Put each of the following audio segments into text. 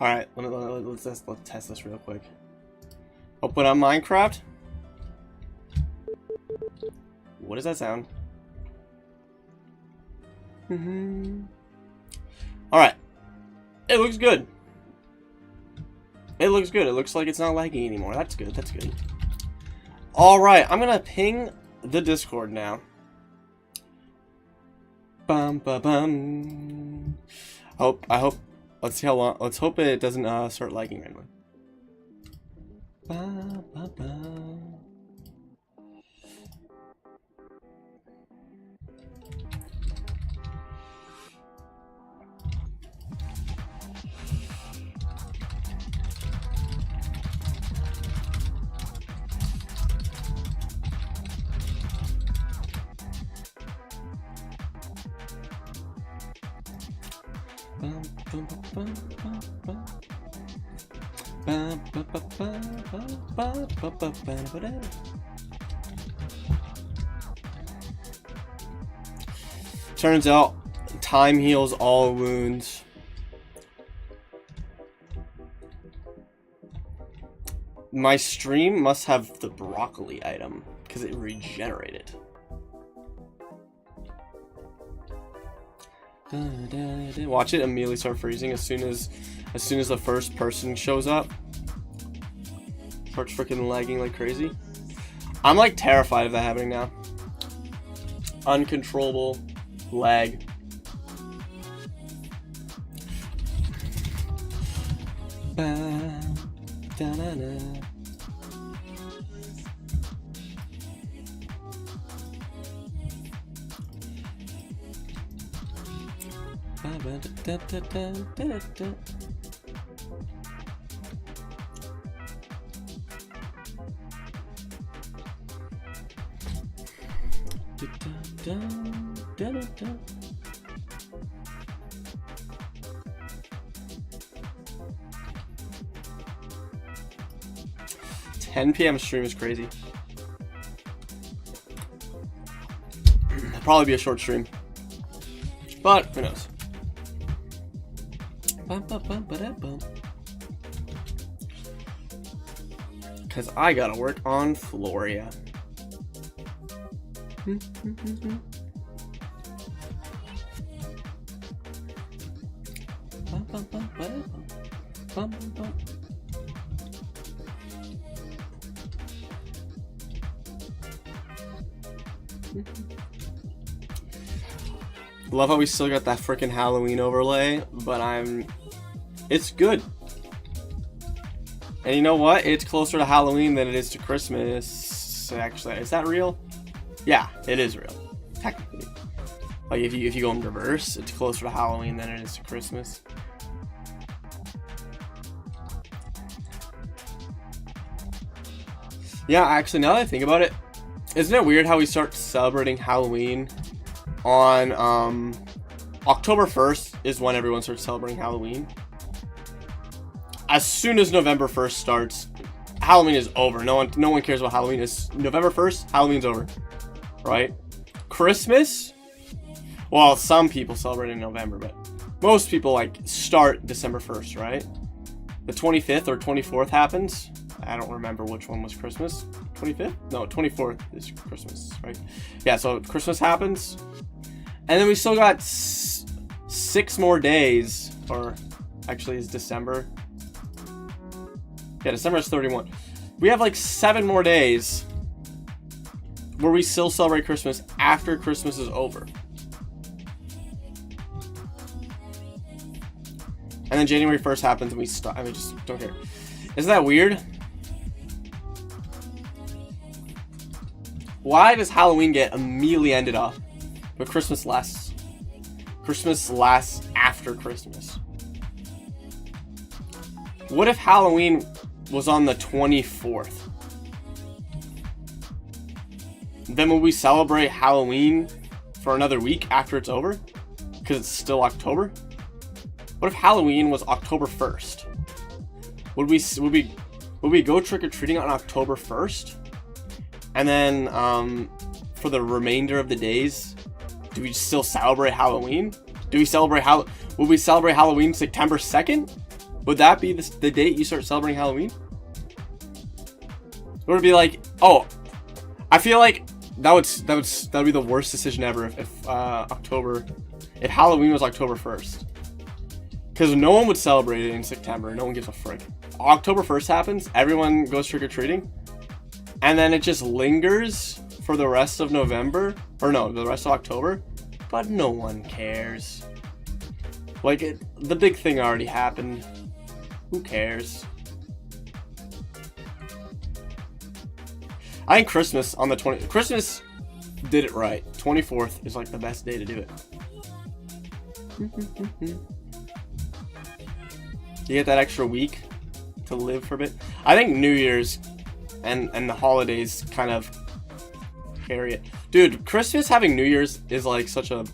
Alright, let's test this real quick. Open up Minecraft. What does that sound? Alright. It looks good. It looks good. It looks like it's not laggy anymore. That's good. That's good. Alright, I'm gonna ping the Discord now. Bum ba bum. I hope let's see how long. Let's hope it doesn't start lagging randomly. Ba ba ba. Turns out time heals all wounds. My stream must have the broccoli item because it regenerated. Watch it immediately start freezing as soon as the first person shows up. Starts freaking lagging like crazy. I'm like terrified of that happening now. Uncontrollable lag. $10 PM stream is crazy. It'll probably be a short stream, but who knows? Because I gotta work on Floria. Love how we still got that freaking Halloween overlay, but it's good. And you know what? It's closer to Halloween than it is to Christmas. Actually, is that real? Yeah, it is real. Technically. Like if you go in reverse, it's closer to Halloween than it is to Christmas. Yeah, actually, now that I think about it, isn't it weird how we start celebrating Halloween on October 1st is when everyone starts celebrating Halloween. As soon as November 1st starts, Halloween is over. No one cares about Halloween. It's November 1st, Halloween's over. Right? Christmas? Well, some people celebrate in November, but most people like start December 1st, right? The 25th or 24th happens. I don't remember which one was Christmas. 25th? No, 24th is Christmas, right? Yeah, so Christmas happens. And then we still got 6 more days, or actually it's December. Yeah, December is 31. We have like 7 more days where we still celebrate Christmas after Christmas is over. And then January 1st happens and we stop. I mean, just don't care. Isn't that weird? Why does Halloween get immediately ended up, but Christmas lasts? Christmas lasts after Christmas. What if Halloween was on the 24th? Then will we celebrate Halloween for another week after it's over? Because it's still October? What if Halloween was October 1st? Would we go trick-or-treating on October 1st? And then for the remainder of the days, do we still celebrate Halloween? Will we celebrate Halloween September 2nd? Would that be the date you start celebrating Halloween? Or would it be like, oh, I feel like that would be the worst decision ever if Halloween was October 1st. Because no one would celebrate it in September. No one gives a frick. October 1st happens, everyone goes trick-or-treating, and then it just lingers for the rest of November, or no, the rest of October, but no one cares. Like, the big thing already happened. Who cares? I think Christmas on the 20th, Christmas did it right. 24th is like the best day to do it. You get that extra week to live for a bit. I think New Year's and the holidays kind of carry it. Dude, Christmas having New Year's is like such a...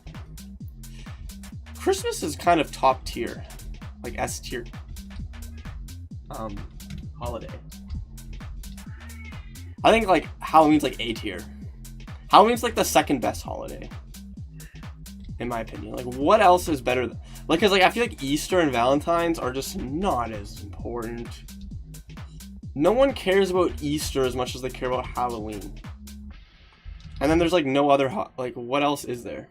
Christmas is kind of top tier. Like S tier. Holiday. I think like Halloween's like A tier. Halloween's like the second best holiday. In my opinion. Like what else is better than... Like, cause like I feel like Easter and Valentine's are just not as important. No one cares about Easter as much as they care about Halloween. And then there's like no other like what else is there?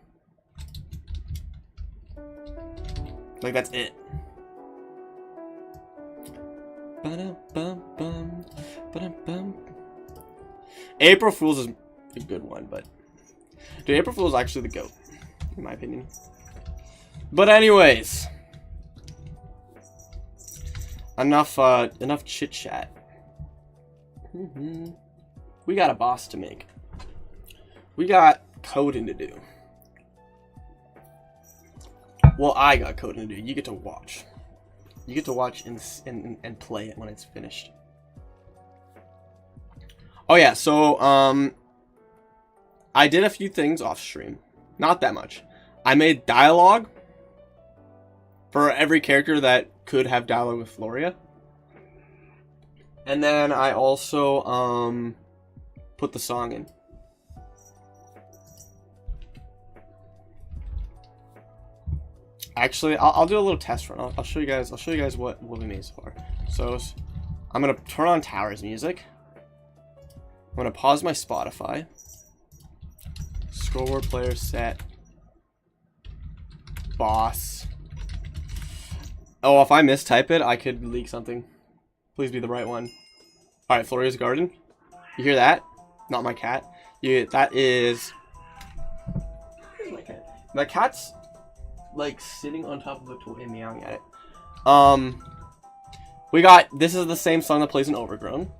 Like that's it. April Fool's is a good one, but dude, April Fool's is actually the GOAT, in my opinion. But anyways, enough chit chat. We got a boss to make. We got coding to do. Well, I got coding to do. You get to watch. You get to watch and play it when it's finished. Oh yeah, so I did a few things off stream. Not that much. I made dialogue for every character that could have dialogue with Floria. And then I also put the song in. Actually, I'll do a little test run. I'll show you guys what we made so far. So I'm gonna turn on Tower's music. I'm gonna pause my Spotify. Scoreboard player set. Boss. Oh, if I mistype it, I could leak something. Please be the right one. Alright, Floria's Garden. You hear that? Not my cat. That is... Where's my cat? My cat's like sitting on top of a toy and meowing at it. We got... This is the same song that plays in Overgrown.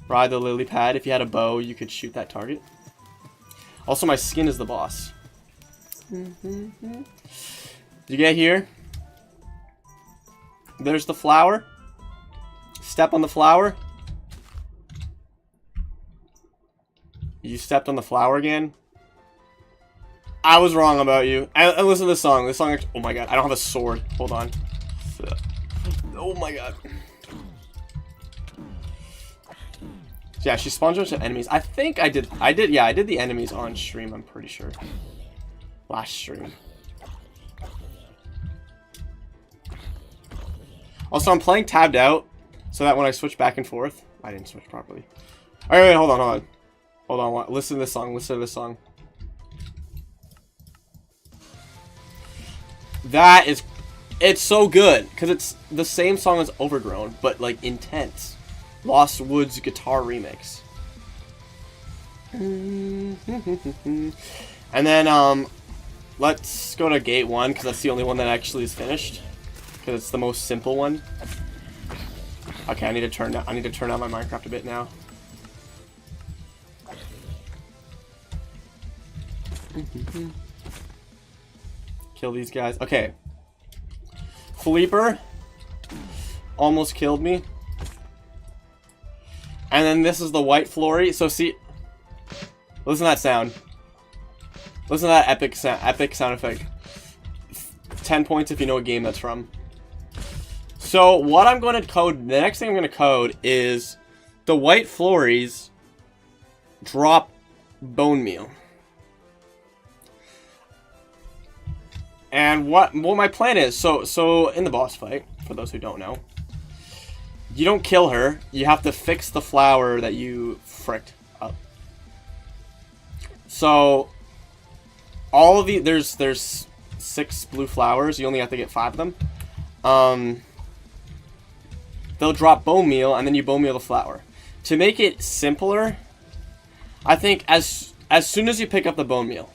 Ride the lily pad. If you had a bow, you could shoot that target. Also, my skin is the boss. You get here? There's the flower. Step on the flower. You stepped on the flower again. I was wrong about you. And listen to this song. This song, oh my god, I don't have a sword. Hold on. Oh my god. Yeah, she spawns a bunch of enemies. I think I did the enemies on stream, I'm pretty sure. Last stream. Also, I'm playing tabbed out, so that when I switch back and forth... I didn't switch properly. Alright, wait, hold on. Hold on, listen to this song, That is... It's so good, because it's the same song as Overgrown, but, like, intense. Lost Woods guitar remix. And then, let's go to Gate 1, because that's the only one that actually is finished. Because it's the most simple one. Okay, I need to turn down my Minecraft a bit now. Kill these guys. Okay. Fleeper almost killed me. And then this is the white Flory. So see, listen to that sound. Listen to that epic sound effect. 10 points if you know what game that's from. So what I'm going to code, the next thing I'm going to code is the white Flories drop bone meal. And what my plan is, so in the boss fight, for those who don't know. You don't kill her. You have to fix the flower that you fricked up. So, all of the... There's 6 blue flowers. You only have to get 5 of them. They'll drop bone meal, and then you bone meal the flower. To make it simpler, I think as soon as you pick up the bone meal,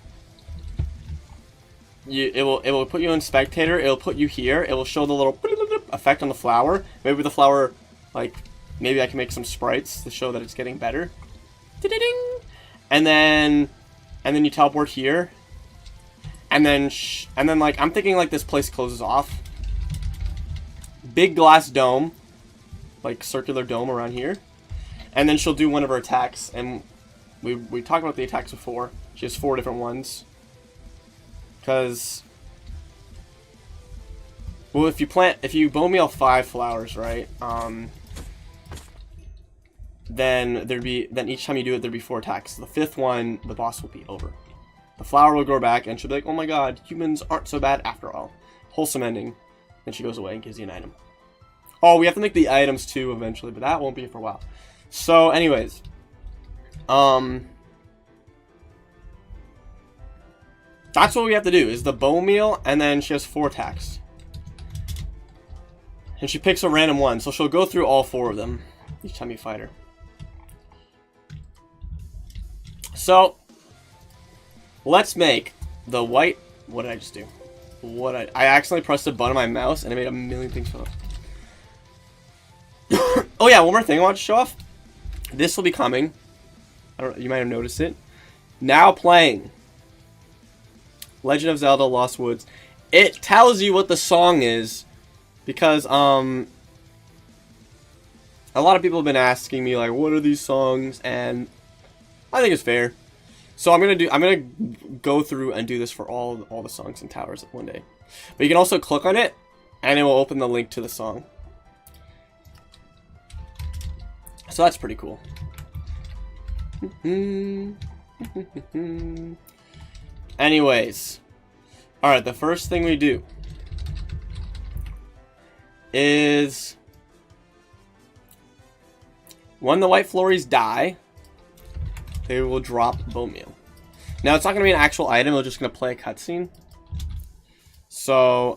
it will put you in spectator. It'll put you here. It will show the little effect on the flower. Maybe the flower, like, maybe I can make some sprites to show that it's getting better. And then you teleport here. And then like I'm thinking like this place closes off. Big glass dome, like circular dome around here. And then she'll do one of her attacks, and we talked about the attacks before. She has 4 different ones. Because, well, if you bone meal 5 flowers, right? Then each time you do it, there'd be 4 attacks. The 5th one, the boss will be over. The flower will grow back, and she'll be like, "Oh my god, humans aren't so bad after all." Wholesome ending. Then she goes away and gives you an item. Oh, we have to make the items too eventually, but that won't be for a while. So, anyways, that's what we have to do, is the bone meal, and then she has 4 attacks. And she picks a random one, so she'll go through all 4 of them each time you fight her. So, let's make the white... What did I just do? I accidentally pressed a button on my mouse, and it made a million things pop up. Oh yeah, one more thing I want to show off. This will be coming. You might have noticed it. Now playing Legend of Zelda Lost Woods. It tells you what the song is, because a lot of people have been asking me, like, what are these songs, and I think it's fair. So I'm gonna go through and do this for all the songs and towers one day. But you can also click on it, and it will open the link to the song. So that's pretty cool. Anyways, alright, the first thing we do is when the white flories die, they will drop bone meal. Now, it's not going to be an actual item, it's just going to play a cutscene. So,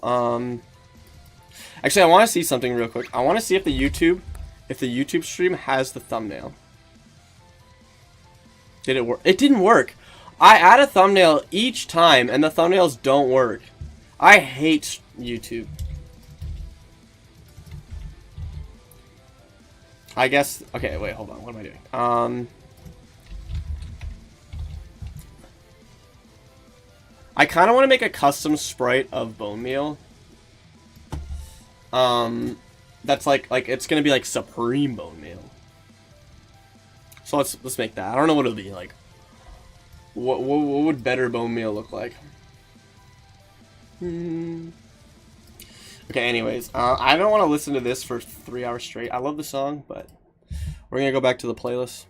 actually, I want to see something real quick. I want to see if the YouTube stream has the thumbnail. Did it work? It didn't work. I add a thumbnail each time, and the thumbnails don't work. I hate YouTube. I guess... Okay, wait, hold on. What am I doing? I kind of want to make a custom sprite of bone meal. That's like it's gonna be like supreme bone meal. So let's make that. I don't know what it'll be like. What would better bone meal look like? Okay, anyways, I don't want to listen to this for 3 hours straight. I love the song, but we're gonna go back to the playlist.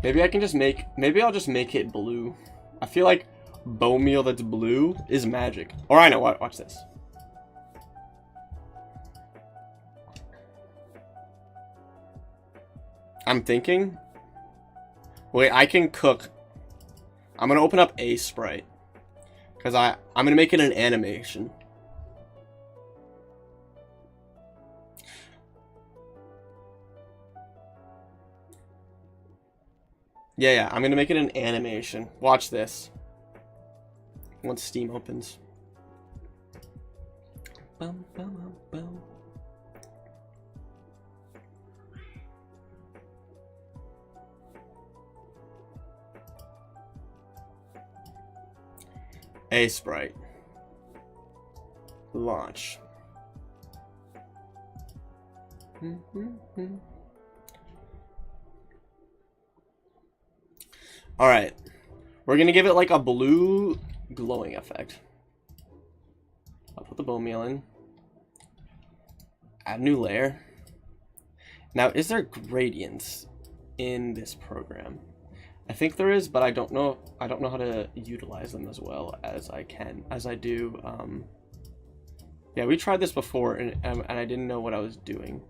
Maybe I can just make... Maybe I'll just make it blue. I feel like bone meal that's blue is magic. Or I know what. Watch this. I'm thinking... Wait, I can cook... I'm gonna open up a sprite. Because I'm gonna make it an animation. Yeah, I'm gonna make it an animation. Watch this. Once Steam opens. Bum, bum, bum. A sprite. Launch. Alright, we're gonna give it like a blue glowing effect. I'll put the bone meal in. Add new layer. Now, is there gradients in this program. I think there is, but I don't know how to utilize them as well as I do. Yeah, we tried this before, and I didn't know what I was doing.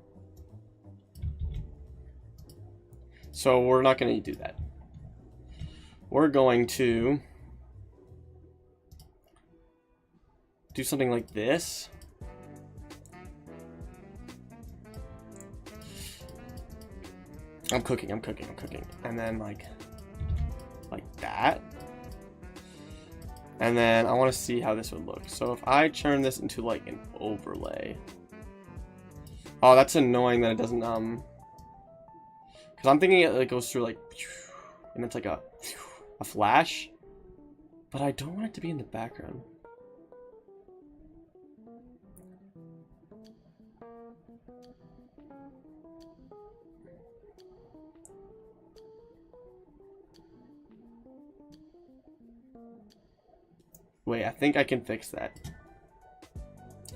So we're not going to do that. We're going to do something like this. I'm cooking. And then like that. And then I want to see how this would look. So if I turn this into like an overlay. Oh, that's annoying that it doesn't, because I'm thinking it goes through like, and it's like a flash. But I don't want it to be in the background. Wait, I think I can fix that.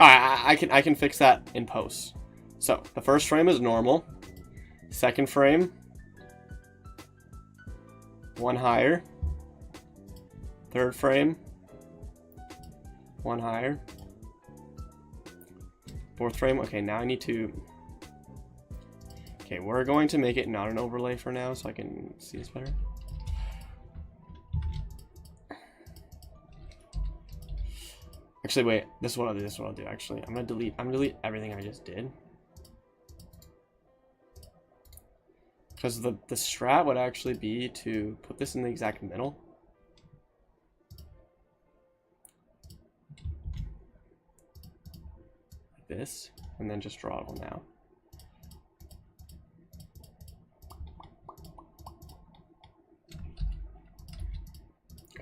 I can fix that in post. So the first frame is normal. Second frame, one higher. Third frame, one higher. Fourth frame. Okay, now I need to. Okay, we're going to make it not an overlay for now, so I can see this better. Actually, wait. This is what I'll do. Actually, I'm gonna delete everything I just did. Because the strat would actually be to put this in the exact middle. Like this, and then just draw it all now.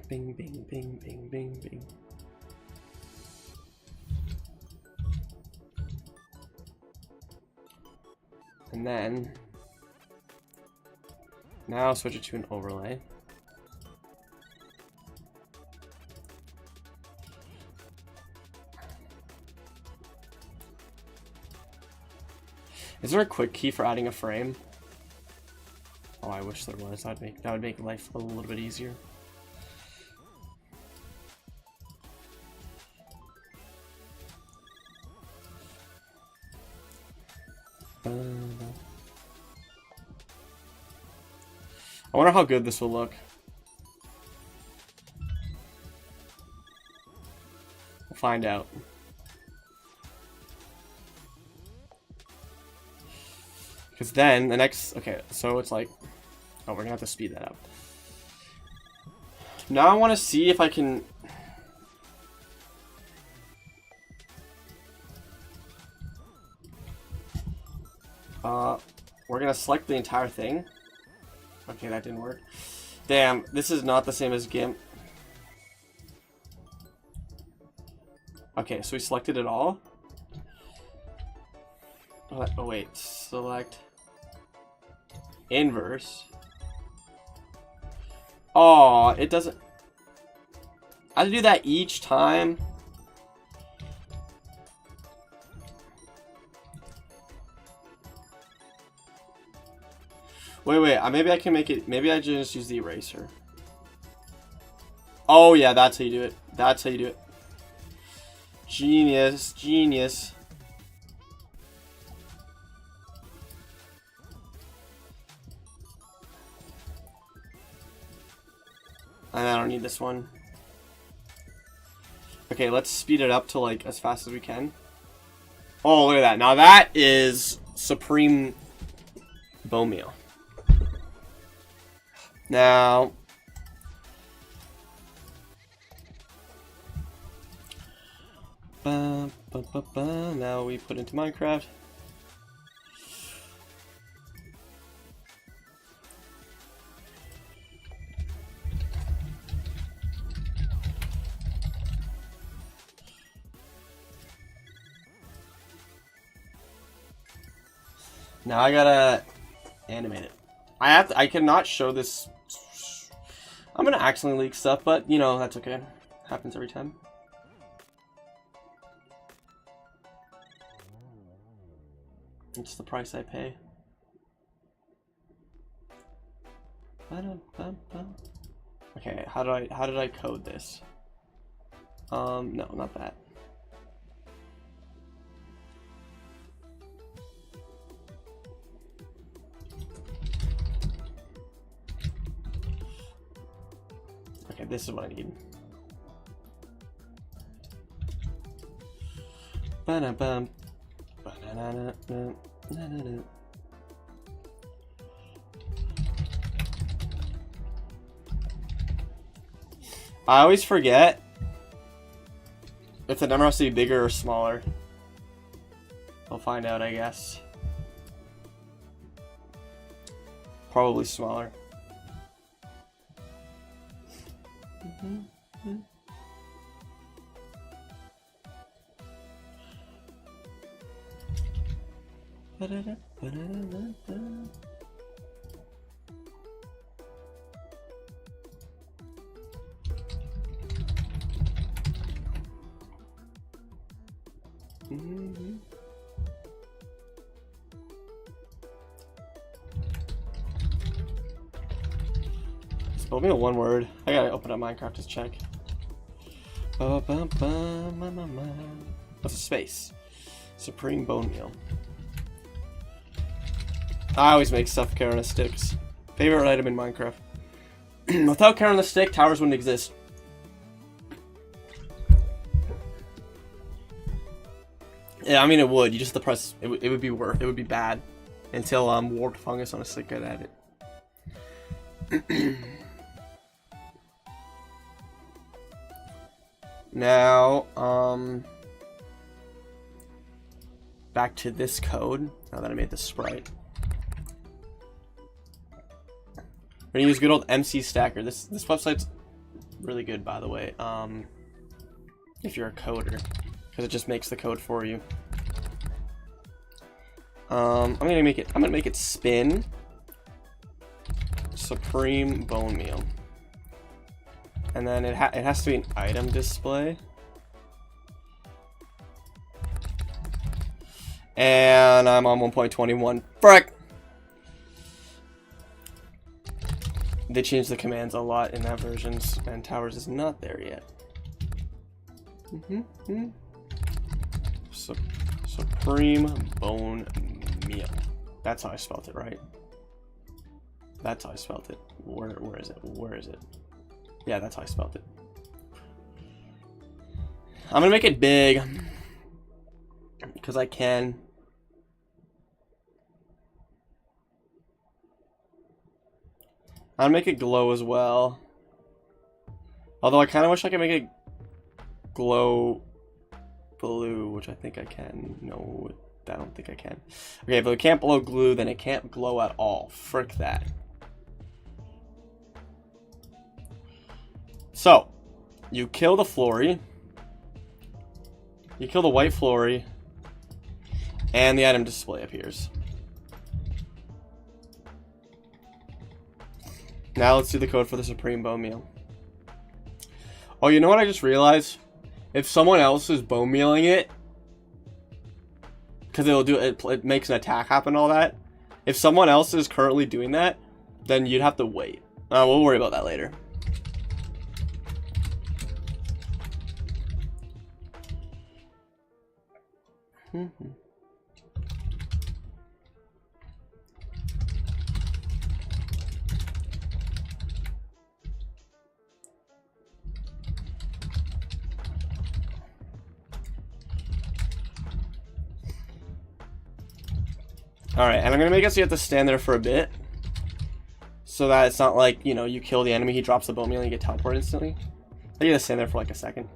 Bing, bing, bing, bing, bing, bing. And then, now I'll switch it to an overlay. Is there a quick key for adding a frame? Oh, I wish there was. That would make life a little bit easier. I wonder how good this will look. We'll find out. Because then the next, okay, so it's like, oh, we're gonna have to speed that up. Now I want to see if I can. We're gonna select the entire thing. Okay, that didn't work. Damn, this is not the same as GIMP. Okay, so we selected it all. Oh wait, select inverse. Oh, it doesn't. I have to do that each time. Wait, maybe I can make it, maybe I just use the eraser. Oh yeah, that's how you do it. That's how you do it. Genius, genius. And I don't need this one. Okay, let's speed it up to like as fast as we can. Oh, look at that. Now that is supreme bone meal. Now, now we put into Minecraft. Now I gotta animate it. I cannot show this. I'm gonna accidentally leak stuff, but you know, that's okay. Happens every time. It's the price I pay. Okay, how did I code this? No, not that. Okay, this is what I need. I always forget if the number has to be bigger or smaller. I'll find out, I guess. Probably smaller. Spell me a one word. I gotta open up Minecraft to check. What's a space? Supreme bone meal. I always make stuff carrot on the sticks. Favorite item in Minecraft. Without carrot on the stick, towers wouldn't exist. Yeah, I mean it would. You just have to press. It would be worse. It would be bad until warped fungus on a stick got added. Now, back to this code. Now that I made the sprite, we're gonna use good old MC Stacker. This website's really good, by the way. If you're a coder, because it just makes the code for you. I'm gonna make it spin supreme bone meal. And then it has to be an item display. And I'm on 1.21. Frick! They changed the commands a lot in that version, and Towers is not there yet. Supreme bone meal. That's how I spelled it, right? That's how I spelled it. Where is it? Where is it? Yeah, that's how I spelled it. I'm gonna make it big because I can. I'll make it glow as well. Although I kind of wish I could make it glow blue, which I think I can. No, I don't think I can. Okay, if it can't blow glue, then it can't glow at all. Frick that. So, you kill the Flory, you kill the white Flory, and the item display appears. Now let's do the code for the Supreme Bone Meal. Oh, you know what I just realized? If someone else is bone mealing it, because it makes an attack happen and all that. If someone else is currently doing that, then you'd have to wait. We'll worry about that later. Alright, and I'm gonna make it so you have to stand there for a bit. So that it's not like, you know, you kill the enemy, he drops the bone meal, and you get teleported instantly. I gotta stand there for like a second.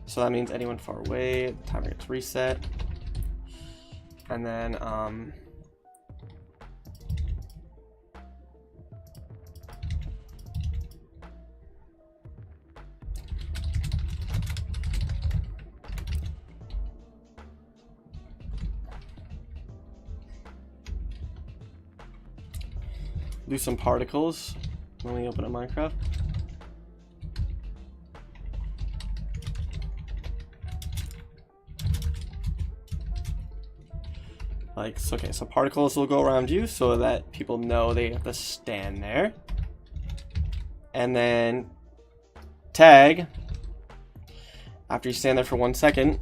So that means anyone far away, the timer gets reset. And then, do some particles when we open up Minecraft. Like, so, okay, so particles will go around you so that people know they have to stand there. And then tag, after you stand there for 1 second,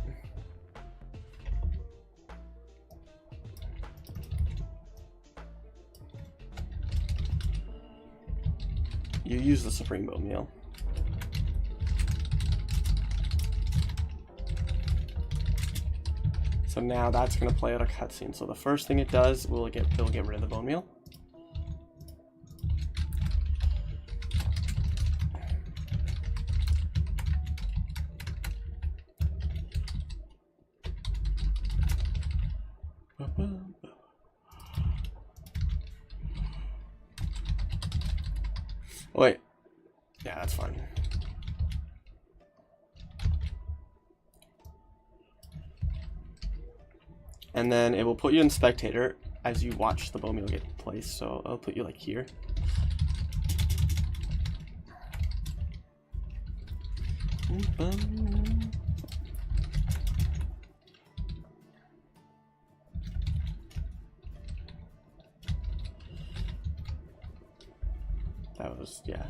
you use the Supreme Boat Meal. So now that's going to play out a cutscene. So the first thing it does, it'll get rid of the bone meal. Wait. Yeah, that's fine. And then it will put you in spectator as you watch the bone meal get placed. So I'll put you like here. That was, yeah.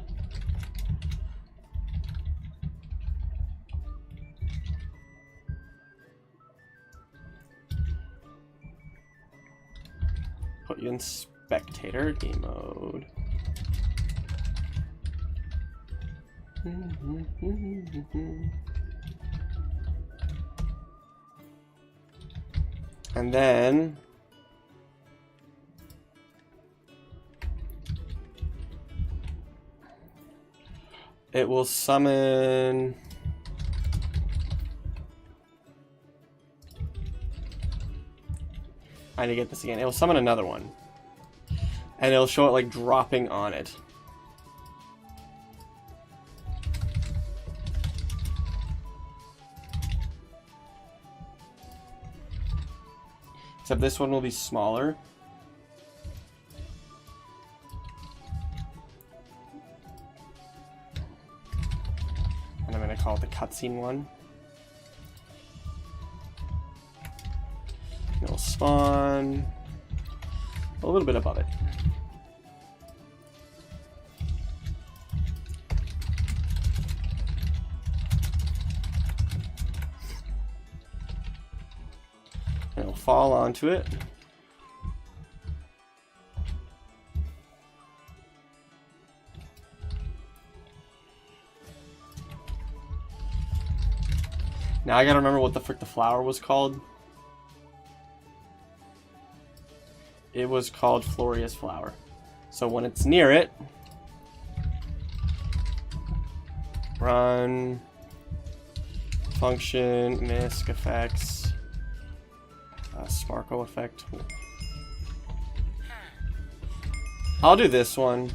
Put you in spectator game mode. And then it will summon I need to get this again. It will summon another one. And it'll show it like dropping on it. Except this one will be smaller. And I'm going to call it the cutscene one. It'll spawn a little bit above it. And it'll fall onto it. Now I gotta remember what the frick the flower was called. It was called Floria's Flower. So when it's near it, run, function, misc effects, sparkle effect. I'll do this one.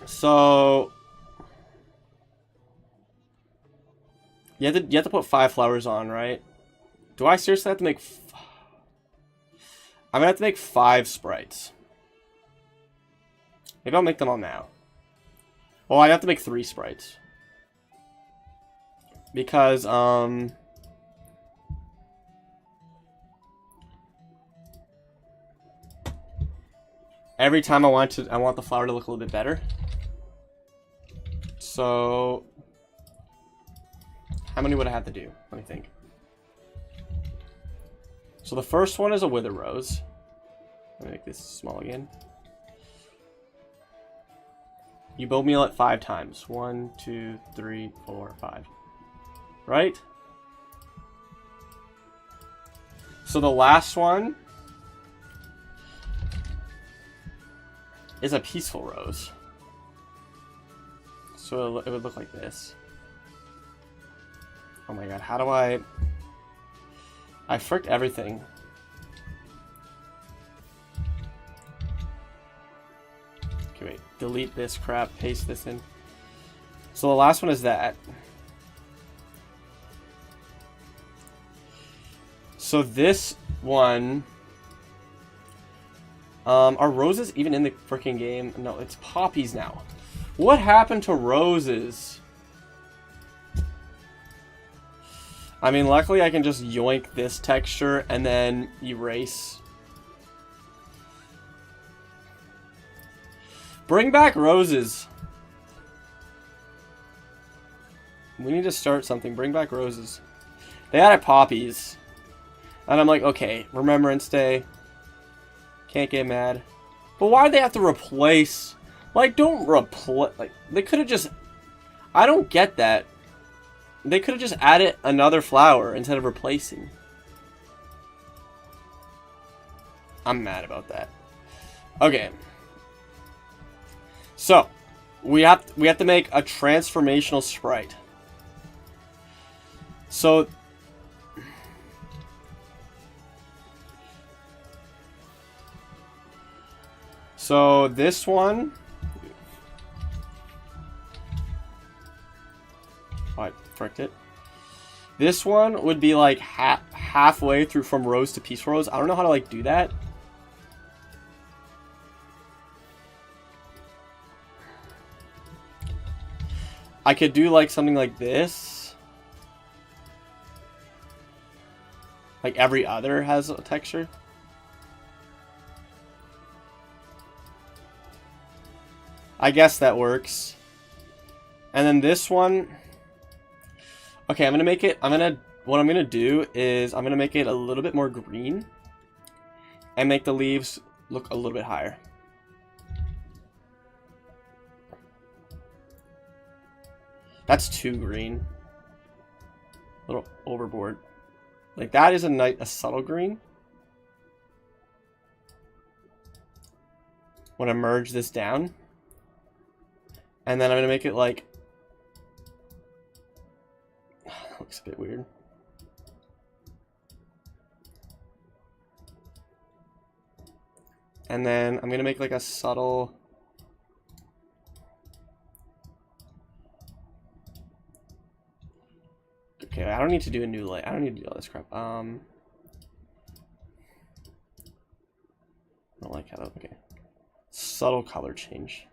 So you have to put 5 flowers on, right? Do I seriously have to make... I'm gonna have to make 5 sprites. Maybe I'll make them all now. Well, I have to make 3 sprites. Because, every time I want the flower to look a little bit better. So... how many would I have to do? Let me think. So the first one is a wither rose. Let me make this small again. You bone meal it 5 times. 1, 2, 3, 4, 5. Right? So the last one is a peaceful rose. So it would look like this. Oh my god, how do I fricked everything. Okay, wait. Delete this crap, paste this in. So the last one is that. So this one... are roses even in the freaking game? No, it's poppies now. What happened to roses? I mean, luckily I can just yoink this texture and then erase. Bring back roses. We need to start something. Bring back roses. They added poppies. And I'm like, okay, Remembrance Day. Can't get mad. But why'd they have to replace? Like, don't replace. Like, they could have just... I don't get that. They could have just added another flower instead of replacing. I'm mad about that. Okay. So, we have to make a transformational sprite. So this one, oh, I fricked it. This one would be like halfway through from rose to peaceful rose. I don't know how to like do that. I could do like something like this. Like every other has a texture. I guess that works. And then this one. Okay, I'm gonna make it. What I'm gonna do is I'm gonna make it a little bit more green, and make the leaves look a little bit higher. That's too green. A little overboard. Like that is a subtle green. Want to merge this down, and then I'm gonna make it like. That looks a bit weird. And then I'm gonna make like a subtle. Okay, I don't need to do a new light. I don't need to do all this crap. I don't like how that. Okay. Subtle color change.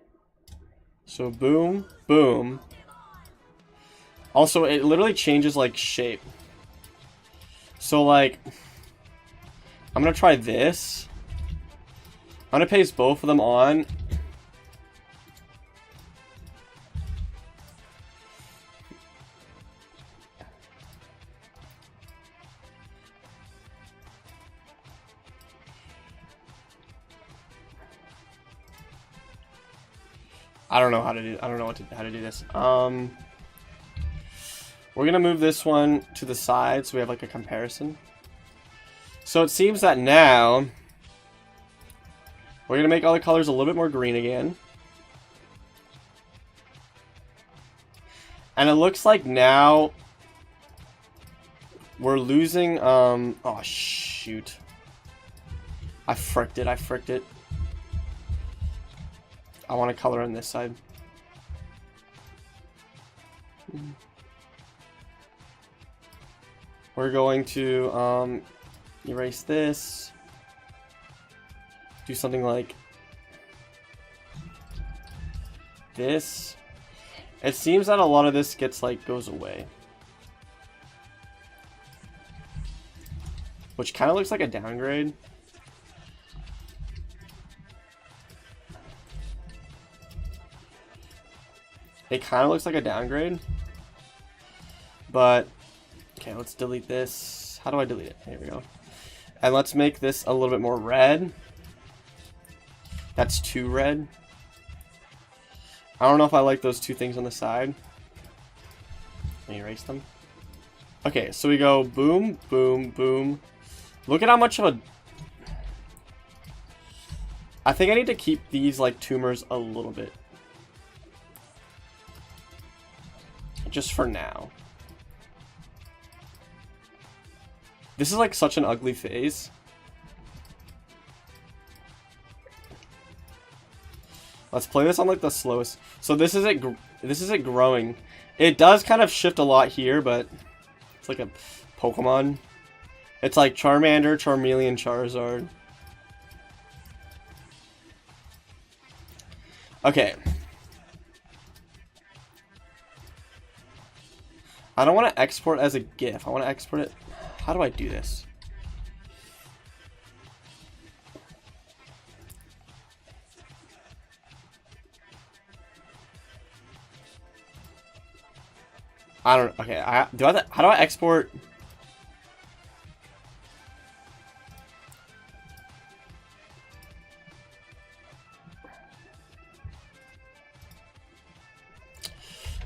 So boom, boom. Also, it literally changes like shape. So like, I'm gonna try this. I'm gonna paste both of them on. I don't know how to do. I don't know how to do this. We're gonna move this one to the side so we have like a comparison. So it seems that now we're gonna make all the colors a little bit more green again, and it looks like now we're losing. Oh shoot! I fricked it. I fricked it. I want to color on this side. We're going to erase this. Do something like this. It seems that a lot of this gets like goes away, which kind of looks like a downgrade. It kind of looks like a downgrade, but okay, let's delete this. How do I delete it? Here we go. And let's make this a little bit more red. That's too red. I don't know if I like those two things on the side. Let me erase them. Okay, so we go boom, boom, boom. Look at how much of a... I think I need to keep these like tumors a little bit. Just for now. This is like such an ugly phase. Let's play this on like the slowest. So this is it. This is it growing. It does kind of shift a lot here, but it's like a Pokemon. It's like Charmander, Charmeleon, Charizard. Okay. I don't want to export as a GIF. I want to export it. How do I do this? I don't. Okay. How do I export?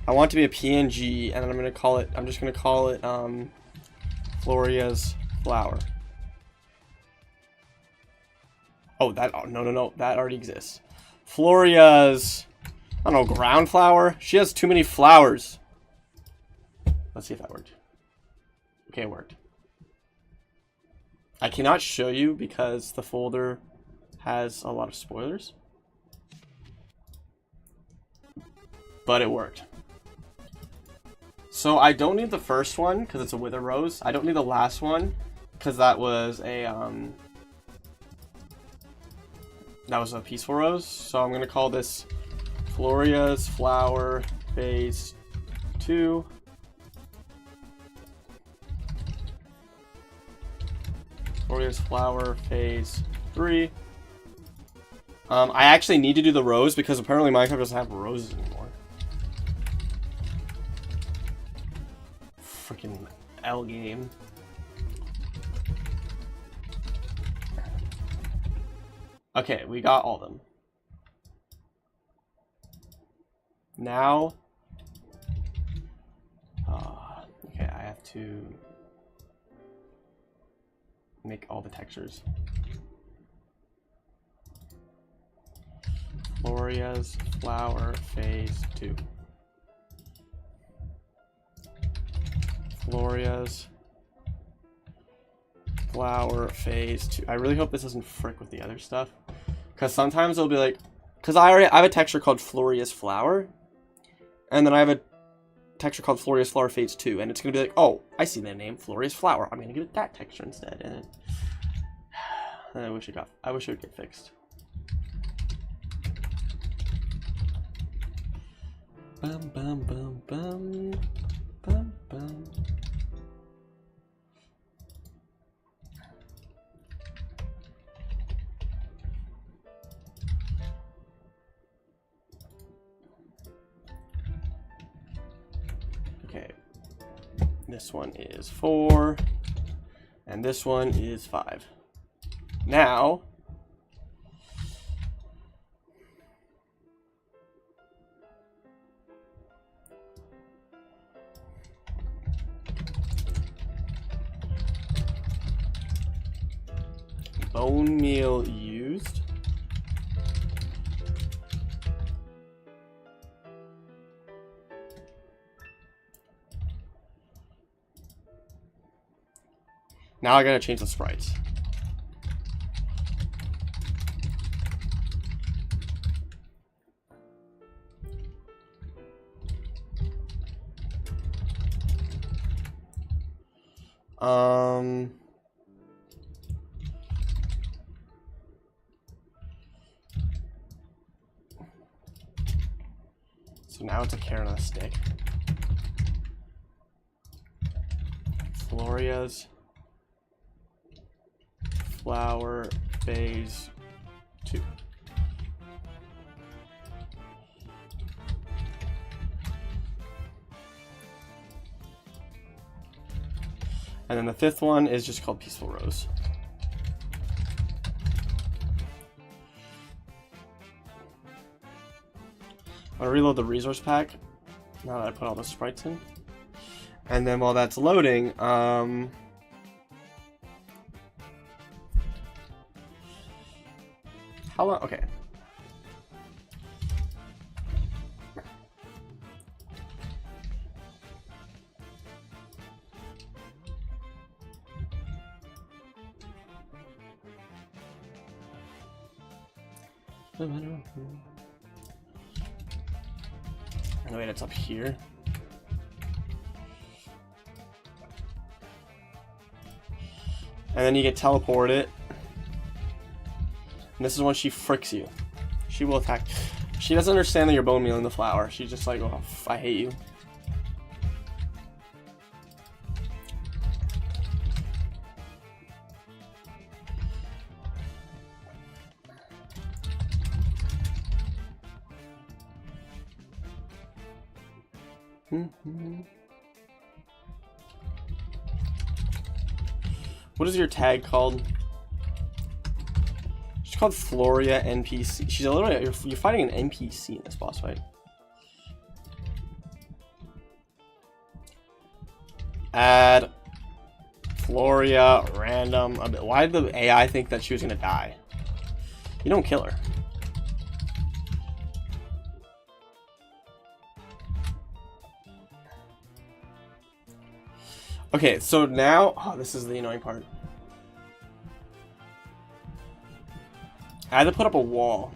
I want it to be a PNG, and then I'm just gonna call it Floria's flower. Oh, no, that already exists. Floria's, I don't know, ground flower. She has too many flowers. Let's see if that worked. Okay, it worked. I cannot show you because the folder has a lot of spoilers, but it worked. So I don't need the first one because it's a wither rose. I don't need the last one because that was a peaceful rose. So I'm gonna call this Floria's flower phase 2. Floria's flower phase 3. I actually need to do the rose because apparently Minecraft doesn't have roses anymore. Freaking L game. Okay, we got all of them. Now, okay, I have to make all the textures. Floria's flower phase 2. Floria's flower phase 2. I really hope this doesn't frick with the other stuff, because sometimes it'll be like, because I have a texture called Floria's flower, and then I have a texture called Floria's flower phase 2, and it's gonna be like, oh, I see the name Floria's flower. I'm gonna give it that texture instead, and I wish it would get fixed. Bum bum bum bum bum bum. Okay, this one is 4, and this one is 5. Now, bone meal used. Now I gotta change the sprites. So now it's a carrot on a stick. Floria's flower phase 2. And then the 5th one is just called Peaceful Rose. I'm gonna reload the resource pack now that I put all the sprites in. And then while that's loading, how long? Okay. Oh wait, it's up here. And then you get teleported. And this is when she fricks you. She will attack. She doesn't understand that you're bone meal in the flower. She's just like, oh, I hate you. What is your tag called? She's called Floria NPC. She's a little. You're fighting an NPC in this boss fight. Add Floria random. Why did the AI think that she was gonna die? You don't kill her. Okay, so now, oh, this is the annoying part. I had to put up a wall.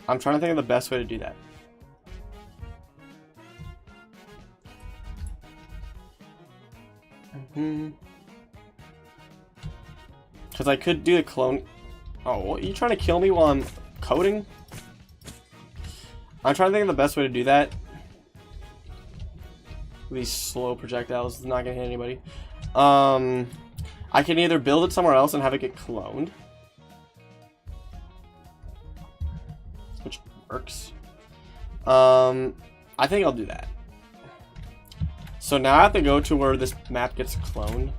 I'm trying to think of the best way to do that. Because I could do the clone. Oh, what, are you trying to kill me while I'm coding? I'm trying to think of the best way to do that. These slow projectiles is not gonna hit anybody. I can either build it somewhere else and have it get cloned, which works. I think I'll do that. So now I have to go to where this map gets cloned.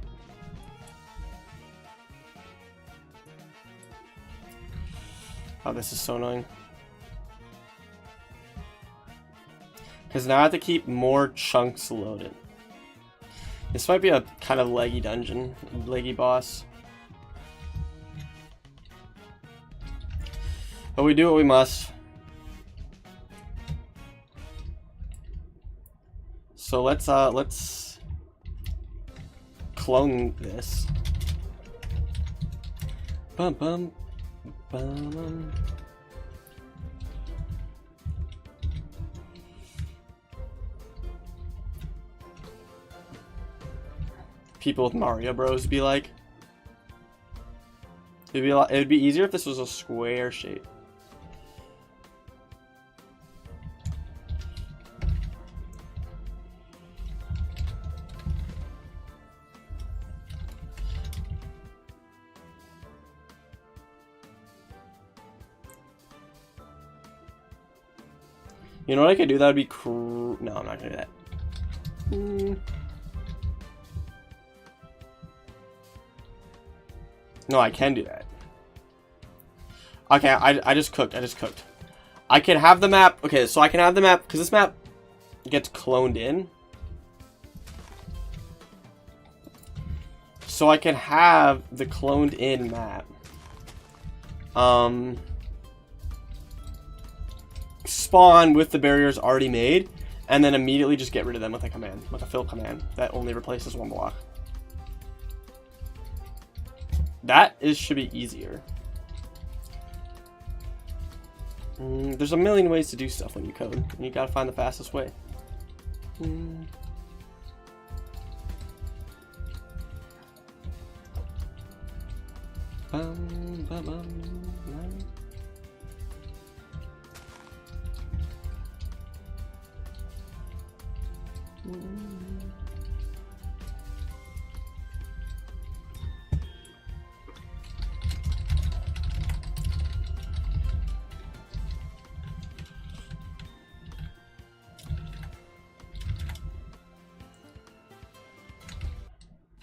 Oh, this is so annoying. Because now I have to keep more chunks loaded. This might be a kind of leggy dungeon, leggy boss. But we do what we must. So let's clone this. Bum bum bum. People with Mario Bros be like, it'd be easier if this was a square shape. You know what I could do? That would be no, I'm not gonna do that. No, I can do that. Okay, I just cooked. I can have the map. Okay, so I can have the map because this map gets cloned in. So I can have the cloned in map. Spawn with the barriers already made, and then immediately just get rid of them with a command, with a fill command that only replaces one block. That should be easier. There's a million ways to do stuff when you code, and you gotta find the fastest way.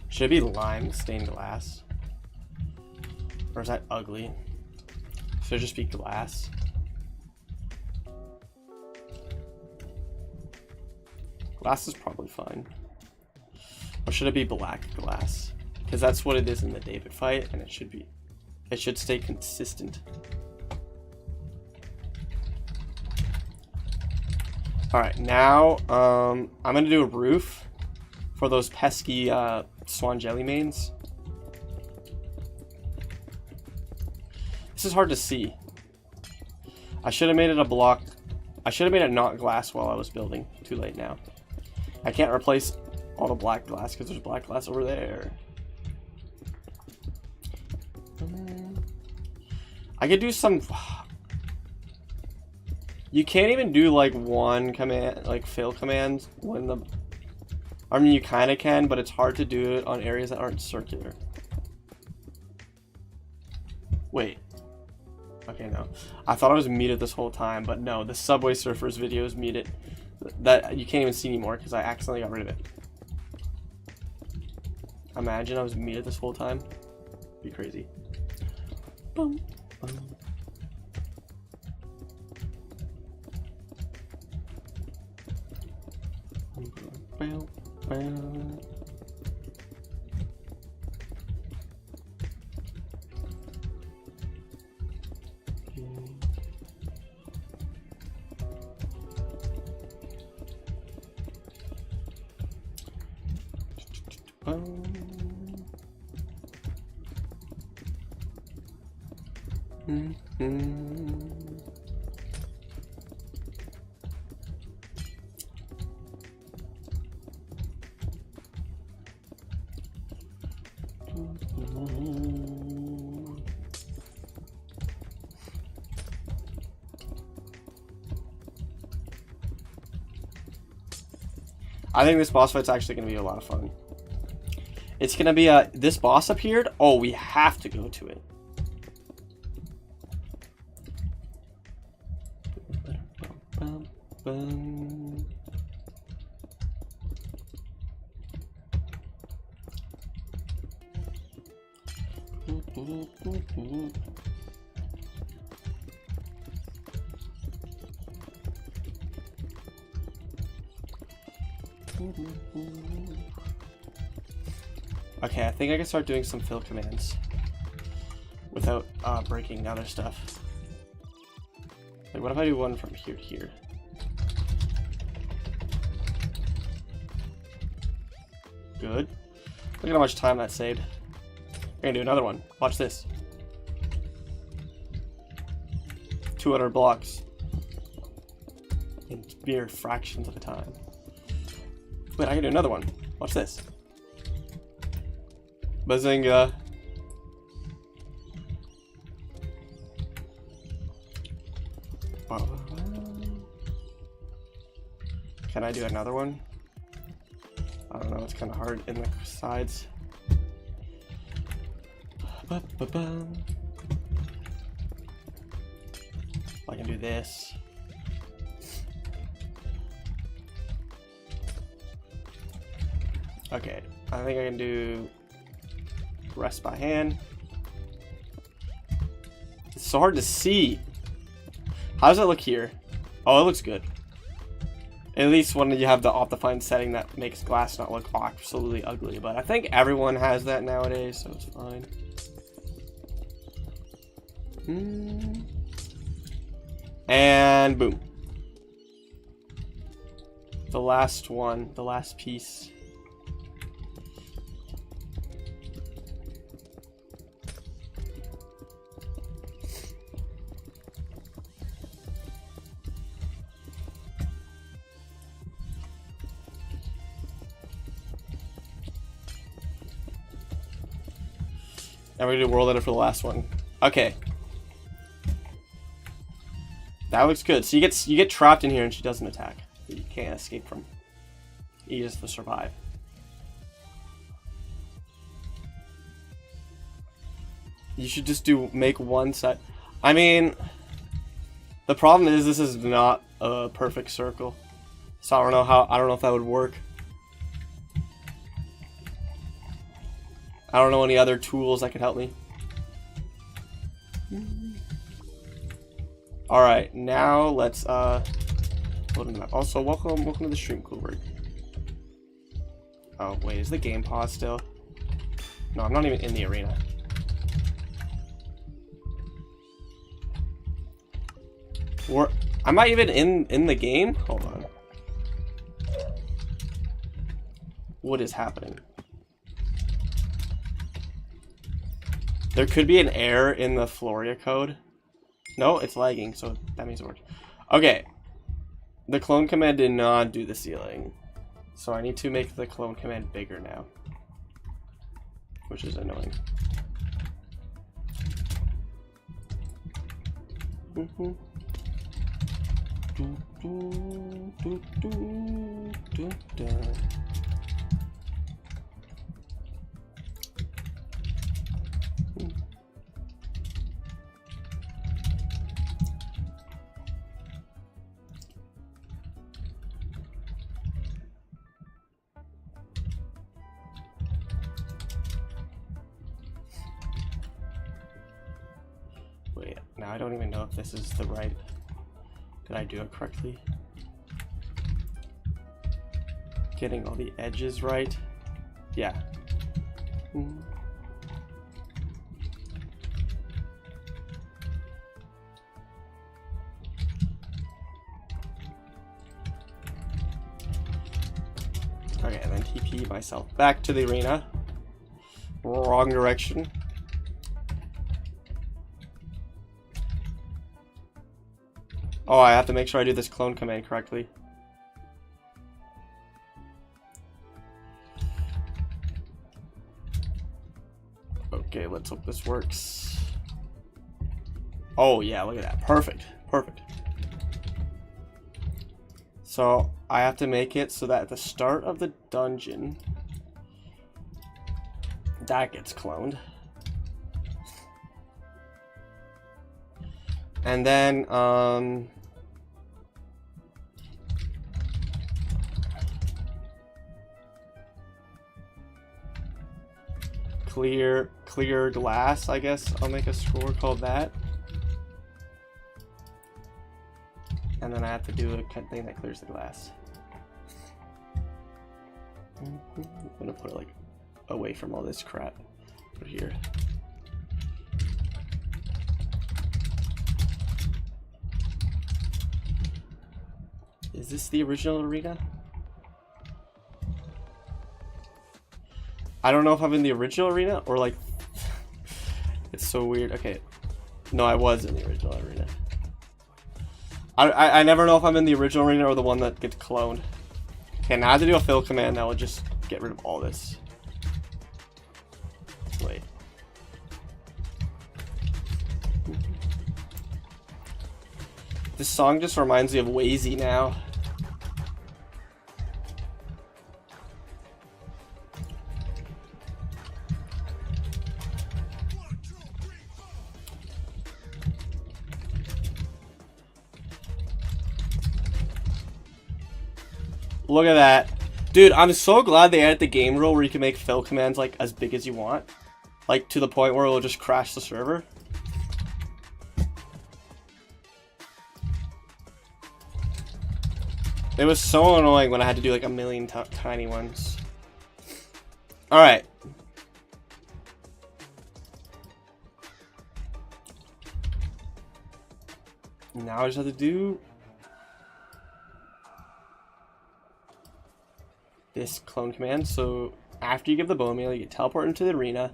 Should it be lime stained glass? Or is that ugly? Should it just be glass? Glass is probably fine. Or should it be black glass? Because that's what it is in the David fight, and it should stay consistent. Alright, now I'm gonna do a roof for those pesky swan jelly mains. This is hard to see. I should have made it a block. I should have made it not glass while I was building. Too late now. I can't replace all the black glass because there's black glass over there. I could do some. You can't even do like one command, like fill commands when the I mean, you kind of can, but it's hard to do it on areas that aren't circular. Wait. Okay, no. I thought I was muted this whole time, but no. The Subway Surfers video is muted. That you can't even see anymore because I accidentally got rid of it. Imagine I was muted this whole time. Be crazy. Boom. Boom. Bow, bow. I think this boss fight's actually going to be a lot of fun. It's going to be this boss appeared. Oh, we have to go to it. Okay, I think I can start doing some fill commands without breaking other stuff. Like, what if I do one from here to here? Good. Look at how much time that saved. We're gonna do another one. Watch this. 200 blocks in mere fractions of a time. Wait, I can do another one. Watch this. Bazinga. Can I do another one? I don't know, it's kind of hard in the sides. I can do this. Okay, I think I can do rest by hand. It's so hard to see. How does it look here? Oh, it looks good. At least when you have the Optifine setting that makes glass not look absolutely ugly. But I think everyone has that nowadays, so it's fine. And boom. The last one, the last piece. And we're gonna do world edit for the last one. Okay. That looks good. So you get trapped in here and she doesn't attack. You can't escape from. You just have to survive. You should just make one set. I mean, the problem is this is not a perfect circle. So I don't know if that would work. I don't know any other tools that could help me. Alright, now let's load in the map. Also, welcome to the stream, Coolberg. Oh wait, is the game paused still? No, I'm not even in the arena. Am I even in the game? Hold on. What is happening? There could be an error in the Floria code. No, it's lagging, so that means it works. Okay. The clone command did not do the ceiling. So I need to make the clone command bigger now. Which is annoying. Now I don't even know if this is the right... Did I do it correctly? Getting all the edges right. Yeah. Okay, and then TP myself back to the arena. Wrong direction. Oh, I have to make sure I do this clone command correctly. Okay, let's hope this works. Oh yeah, look at that. Perfect. Perfect. So I have to make it so that at the start of the dungeon, that gets cloned. And then, clear glass, I guess. I'll make a score called that. And then I have to do a thing that clears the glass. I'm gonna put it like away from all this crap. Put it here. Is this the original arena? I don't know if I'm in the original arena or like... It's so weird. Okay. No, I was in the original arena. I never know if I'm in the original arena or the one that gets cloned. Okay, now I have to do a fill command that will just get rid of all this. Wait. This song just reminds me of Wazy now. Look at that. Dude, I'm so glad they added the game rule where you can make fill commands like as big as you want. Like to the point where it'll just crash the server. It was so annoying when I had to do like a million tiny ones. Alright. Now I just have to do this clone command. So after you give the bone meal, you get teleport into the arena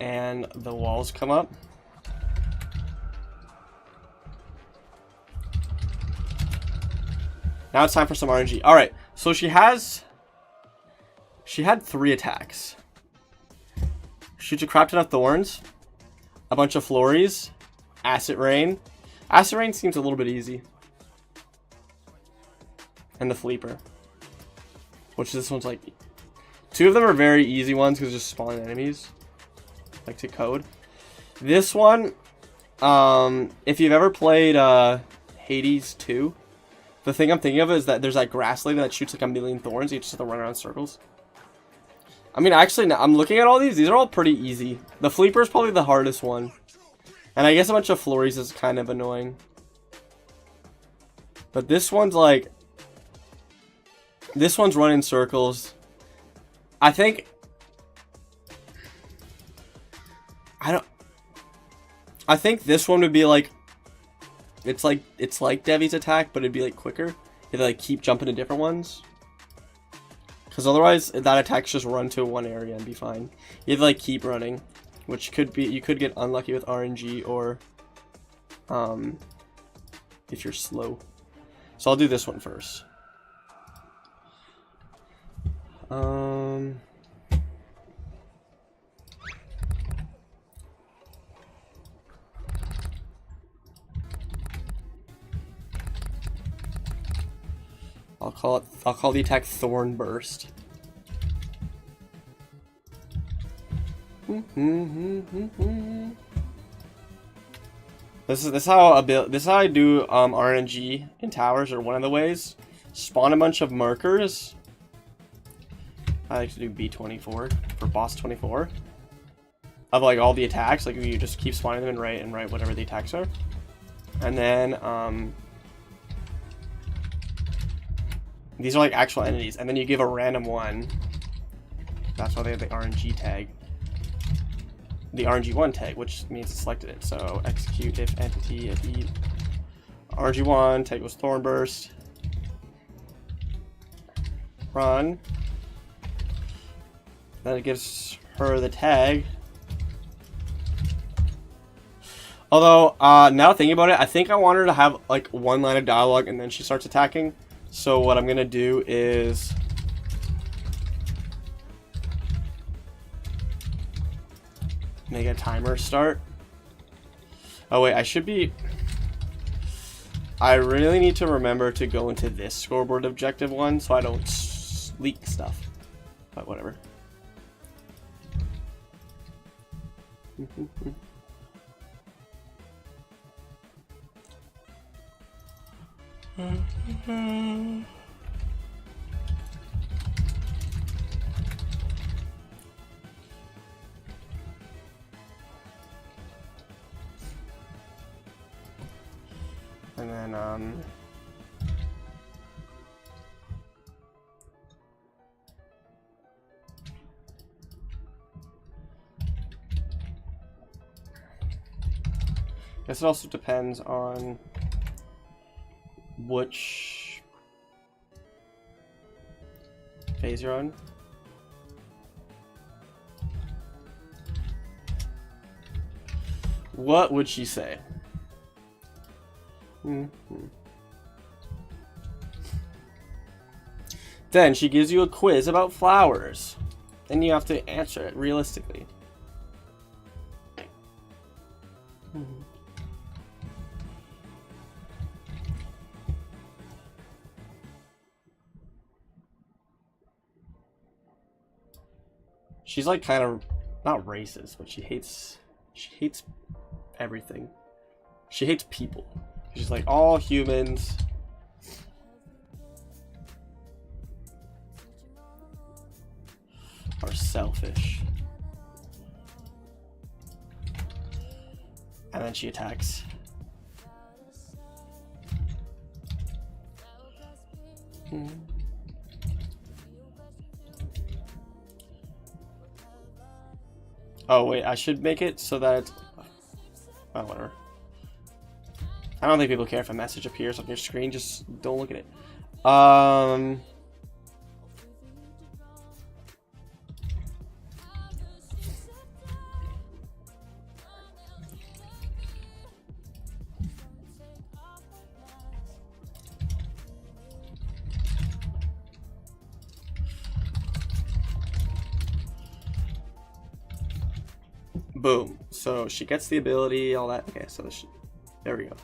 and the walls come up. Now it's time for some RNG. Alright, so she had 3 attacks. Shoots a crap ton of thorns, a bunch of flurries, acid rain. Acid rain seems a little bit easy. And the Fleeper. Which this one's like... 2 of them are very easy ones because just spawn enemies. Like to code. This one, if you've ever played Hades 2, the thing I'm thinking of is that there's that grass lady that shoots like a million thorns. You just have to run around in circles. I mean, actually, I'm looking at all these. These are all pretty easy. The Fleeper is probably the hardest one. And I guess a bunch of flurries is kind of annoying. But this one's like... This one's running circles. I think... I think this one would be like... It's like Devi's attack, but it'd be like quicker. If they like keep jumping to different ones. Because otherwise, that attack's just run to one area and be fine. You have to like keep running. Which could be... You could get unlucky with RNG or... if you're slow. So I'll do this one first. I'll call the attack Thorn Burst. This is how I do RNG in towers, or one of the ways. Spawn a bunch of markers. I like to do B24 for boss 24. of like all the attacks. Like you just keep spawning them and write whatever the attacks are. And then these are like actual entities, and then you give a random one. That's why they have the RNG tag. The RNG1 tag, which means it selected it. So execute if entity if e RNG1 tag was Thornburst. Run. Then it gives her the tag. Although, now thinking about it, I think I want her to have like one line of dialogue and then she starts attacking. So what I'm gonna do is make a timer start. Oh wait, I really need to remember to go into this scoreboard objective one so I don't leak stuff. But whatever. And then I guess it also depends on which phase you're on. What would she say? Then she gives you a quiz about flowers. Then you have to answer it realistically. She's like kind of not racist, but she hates everything. She hates people. She's like, all humans are selfish. And then she attacks. Oh wait, I should make it so that it's... Oh, whatever. I don't think people care if a message appears on your screen, just don't look at it. Boom. So she gets the ability, all that. Okay, so there we go.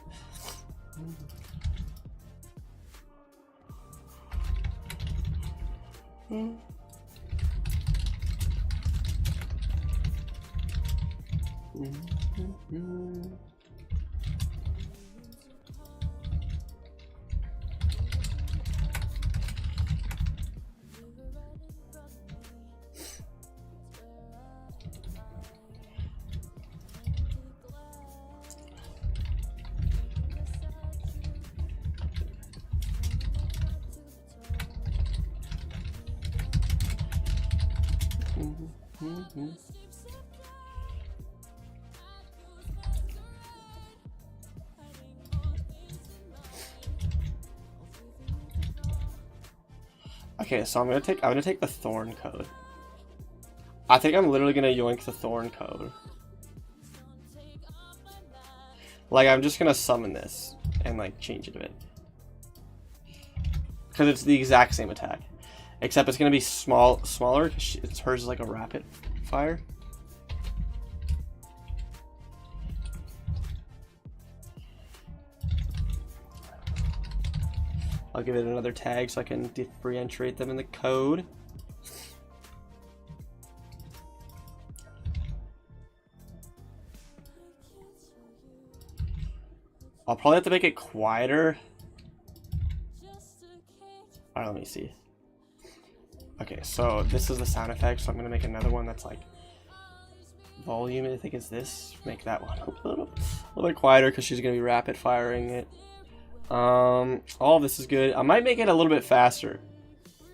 Okay, so I'm gonna take the thorn code. I think I'm literally gonna yoink the thorn code. Like, I'm just gonna summon this and like change it a bit. Because it's the exact same attack. Except it's gonna be smaller, because hers is like a rapid fire. I'll give it another tag so I can differentiate them in the code. I'll probably have to make it quieter. Alright, let me see. Okay, so this is the sound effect, so I'm gonna make another one that's like volume, I think is this. Make that one a little bit quieter because she's going to be rapid firing it. All of this is good. I might make it a little bit faster.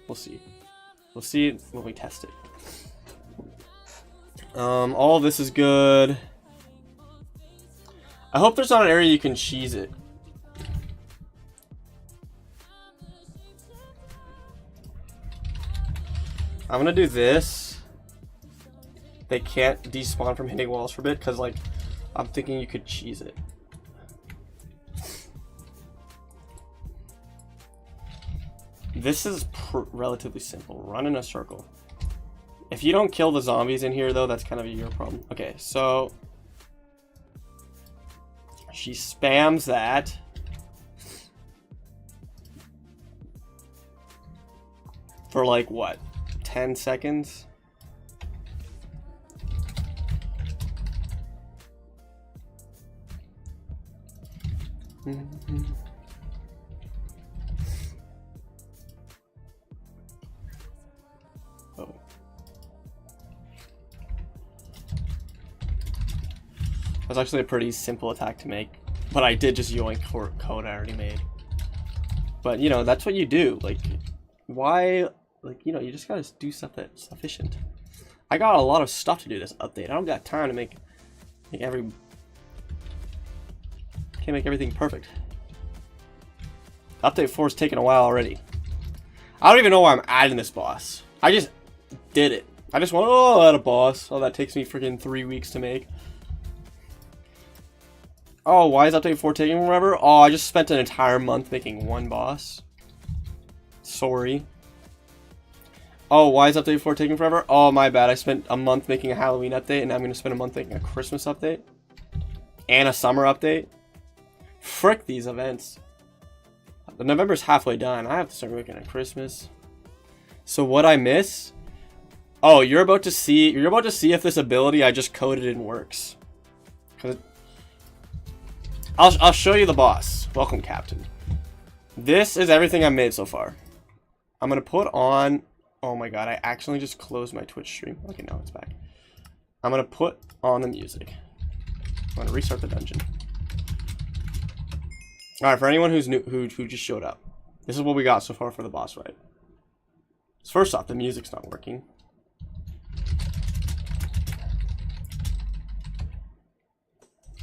We'll see. We'll see when we test it. All of this is good. I hope there's not an area you can cheese it. I'm gonna do this. They can't despawn from hitting walls for a bit because, like, I'm thinking you could cheese it. This is relatively simple. Run in a circle. If you don't kill the zombies in here, though, that's kind of your problem. Okay, so she spams that. For like what? 10 seconds? Oh. That's actually a pretty simple attack to make, but I did just yoink code I already made. But you know, that's what you do. Like, why? Like, you know, you just gotta do stuff that's efficient. I got a lot of stuff to do this update. I don't got time to make can't make everything perfect. Update 4 is taking a while already. I don't even know why I'm adding this boss. I just did it. I just want, oh, add a boss. Oh, that takes me freaking 3 weeks to make. Oh, why is update 4 taking forever? Oh, I just spent an entire month making one boss. Sorry. Oh, why is update 4 taking forever? Oh, my bad. I spent a month making a Halloween update, and now I'm going to spend a month making a Christmas update. And a summer update. Frick these events. The November's halfway done. I have to start making a Christmas. So what I miss? Oh, you're about to see if this ability I just coded in works. Cause I'll show you the boss. Welcome, Captain. This is everything I made so far. I'm gonna put on. Oh my god, I accidentally just closed my Twitch stream. Okay, now it's back. I'm gonna put on the music. I'm gonna restart the dungeon. Alright, for anyone who's new, who just showed up, this is what we got so far for the boss fight. So first off, the music's not working.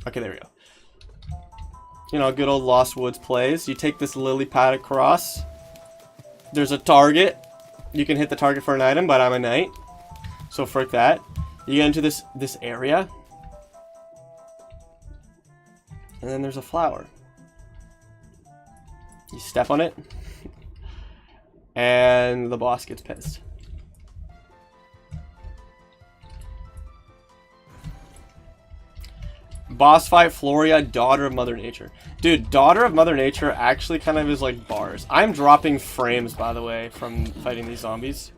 Okay, there we go. You know, good old Lost Woods plays. You take this lily pad across. There's a target. You can hit the target for an item, but I'm a knight, so frick that. You get into this area, and then there's a flower. You step on it, and the boss gets pissed. Boss fight, Floria, Daughter of Mother Nature. Dude, Daughter of Mother Nature actually kind of is like bars. I'm dropping frames, by the way, from fighting these zombies.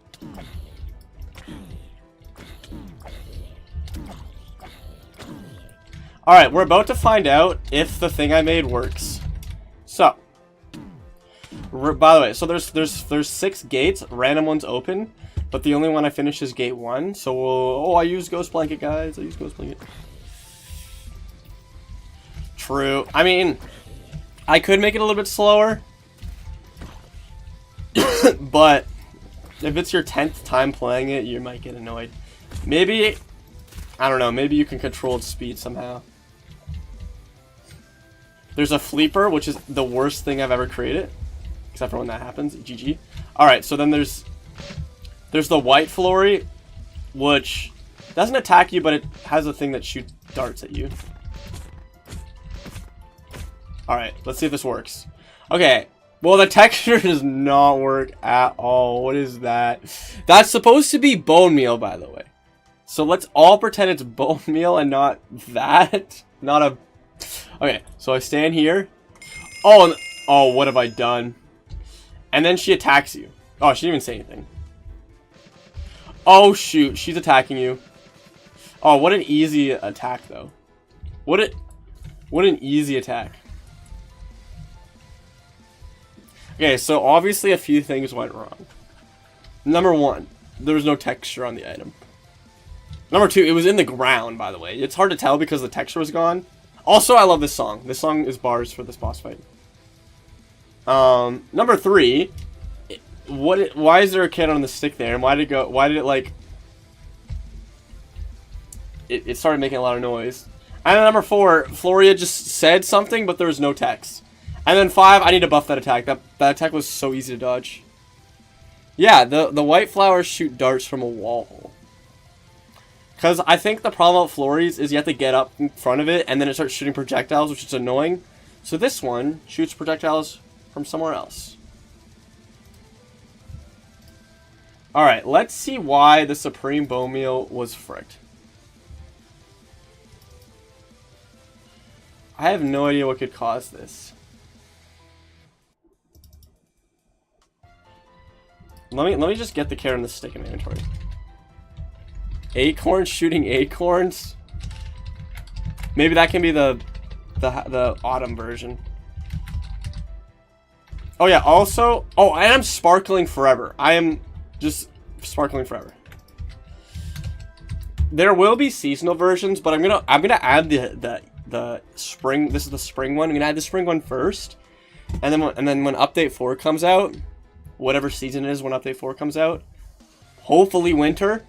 Alright, we're about to find out if the thing I made works. So, by the way, so there's 6 gates, random ones open, but the only one I finished is gate 1. So, oh, I used Ghost Blanket, guys. I used Ghost Blanket. True. I mean, I could make it a little bit slower, but if it's your 10th time playing it, you might get annoyed. Maybe, I don't know, maybe you can control its speed somehow. There's a Fleeper, which is the worst thing I've ever created, except for when that happens. GG. Alright, so then there's the White Flory, which doesn't attack you, but it has a thing that shoots darts at you. Alright, let's see if this works. Okay, well, the texture does not work at all. What is that? That's supposed to be bone meal, by the way. So let's all pretend it's bone meal and not that. Not a... Okay, so I stand here. Oh, oh, what have I done? And then she attacks you. Oh, she didn't even say anything. Oh, shoot, she's attacking you. Oh, what an easy attack, though. What an easy attack. Okay, so obviously a few things went wrong. Number 1, there was no texture on the item. Number 2, it was in the ground, by the way. It's hard to tell because the texture was gone. Also, I love this song. This song is bars for this boss fight. Number 3, why is there a kid on the stick there? And why did it like... It started making a lot of noise. And then number 4, Floria just said something, but there was no text. And then 5, I need to buff that attack. That attack was so easy to dodge. Yeah, the white flowers shoot darts from a wall. Because I think the problem with Florries is you have to get up in front of it, and then it starts shooting projectiles, which is annoying. So this one shoots projectiles from somewhere else. Alright, let's see why the Supreme Bone Meal was fricked. I have no idea what could cause this. Let me just get the carrot and the stick in my inventory. Acorns shooting acorns? Maybe that can be the autumn version. Oh yeah, also... Oh, and I'm sparkling forever. I am just sparkling forever. There will be seasonal versions, but I'm gonna add the spring... This is the spring one. I'm gonna add the spring one first. And then when Update 4 comes out... Whatever season it is when Update 4 comes out. Hopefully winter.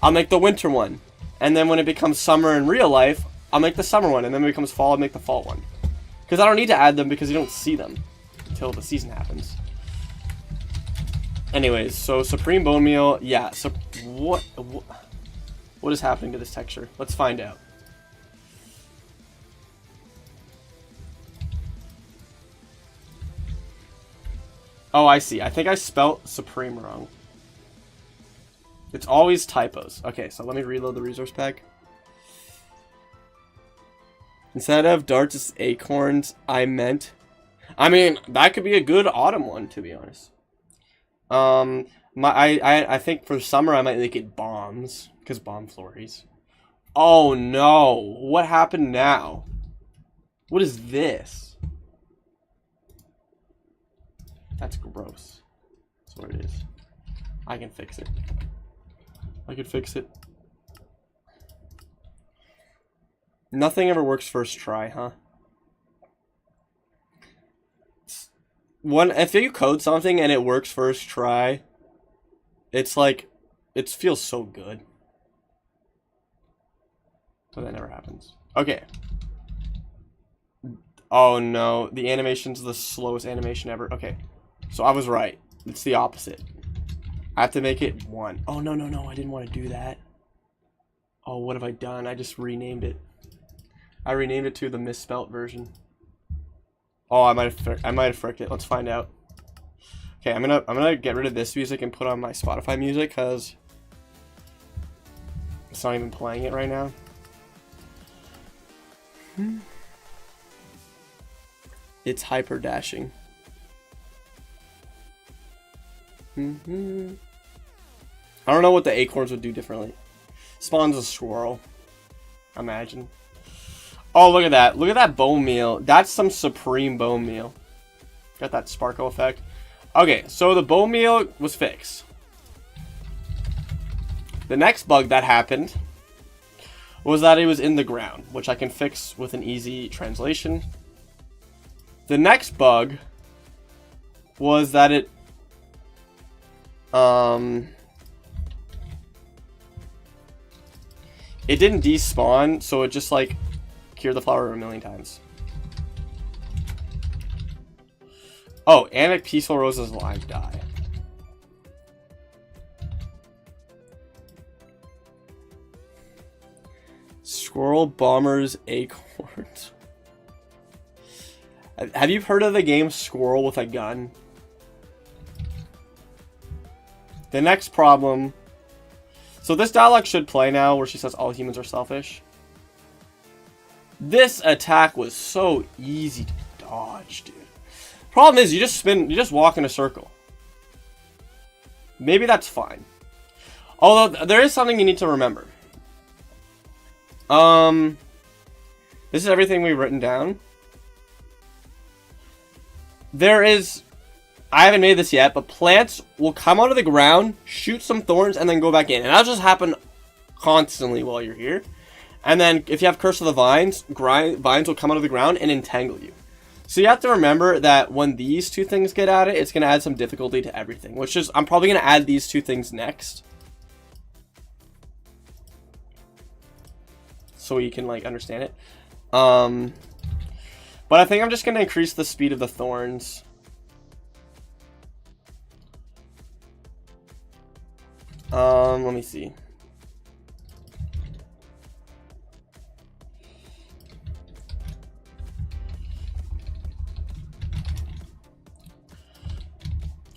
I'll make the winter one. And then when it becomes summer in real life, I'll make the summer one. And then when it becomes fall, I'll make the fall one. Because I don't need to add them because you don't see them until the season happens. Anyways, so Supreme Bone Meal. Yeah, so what is happening to this texture? Let's find out. Oh, I see. I think I spelt Supreme wrong. It's always typos. Okay, so let me reload the resource pack. Instead of darts, it's acorns. I mean, that could be a good autumn one, to be honest. I think for summer I might make it bombs, because bomb flurries. Oh no! What happened now? What is this? That's gross. That's what it is. I can fix it. I can fix it. Nothing ever works first try, huh? If you code something and it works first try, it's like, it feels so good. But that never happens. Okay. Oh no, the animation's the slowest animation ever. Okay. So I was right. It's the opposite. I have to make it 1. Oh, no, I didn't want to do that. Oh, what have I done? I just renamed it. I renamed it to the misspelt version. Oh, I might have fricked it. Let's find out. Okay, I'm gonna get rid of this music and put on my Spotify music because it's not even playing it right now. It's hyper dashing. I don't know what the acorns would do differently. Spawns a squirrel. Imagine. Oh, look at that. Look at that bone meal. That's some Supreme Bone Meal. Got that sparkle effect. Okay, so the bone meal was fixed. The next bug that happened was that it was in the ground, which I can fix with an easy translation. The next bug was that it didn't despawn, so it just like cured the flower a million times. Oh, and a Peaceful Rose's live die. Squirrel Bomber's Acorns. Have you heard of the game Squirrel with a Gun? The next problem... So this dialogue should play now, where she says all humans are selfish. This attack was so easy to dodge, dude. Problem is, you just walk in a circle. Maybe that's fine. Although, there is something you need to remember. This is everything we've written down. There is... I haven't made this yet, but plants will come out of the ground, shoot some thorns, and then go back in. And that'll just happen constantly while you're here. And then if you have Curse of the Vines, vines will come out of the ground and entangle you. So you have to remember that when these two things get added, it's going to add some difficulty to everything. Which is, I'm probably going to add these two things next. So you can, like, understand it. But I think I'm just going to increase the speed of the thorns. Let me see.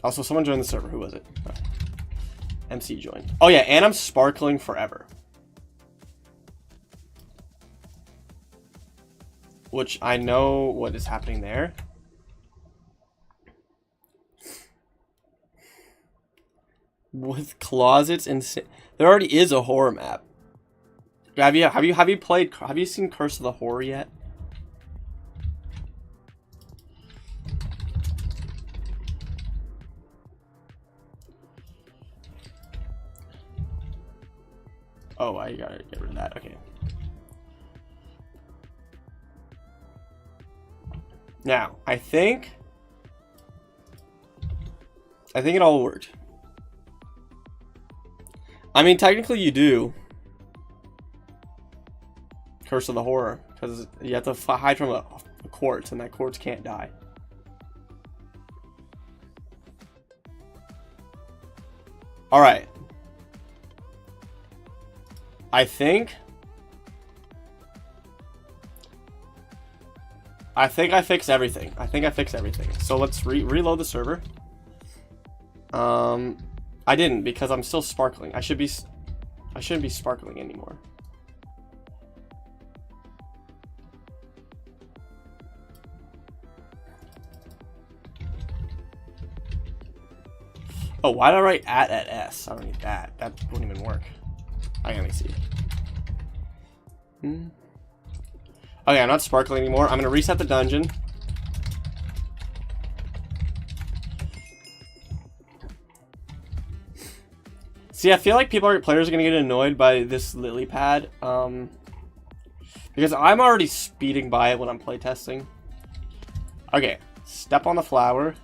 Also, someone joined the server. Who was it? Oh. MC joined. Oh yeah, and I'm sparkling forever. Which I know what is happening there. With closets and there already is a horror map. Have you seen Curse of the Horror yet? Oh, I gotta get rid of that. Okay. Now, I think it all worked. I mean, technically you do. Curse of the Horror. Because you have to hide from a quartz, and that quartz can't die. Alright. I think I fixed everything. So let's reload the server. I didn't because I'm still sparkling. I shouldn't be sparkling anymore. Oh, why did I write at S? I don't need that. That wouldn't even work. Let me see. Okay, I'm not sparkling anymore. I'm gonna reset the dungeon. See, I feel like players are gonna get annoyed by this lily pad, because I'm already speeding by it when I'm playtesting. Okay, step on the flower.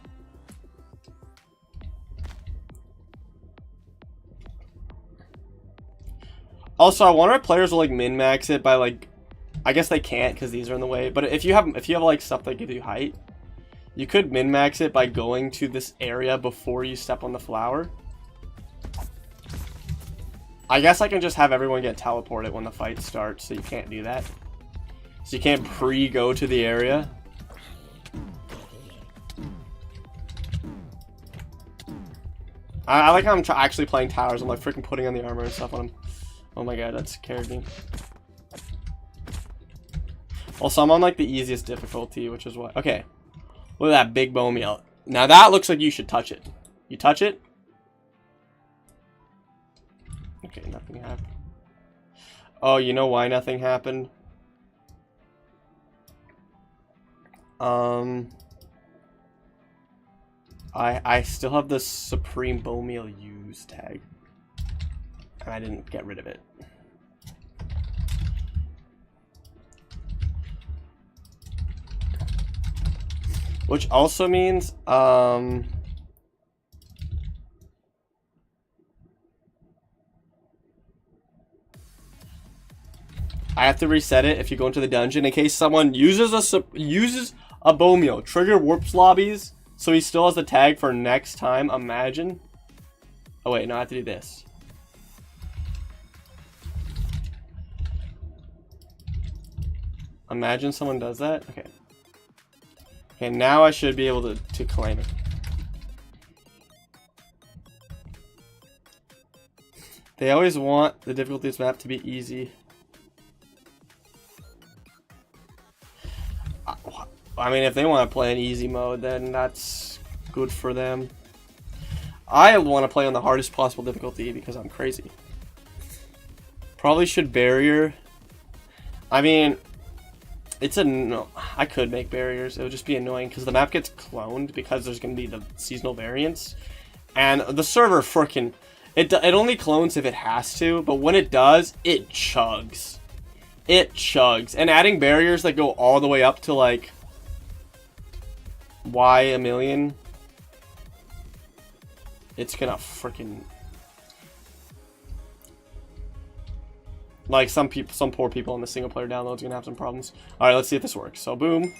Also, I wonder if players will like min-max it by like, I guess they can't because these are in the way. But if you have like stuff that gives you height, you could min-max it by going to this area before you step on the flower. I guess I can just have everyone get teleported when the fight starts, so you can't do that. So you can't pre-go to the area. I like how I'm actually playing towers. I'm like freaking putting on the armor and stuff on them. Oh my god, that scared me. Also, I'm on like the easiest difficulty, which is what. Okay, look at that big bone meal. Now that looks like you should touch it. You touch it. Okay, nothing happened. Oh, you know why nothing happened? I still have the Supreme Bone Meal Use tag. And I didn't get rid of it. Which also means, I have to reset it if you go into the dungeon in case someone uses a bone meal. Trigger warps lobbies, so he still has the tag for next time. Imagine. Oh wait, no, I have to do this. Imagine someone does that. Okay. Okay, now I should be able to claim it. They always want the difficulties map to be easy. I mean, if they want to play in easy mode, then that's good for them. I want to play on the hardest possible difficulty because I'm crazy. Probably should barrier. I mean, no. I could make barriers. It would just be annoying because the map gets cloned because there's going to be the seasonal variants. And the server freaking... It only clones if it has to, but when it does, it chugs. It chugs. And adding barriers that go all the way up to like Y a million, it's gonna freaking like some poor people on the single player download's gonna have some problems. All right, let's see if this works. So boom.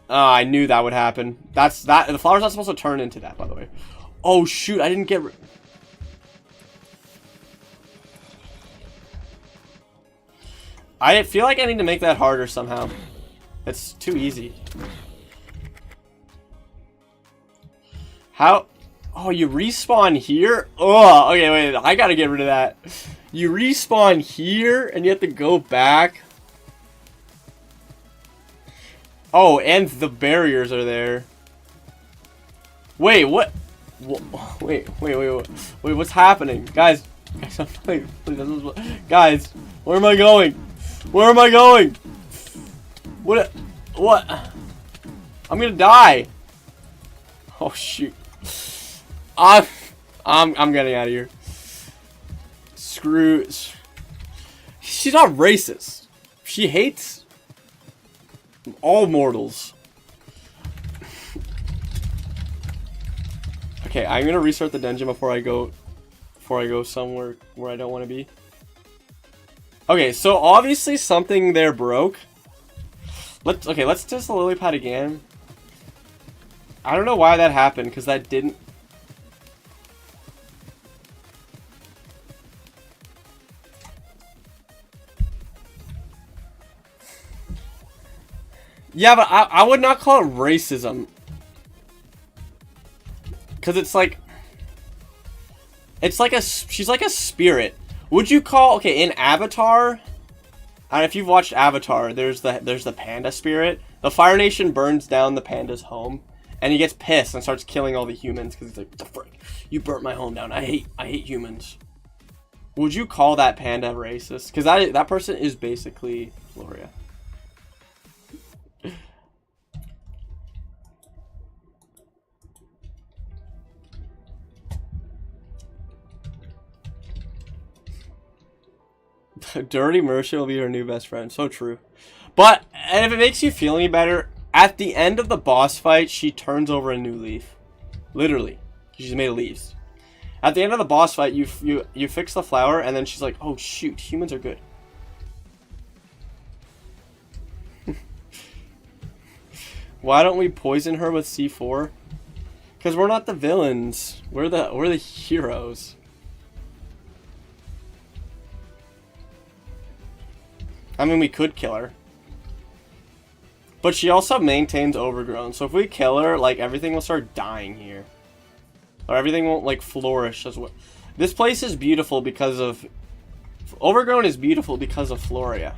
I knew that would happen. The flower's not supposed to turn into that, by the way. Oh shoot! I didn't get. I feel like I need to make that harder somehow. It's too easy. How? Oh, you respawn here? Oh, okay, wait. I gotta get rid of that. You respawn here, and you have to go back. Oh, and the barriers are there. Wait, what? Wait, what's happening? Guys, guys, where am I going? Where am I going? What? I'm gonna die. Oh shoot. I'm getting out of here. Screw. She's not racist. She hates all mortals. Okay, I'm gonna restart the dungeon before I go somewhere where I don't want to be. Okay, so obviously something there broke. Let's test the lily pad again. I don't know why that happened, because that didn't. Yeah, but I would not call it racism. Because it's like she's like a spirit. Would you call, okay, in Avatar, and if you've watched Avatar, there's the panda spirit. The Fire Nation burns down the panda's home, and he gets pissed and starts killing all the humans because he's like, the frick, you burnt my home down. I hate humans. Would you call that panda racist? Because that person is basically Floria. Dirty Mercy will be her new best friend. So true. But, and if it makes you feel any better, at the end of the boss fight, she turns over a new leaf. Literally. She's made of leaves. At the end of the boss fight, you fix the flower, and then she's like, oh shoot, humans are good. Why don't we poison her with C4? Because we're not the villains. We're the heroes. I mean, we could kill her. But she also maintains overgrown. So if we kill her, like, everything will start dying here. Or everything won't, like, flourish as well. This place is beautiful because of... Overgrown is beautiful because of Floria.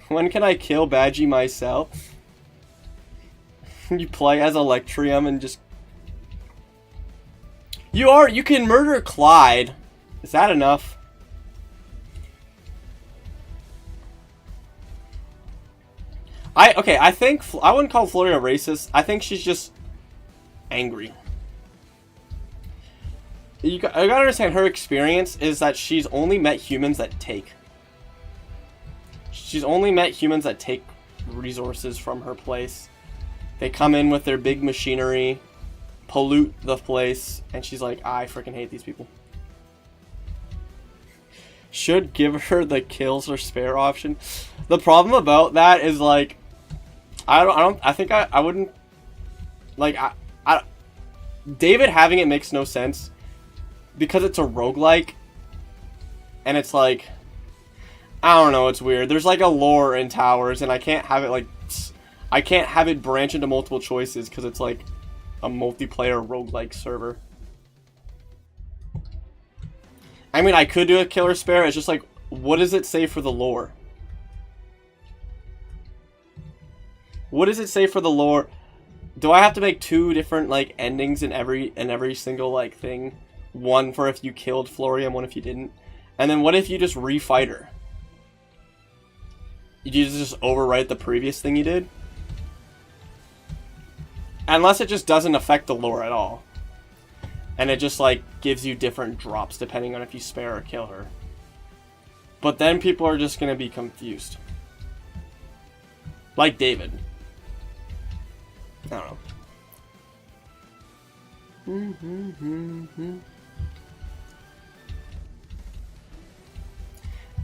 When can I kill Badgie myself? You play as Electrium and just... You can murder Clyde. Is that enough? I think I wouldn't call Floria racist. I think she's just angry. I gotta understand, her experience is that she's only met humans that take. She's only met humans that take resources from her place. They come in with their big machinery, pollute the place, and she's like, I freaking hate these people. Should give her the kills or spare option. The problem about that is, like, I think I wouldn't, like, David having it makes no sense because it's a roguelike, and it's like, I don't know, it's weird. There's like a lore in Towers, and I can't have it like, I can't have it branch into multiple choices because it's like a multiplayer roguelike server. I mean, I could do a killer spare. It's just like, what does it say for the lore? What does it say for the lore? Do I have to make two different like endings in every single like thing? One for if you killed Floria and one if you didn't. And then what if you just refight her? You just overwrite the previous thing you did? Unless it just doesn't affect the lore at all. And it just like gives you different drops depending on if you spare or kill her. But then people are just gonna be confused. Like David. I don't know.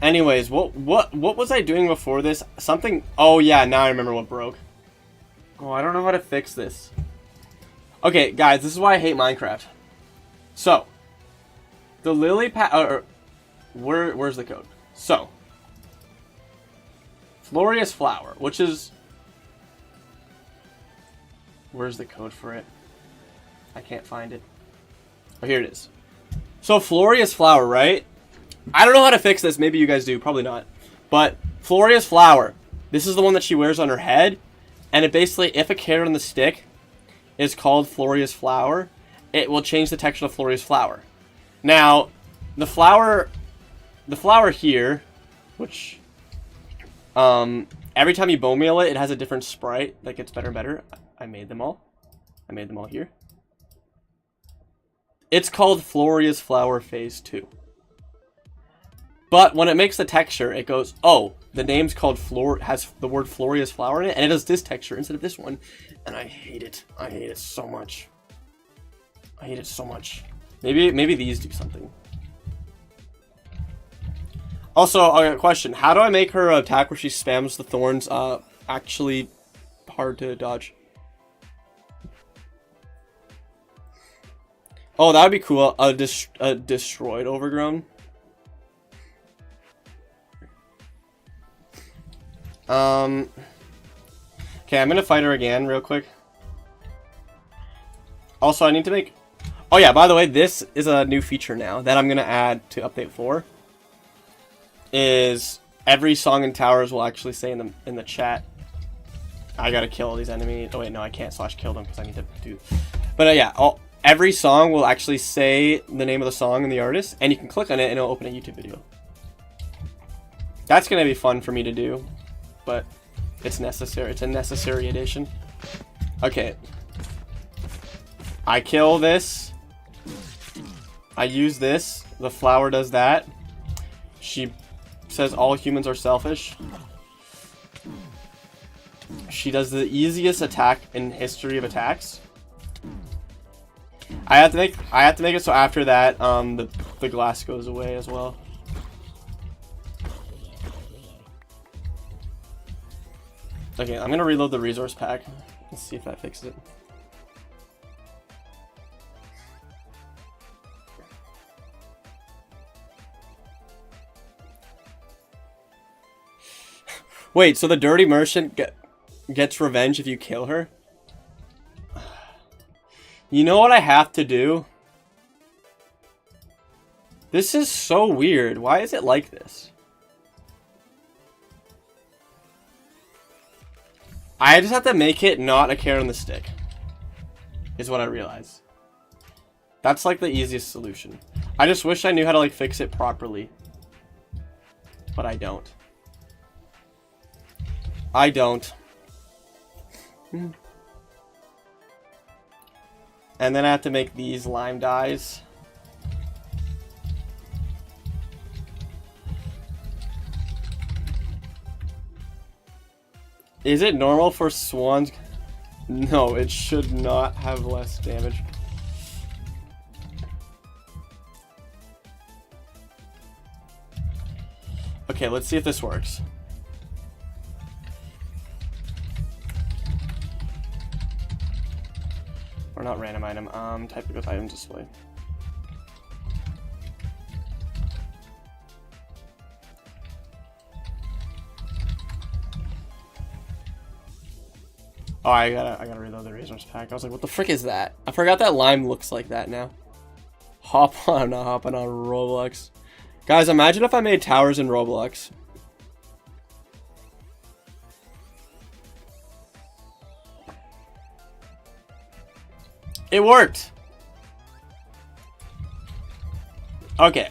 Anyways, what was I doing before this? Something. Oh yeah, now I remember what broke. Oh, I don't know how to fix this. Okay, guys, this is why I hate Minecraft. So, the lily pad. Where's the code? So, Floria's flower, which is. Where's the code for it? I can't find it. Oh, here it is. So, Floria's flower, right? I don't know how to fix this. Maybe you guys do. Probably not. But Floria's flower. This is the one that she wears on her head. And it basically, if a carrot on the stick is called Floria's flower, it will change the texture of Floria's flower. Now, the flower here, which, every time you bone meal it, it has a different sprite that gets better and better. I made them all. I made them all here. It's called Floria's flower phase 2. But when it makes the texture, it goes, oh, the name's called has the word Floria's flower in it, and it has this texture instead of this one. And I hate it. I hate it so much. I hate it so much. Maybe these do something. Also, I got a question. How do I make her attack where she spams the thorns actually hard to dodge? Oh, that would be cool. A destroyed overgrown. Okay, I'm gonna fight her again real quick. Also, I need to make... Oh yeah, by the way, this is a new feature now that I'm gonna add to update 4. Is every song in towers will actually say in the chat, I gotta kill all these enemies. Oh wait, no, I can't /kill them because I need to do... But yeah, every song will actually say the name of the song and the artist, and you can click on it and it'll open a YouTube video. That's gonna be fun for me to do. But it's necessary. It's a necessary addition. Okay. I kill this. I use this. The flower does that. She says all humans are selfish. She does the easiest attack in history of attacks. I have to make it so after that the glass goes away as well. Okay, I'm gonna reload the resource pack. Let's see if that fixes it. Wait, so the dirty merchant gets revenge if you kill her? You know what I have to do? This is so weird. Why is it like this? I just have to make it not a carrot on the stick. Is what I realize. That's like the easiest solution. I just wish I knew how to like fix it properly. But I don't. I don't. And then I have to make these lime dyes. Is it normal for swans? No, it should not have less damage. Okay, let's see if this works. Or not random item, type it with item display. Oh, I gotta reload the resource pack. I was like, what the frick is that? I forgot that lime looks like that now. Hopping on Roblox. Guys, imagine if I made towers in Roblox. It worked! Okay.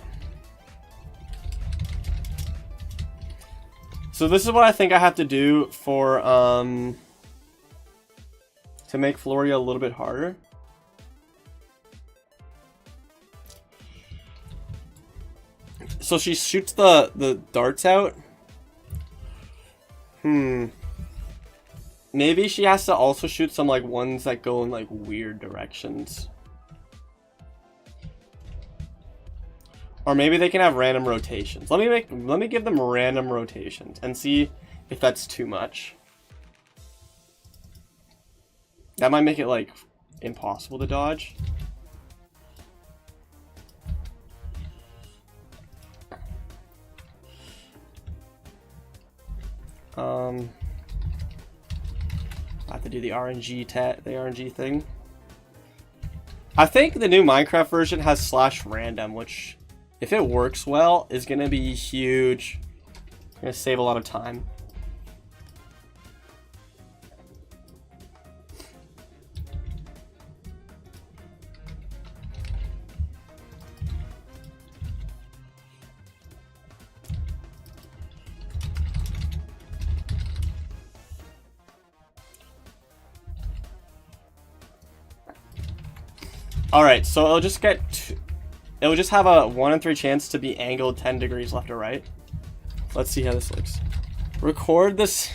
So this is what I think I have to do for, to make Floria a little bit harder. So she shoots the darts out. Maybe she has to also shoot some like ones that go in like weird directions. Or maybe they can have random rotations. Let me give them random rotations and see if that's too much. That might make it like impossible to dodge. I have to do the RNG thing. I think the new Minecraft version has /random, which, if it works well, is gonna be huge. Gonna save a lot of time. Alright, so it'll just have a 1 in 3 chance to be angled 10 degrees left or right. Let's see how this looks. Record this.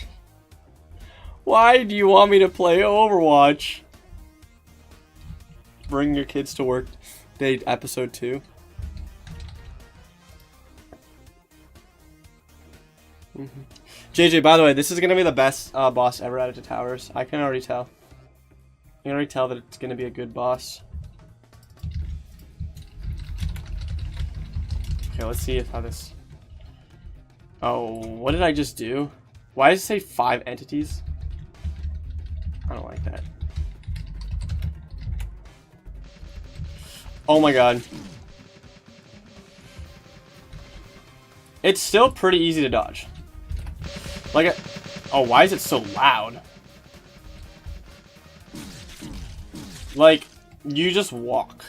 Why do you want me to play Overwatch? Bring your kids to work day episode 2. JJ, by the way, this is going to be the best boss ever added to Towers. I can already tell. You can already tell that it's going to be a good boss. Okay, let's see how this... Oh, what did I just do? Why does it say 5 entities? I don't like that. Oh my god. It's still pretty easy to dodge. Like, oh, why is it so loud? Like, you just walk.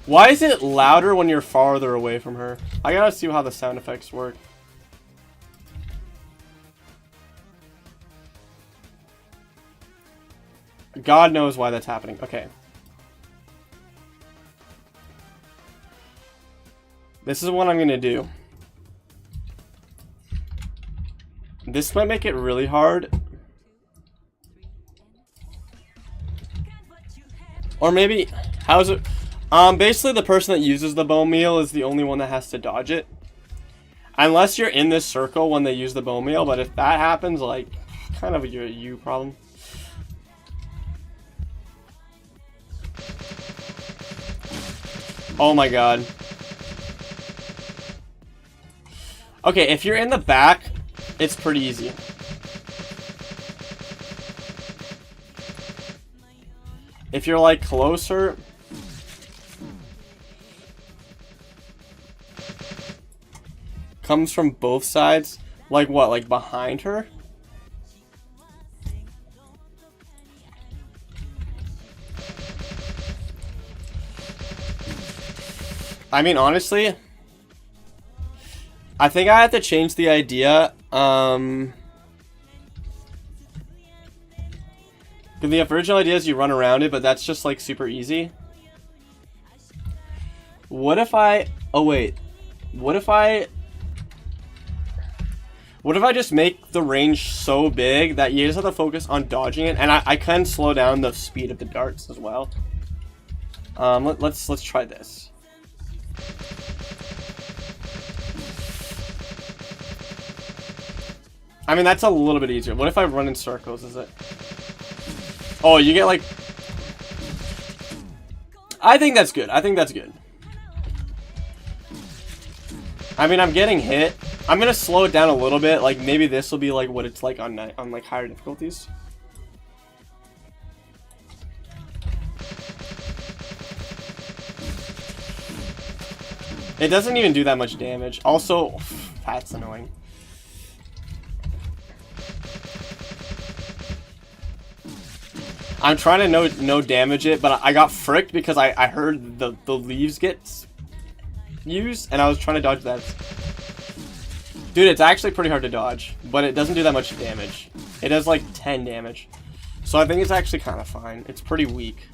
Why is it louder when you're farther away from her? I gotta see how the sound effects work. God knows why that's happening. Okay. This is what I'm gonna do. This might make it really hard. Or maybe, how's it? Basically the person that uses the bone meal is the only one that has to dodge it. Unless you're in this circle when they use the bone meal, but if that happens, like, kind of a you problem. Oh my god. Okay, if you're in the back, it's pretty easy. If you're like closer, comes from both sides, like what, like behind her? I mean, honestly, I think I have to change the idea. The original idea is you run around it, but that's just like super easy. What if I... Oh wait. What if I just make the range so big that you just have to focus on dodging it, and I can slow down the speed of the darts as well. Let's try this. I mean, that's a little bit easier. What if I run in circles? Is it? Oh, you get like... I think that's good. I think that's good. I mean, I'm getting hit. I'm gonna slow it down a little bit. Like, maybe this will be like what it's like on like higher difficulties. It doesn't even do that much damage. Also, that's annoying. I'm trying to no damage it, but I got fricked because I heard the leaves get used, and I was trying to dodge that. Dude, it's actually pretty hard to dodge, but it doesn't do that much damage. It does like 10 damage. So I think it's actually kind of fine. It's pretty weak.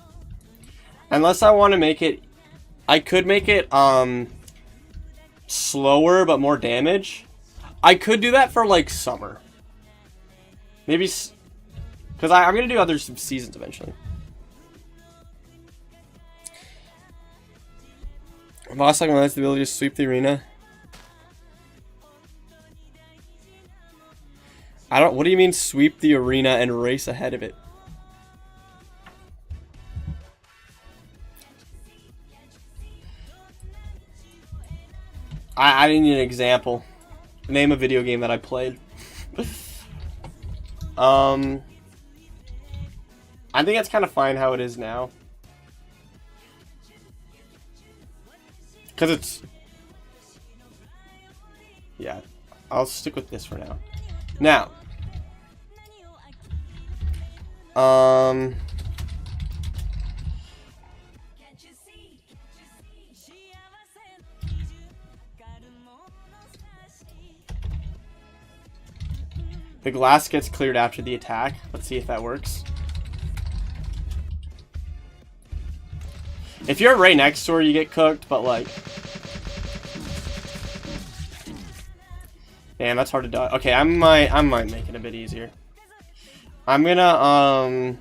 Unless I want to make it... I could make it, slower but more damage. I could do that for, like, summer. Maybe... Because I'm going to do other seasons eventually. Boss like has the ability to sweep the arena. What do you mean sweep the arena and race ahead of it? I need an example. Name a video game that I played. I think it's kind of fine how it is now. Because it's... Yeah, I'll stick with this for now. Now. The glass gets cleared after the attack. Let's see if that works. If you're right next to her, you get cooked, but like... Damn, that's hard to dodge. Okay, I might make it a bit easier. I'm gonna,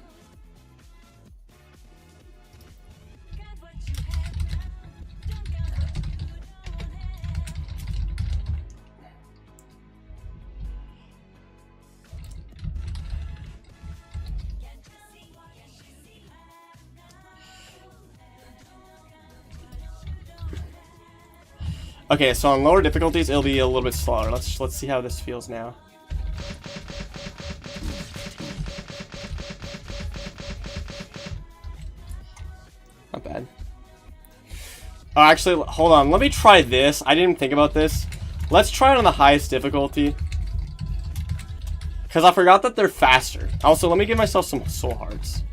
Okay, so on lower difficulties, it'll be a little bit slower. Let's see how this feels now. Not bad. Oh, actually, hold on. Let me try this. I didn't think about this. Let's try it on the highest difficulty. Because I forgot that they're faster. Also, let me give myself some soul hearts.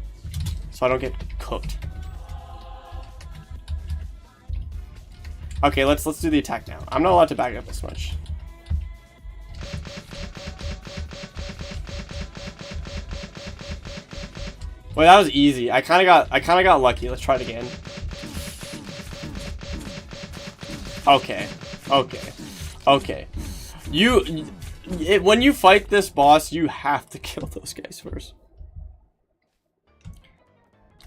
So I don't get cooked. Okay, let's do the attack now. I'm not allowed to back up this much. Wait, that was easy. I kind of got lucky. Let's try it again. Okay. When you fight this boss, you have to kill those guys first.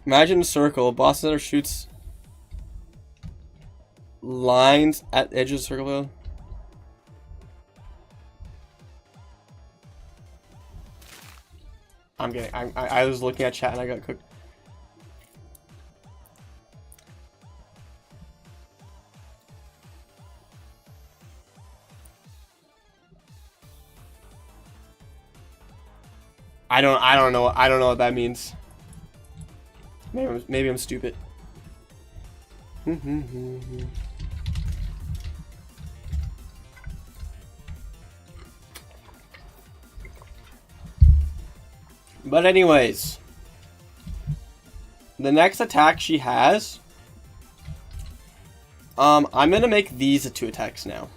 Imagine a circle. Boss center shoots lines at the edge of the circle. I was looking at chat and I got cooked. I don't know what that means. Maybe I'm stupid. But anyways, the next attack she has, I'm gonna make these the 2 attacks now,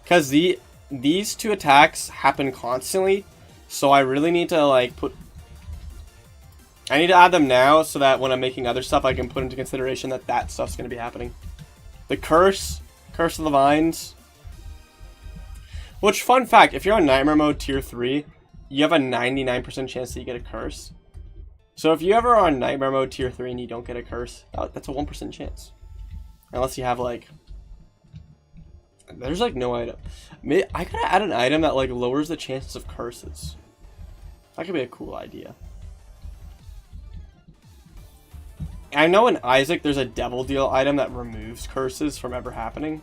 because these 2 attacks happen constantly, so I really need to like I need to add them now so that when I'm making other stuff, I can put into consideration that stuff's gonna be happening. The curse of the vines. Which, fun fact, if you're on Nightmare Mode Tier 3, you have a 99% chance that you get a curse. So if you ever are on Nightmare Mode Tier 3 and you don't get a curse, that's a 1% chance. Unless you have, like... There's, like, no item. I could add an item that, like, lowers the chances of curses. That could be a cool idea. I know in Isaac there's a Devil Deal item that removes curses from ever happening.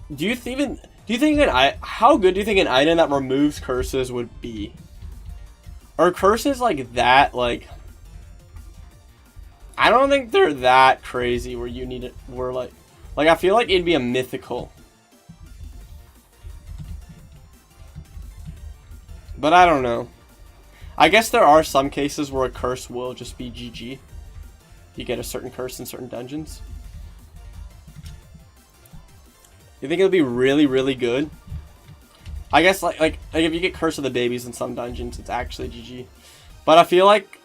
How good do you think an item that removes curses would be? Are curses like that, like... I don't think they're that crazy where you need it, like I feel like it'd be a mythical. But I don't know. I guess there are some cases where a curse will just be GG. You get a certain curse in certain dungeons. You think it would be really, really good? I guess like if you get Curse of the Babies in some dungeons, it's actually GG. But I feel like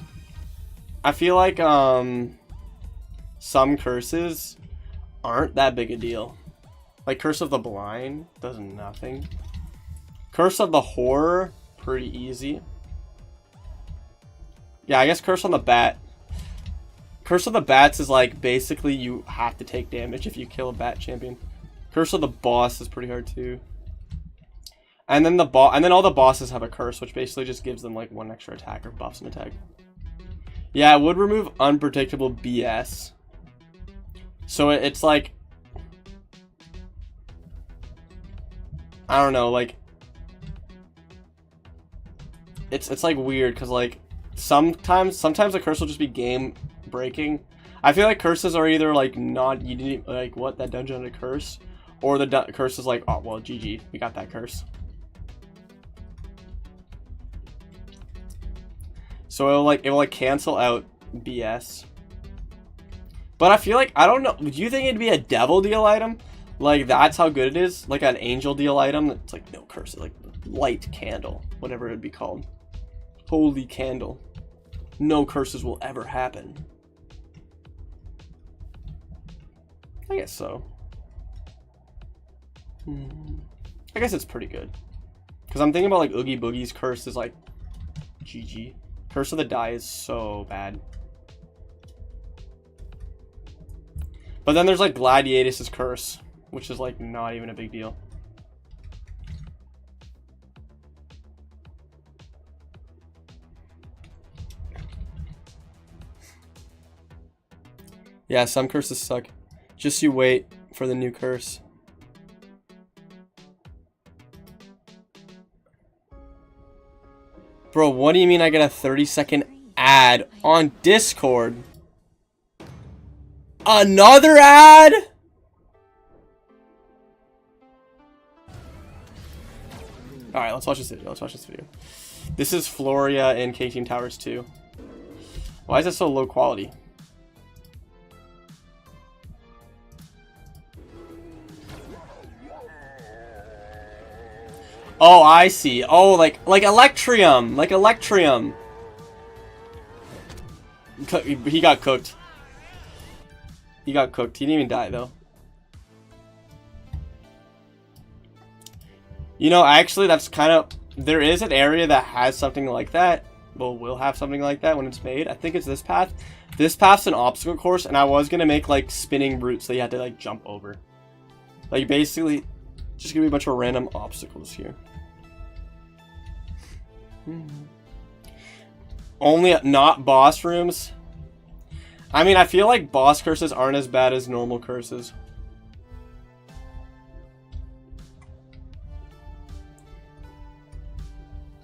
some curses aren't that big a deal. Like Curse of the Blind does nothing. Curse of the Horror, pretty easy. Yeah, I guess Curse on the Bat. Curse of the Bats is like basically you have to take damage if you kill a Bat champion. Curse of the Boss is pretty hard too. And then all the bosses have a curse, which basically just gives them like 1 extra attack or buffs an attack. Yeah, it would remove unpredictable BS. So it's like, I don't know, like it's like weird because like sometimes the curse will just be game breaking. I feel like curses are either like not, you didn't like, what, that dungeon had a curse, or the curse is like, oh well, GG, we got that curse. So it will cancel out BS. But I feel like, I don't know, do you think it'd be a devil deal item? Like that's how good it is? Like an angel deal item that's like no curse, like light candle, whatever it'd be called. Holy candle. No curses will ever happen. I guess so. I guess it's pretty good. Because I'm thinking about like Oogie Boogie's curse is like GG. Curse of the Die is so bad. But then there's like Gladiatus's curse, which is like not even a big deal. Yeah, some curses suck. Just you wait for the new curse. Bro, what do you mean I get a 30-second ad on Discord? Another ad? Alright, let's watch this video. This is Floria in K-Team Towers 2. Why is it so low quality? Oh, I see. Oh, like Electrium. Like Electrium. He got cooked. He got cooked. He didn't even die, though. You know, actually, that's kind of... There is an area that has something like that. Well, will have something like that when it's made. I think it's this path. This path's an obstacle course, and I was going to make, like, spinning routes that you had to, like, jump over. Like, basically, just going to be a bunch of random obstacles here. Only not boss rooms. I mean, I feel like boss curses aren't as bad as normal curses.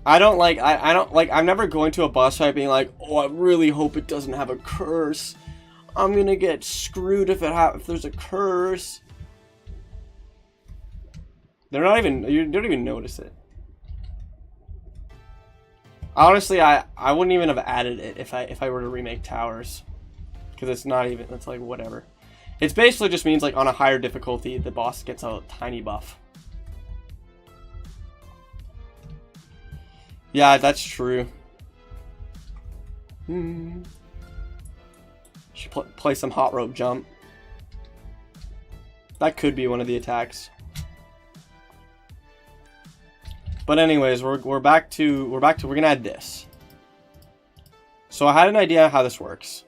I don't like, I'm never going to a boss fight being like, oh, I really hope it doesn't have a curse. I'm gonna get screwed if there's a curse. You don't even notice it. Honestly, I wouldn't even have added it if I were to remake Towers. Because it's not even, it's like whatever. It basically just means like on a higher difficulty, the boss gets a tiny buff. Yeah, that's true. Should play some hot rope jump. That could be one of the attacks. But anyways, we're gonna add this. So I had an idea how this works.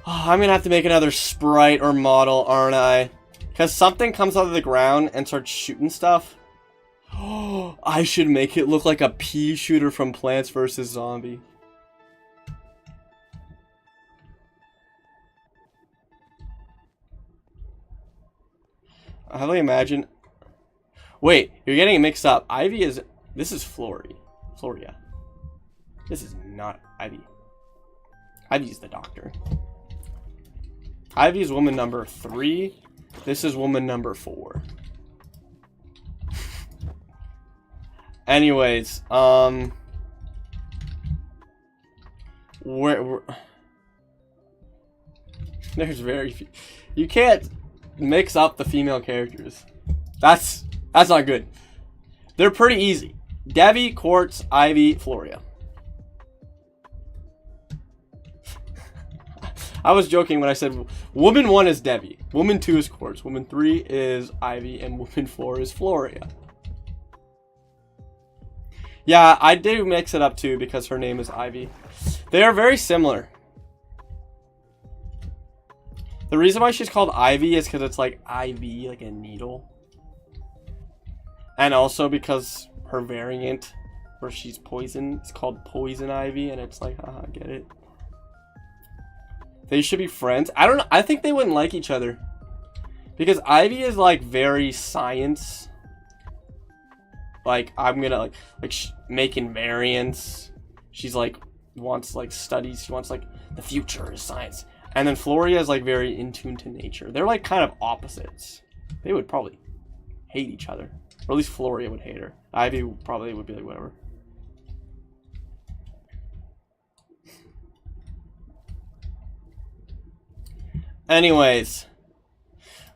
Oh, I'm gonna have to make another sprite or model, aren't I? Because something comes out of the ground and starts shooting stuff. Oh, I should make it look like a pea shooter from Plants vs. Zombie. I highly imagine. Wait, you're getting it mixed up. Ivy is... This is Floria. This is not Ivy. Ivy's the doctor. Ivy is woman number 3. This is woman number 4. Anyways, there's very few. You can't mix up the female characters. That's not good. They're pretty easy. Devi, Quartz, Ivy, Floria. I was joking when I said woman 1 is Debbie, woman 2 is Quartz, woman 3 is Ivy, and woman 4 is Floria. Yeah, I do mix it up too because her name is Ivy. They are very similar. The reason why she's called Ivy is because it's like IV, like a needle. And also because her variant, where she's poison, is called Poison Ivy, and it's like, haha, get it? They should be friends. I don't know. I think they wouldn't like each other. Because Ivy is like very science. Like, I'm gonna like making variants. She's like, wants like studies. She wants like the future is science. And then Floria is like very in tune to nature. They're like kind of opposites. They would probably hate each other. Or at least Floria would hate her. Ivy probably would be like, whatever. Anyways.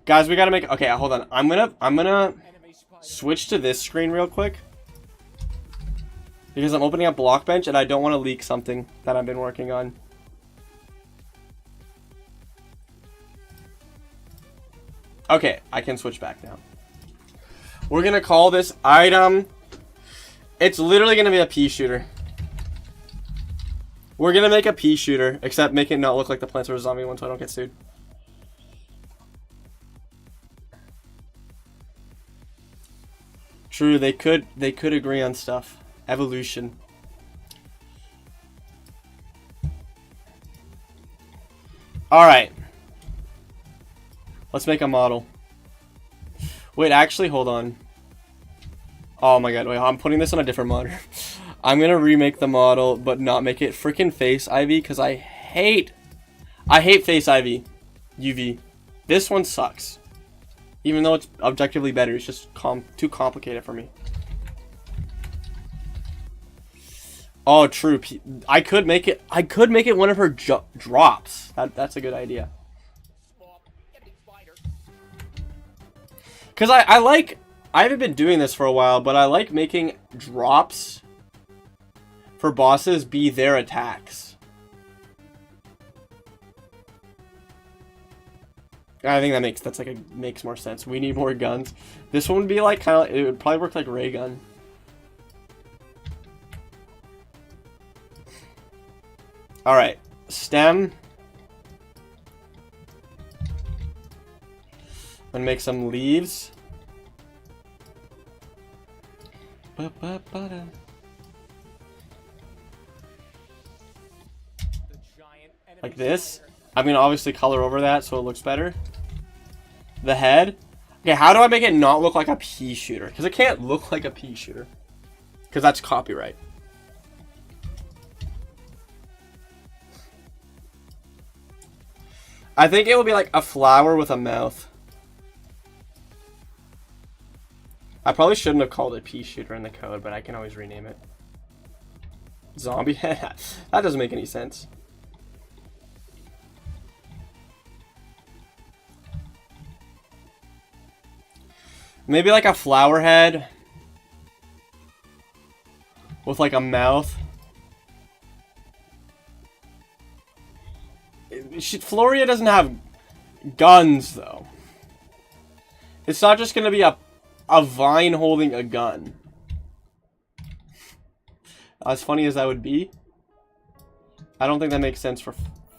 Guys, we gotta make... Okay, hold on. I'm gonna switch to this screen real quick. Because I'm opening up Blockbench and I don't want to leak something that I've been working on. Okay, I can switch back now. We're gonna call this item... It's literally gonna be a pea shooter. We're gonna make a pea shooter, except make it not look like the Plants vs. Zombie one so I don't get sued. True, they could agree on stuff. Evolution. Alright. Let's make a model. Wait, actually, hold on. Oh my god, wait, I'm putting this on a different monitor. I'm gonna remake the model, but not make it freaking Face Ivy, because I hate Face Ivy. UV. This one sucks. Even though it's objectively better, it's just too complicated for me. Oh, true. I could make it one of her drops. That's a good idea. Because I haven't been doing this for a while, but I like making drops for bosses be their attacks. I think makes more sense. We need more guns. This one would be like it would probably work like ray gun. All right, stem. And make some leaves. Like this. I'm gonna obviously color over that so it looks better. The head. Okay, how do I make it not look like a pea shooter? Because it can't look like a pea shooter. Because that's copyright. I think it will be like a flower with a mouth. I probably shouldn't have called it pea shooter in the code, but I can always rename it. Zombie head? That doesn't make any sense. Maybe like a flower head with like a mouth. Floria doesn't have guns though. It's not just gonna be a vine holding a gun. As funny as that would be, I don't think that makes sense for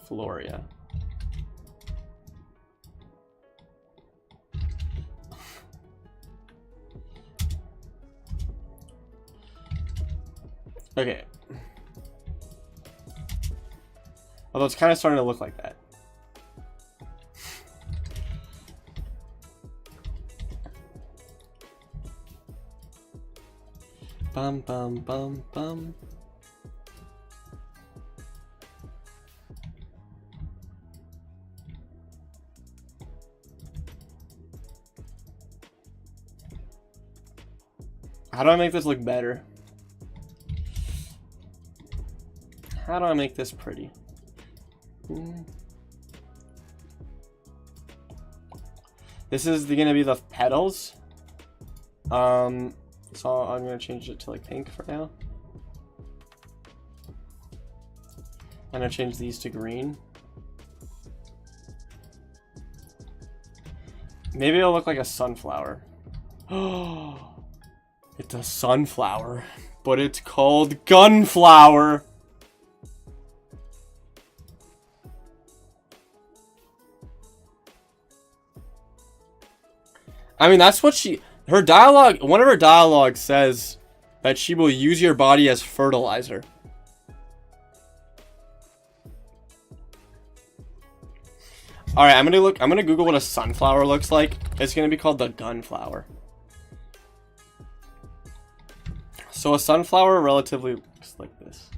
Floria. Okay. Although it's kind of starting to look like that. Bum bum bum bum. How do I make this look better? How do I make this pretty? This is gonna be the petals. So I'm gonna change it to like pink for now. I'm gonna change these to green. Maybe it'll look like a sunflower. Oh, it's a sunflower, but it's called gunflower. I mean, that's what her dialogue, one of her dialogues says that she will use your body as fertilizer. Alright, I'm gonna Google what a sunflower looks like. It's gonna be called the gunflower. So a sunflower relatively looks like this.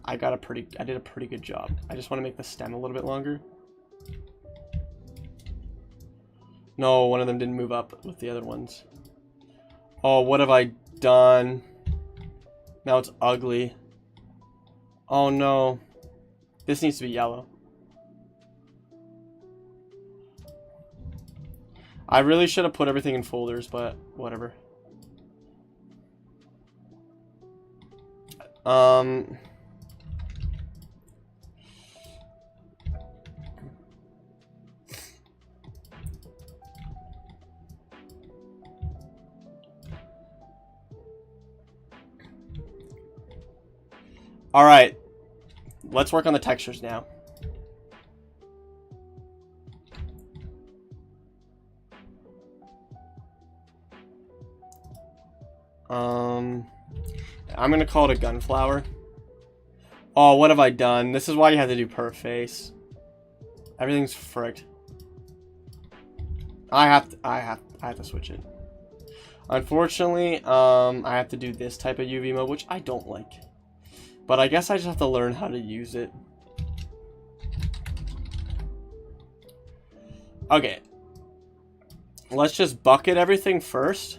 I did a pretty good job. I just want to make the stem a little bit longer. No, one of them didn't move up with the other ones. Oh, what have I done? Now it's ugly. Oh no. This needs to be yellow. I really should have put everything in folders, but whatever. All right, let's work on the textures now. I'm gonna call it a gunflower. Oh, what have I done? This is why you have to do per face. Everything's fricked. I have to switch it. Unfortunately, I have to do this type of UV mode, which I don't like. But I guess I just have to learn how to use it. Okay. Let's just bucket everything first.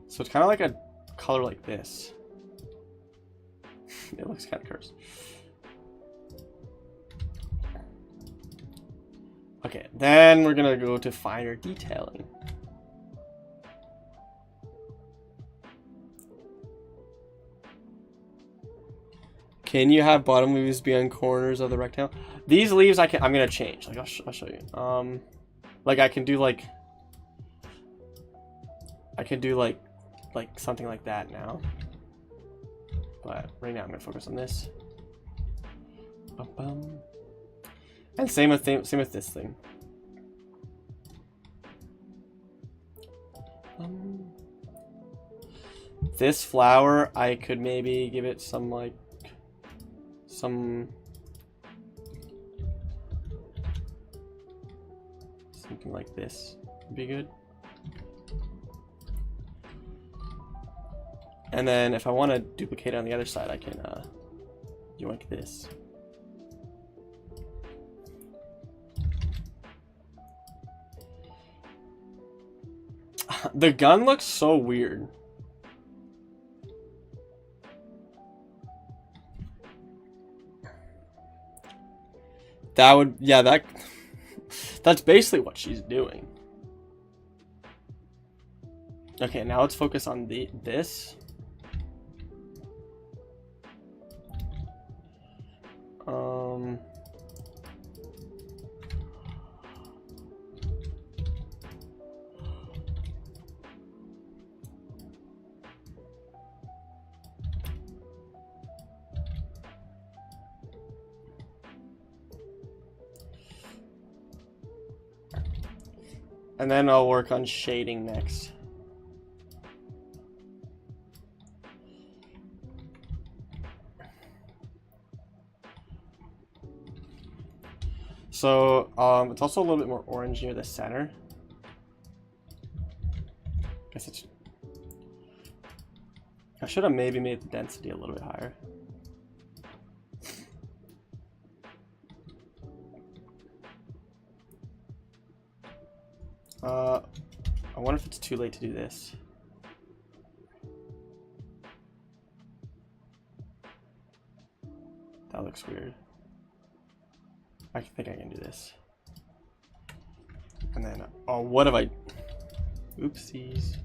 So it's kind of like a color like this. It looks kind of cursed. Okay, then we're gonna go to finer detailing. Can you have bottom leaves be on corners of the rectangle? These leaves I'm gonna change. Like I'll show you. Like I can do like something like that now. But right now I'm gonna focus on this. And same with this thing. This flower, I could maybe give it some something like this would be good. And then if I want to duplicate it on the other side, I can yoink this. The gun looks so weird. That would, yeah, that's basically what she's doing. Okay, now let's focus on this. And then I'll work on shading next. So, it's also a little bit more orange near the center. I should have maybe made the density a little bit higher. I wonder if it's too late to do this. That looks weird. I think I can do this. And then, oh, what have I... Oopsies.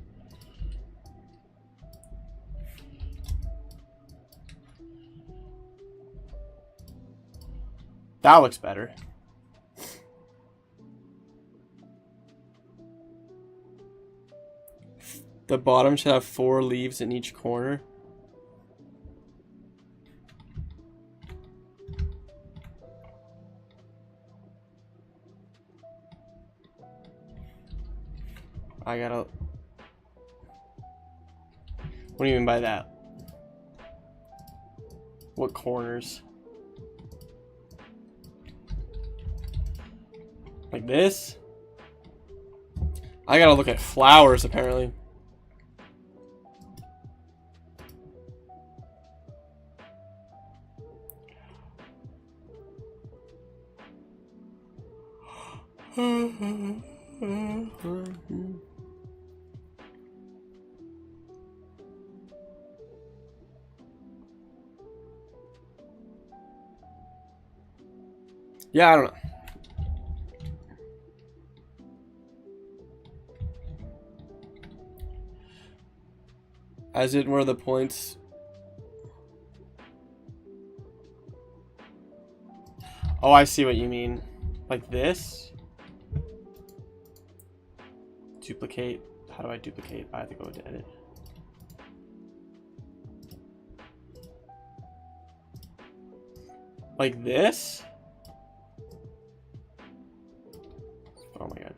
That looks better. The bottom should have 4 leaves in each corner. I gotta... What do you mean by that? What corners? Like this? I gotta look at flowers, apparently. Yeah, I don't know. As in where the points... Oh, I see what you mean. Like this? Duplicate. How do I duplicate? I have to go to edit. Like this? Oh my god.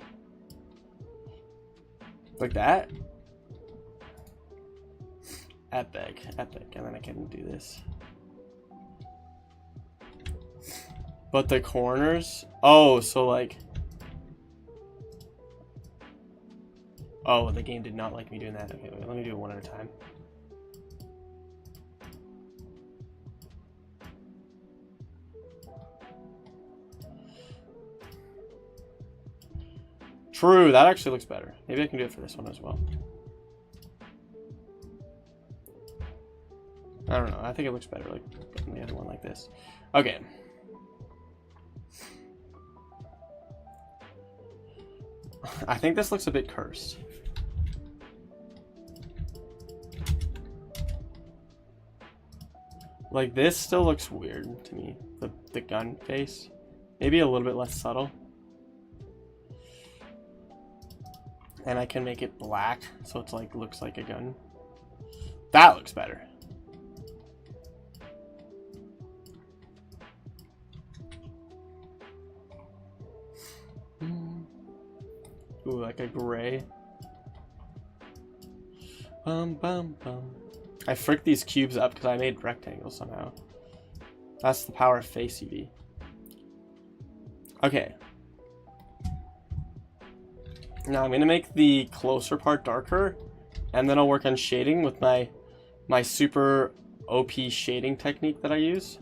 Like that? Epic. Epic. And then I can do this. But the corners? Oh, so like... Oh, the game did not like me doing that. Okay, wait, let me do it one at a time. True, that actually looks better. Maybe I can do it for this one as well. I don't know. I think it looks better like the other one like this. Okay. I think this looks a bit cursed. Like this still looks weird to me. The gun face. Maybe a little bit less subtle. And I can make it black so it's like looks like a gun. That looks better. Ooh, like a gray. Bum bum bum. I fricked these cubes up because I made rectangles somehow. That's the power of face UV. Okay. Now I'm gonna make the closer part darker, and then I'll work on shading with my super OP shading technique that I use,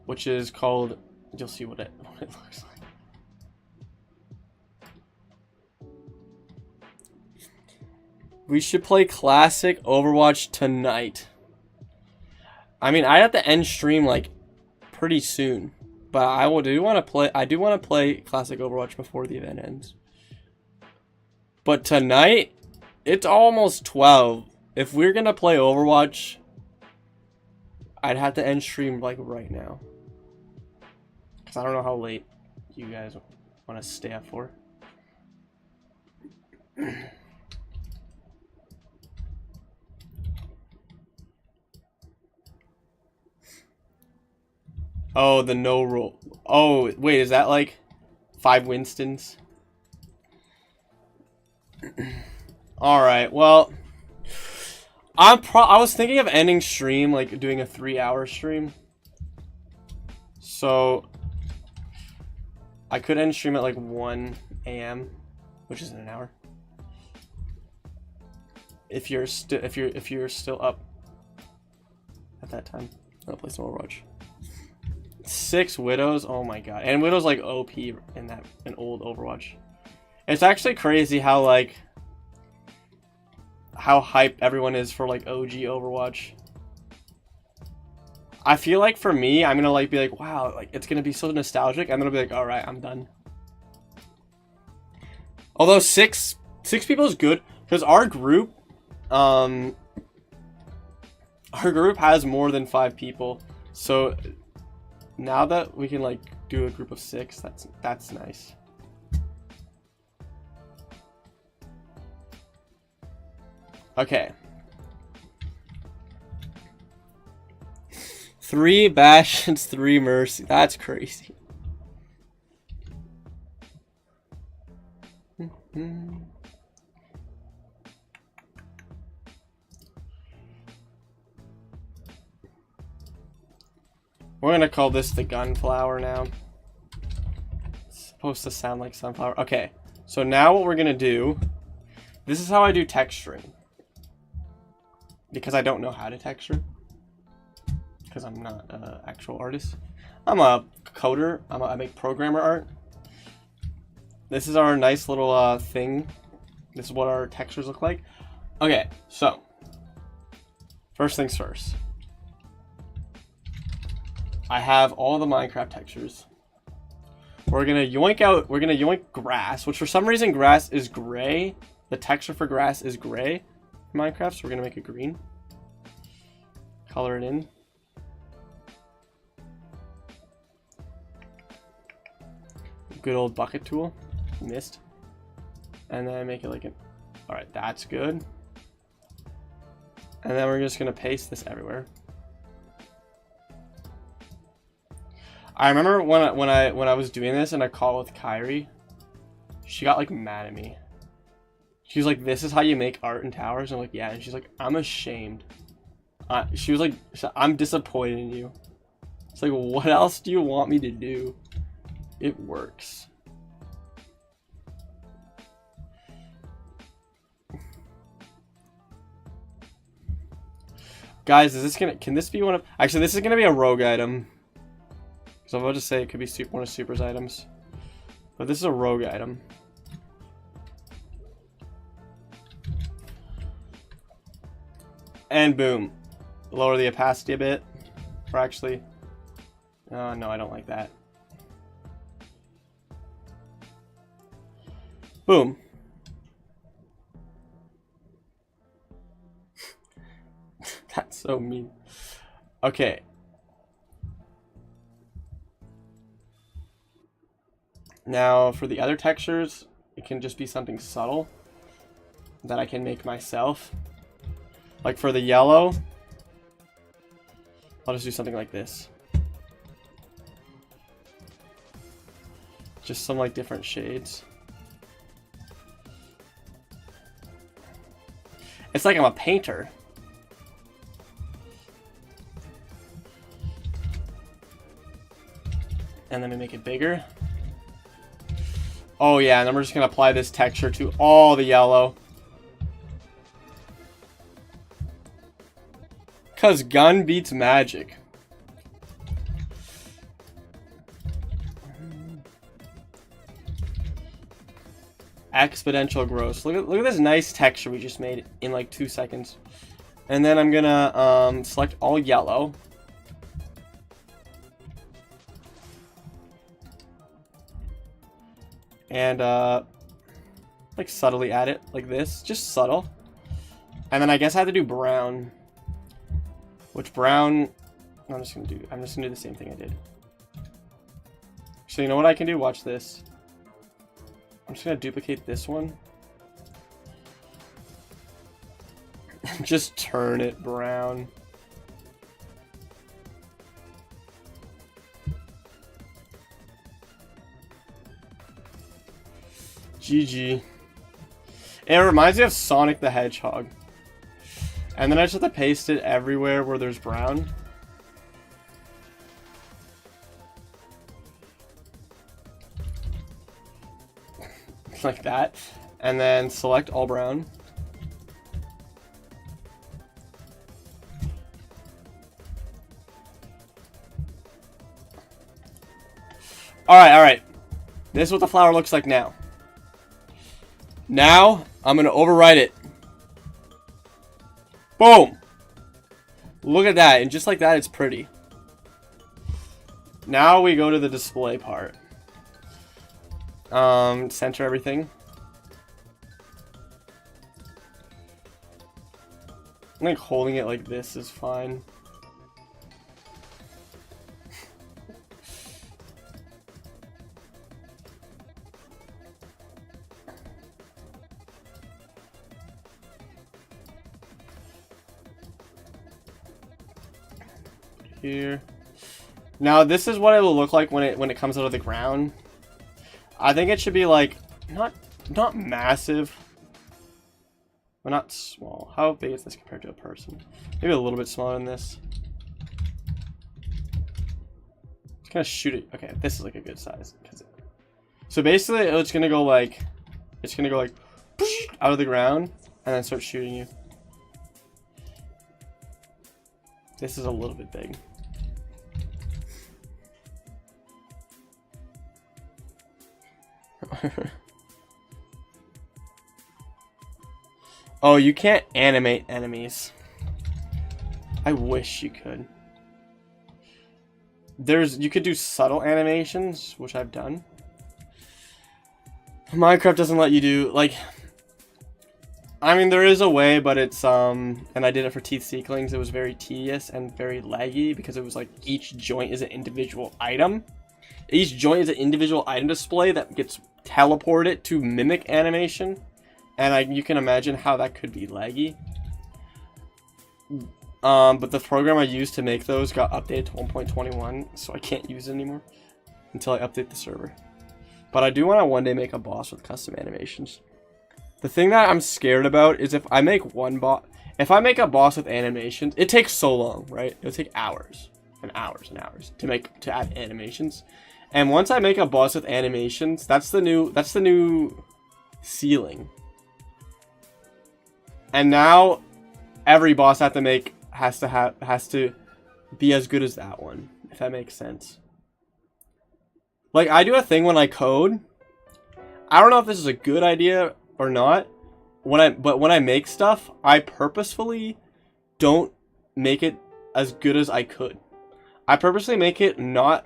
which is called. You'll see what it looks like. We should play classic Overwatch tonight. I mean, I have to end stream like pretty soon, but I do want to play classic Overwatch before the event ends. But tonight, it's almost 12. If we're gonna play Overwatch, I'd have to end stream like right now. Cause I don't know how late you guys want to stay up for. Oh, the no roll. Oh, wait, is that like 5 Winstons? Alright, well, I was thinking of ending stream, like doing a 3-hour stream. So I could end stream at like 1 AM, which is in an hour. If you're still up at that time, I'll play some Overwatch. 6 Widows, oh my god. And Widow's like OP in old Overwatch. It's actually crazy how like how hype everyone is for like OG Overwatch. I feel like for me, I'm gonna like be like, wow, like it's gonna be so nostalgic, and then I'll be like, alright, I'm done. Although 6 people is good, because our group, Our group has more than 5 people, so now that we can like do a group of 6, that's nice. Okay. 3 Bastions, 3 Mercy. That's crazy. We're gonna call this the gunflower now. It's supposed to sound like sunflower. Okay, so now what we're gonna do, this is how I do texturing. Because I don't know how to texture. Because I'm not an actual artist. I'm a coder. I make programmer art. This is our nice little thing. This is what our textures look like. Okay, so first things first. I have all the Minecraft textures. We're gonna yoink grass, which for some reason grass is gray. The texture for grass is gray in Minecraft, so we're gonna make it green. Color it in. Good old bucket tool. Missed. And then make it like an... Alright, that's good. And then we're just gonna paste this everywhere. I remember when I was doing this in a call with Kyrie, she got like mad at me. She was like, "This is how you make art in towers?" I'm like, "Yeah." And she's like, "I'm ashamed." She was like, "I'm disappointed in you." It's like, what else do you want me to do? It works. Guys, is this gonna? Can this be one of? Actually, this is gonna be a rogue item. So I'm about to say it could be one of Super's items, but this is a rogue item. And boom, lower the opacity a bit. Or actually, no, I don't like that. Boom. That's so mean. Okay. Now for the other textures, it can just be something subtle that I can make myself. Like for the yellow, I'll just do something like this. Just some like different shades. It's like I'm a painter. And then we make it bigger. Oh yeah, and then we're just gonna apply this texture to all the yellow. Cause gun beats magic. Exponential growth. Look at this nice texture we just made in like 2 seconds. And then I'm gonna select all yellow. And like subtly add it like this, just subtle. And then I guess I have to do brown. Which brown I'm just gonna do the same thing I did. So you know what I can do? Watch this. I'm just gonna duplicate this one. Just turn it brown. GG. It reminds me of Sonic the Hedgehog. And then I just have to paste it everywhere where there's brown. Like that. And then select all brown. Alright. This is what the flower looks like now. Now, I'm going to overwrite it. Boom! Look at that, and just like that, it's pretty. Now we go to the display part. Center everything. think holding it like this is fine. Here. Now this is what it will look like when it comes out of the ground. I think it should be like not massive, but not small. How big is this compared to a person? Maybe a little bit smaller than this. Just gonna shoot it. Okay, this is like a good size. So basically, it's gonna go like out of the ground and then start shooting you. This is a little bit big. Oh, you can't animate enemies. I wish you could. You could do subtle animations, which I've done. Minecraft doesn't let you do, like, I mean, there is a way, but it's, and I did it for Teeth Seeklings. It was very tedious and very laggy because it was like each joint is an individual item. Each joint is an individual item display that gets teleported to mimic animation. And you can imagine how that could be laggy. But the program I used to make those got updated to 1.21, so I can't use it anymore until I update the server. But I do want to one day make a boss with custom animations. The thing that I'm scared about is if I make a boss with animations, it takes so long, right? It'll take hours and hours and hours to add animations. And once I make a boss with animations, that's the new ceiling. And now every boss I have to make has to be as good as that one, if that makes sense. Like, I do a thing when I code. I don't know if this is a good idea or not. But when I make stuff, I purposefully don't make it as good as I could. I purposely make it not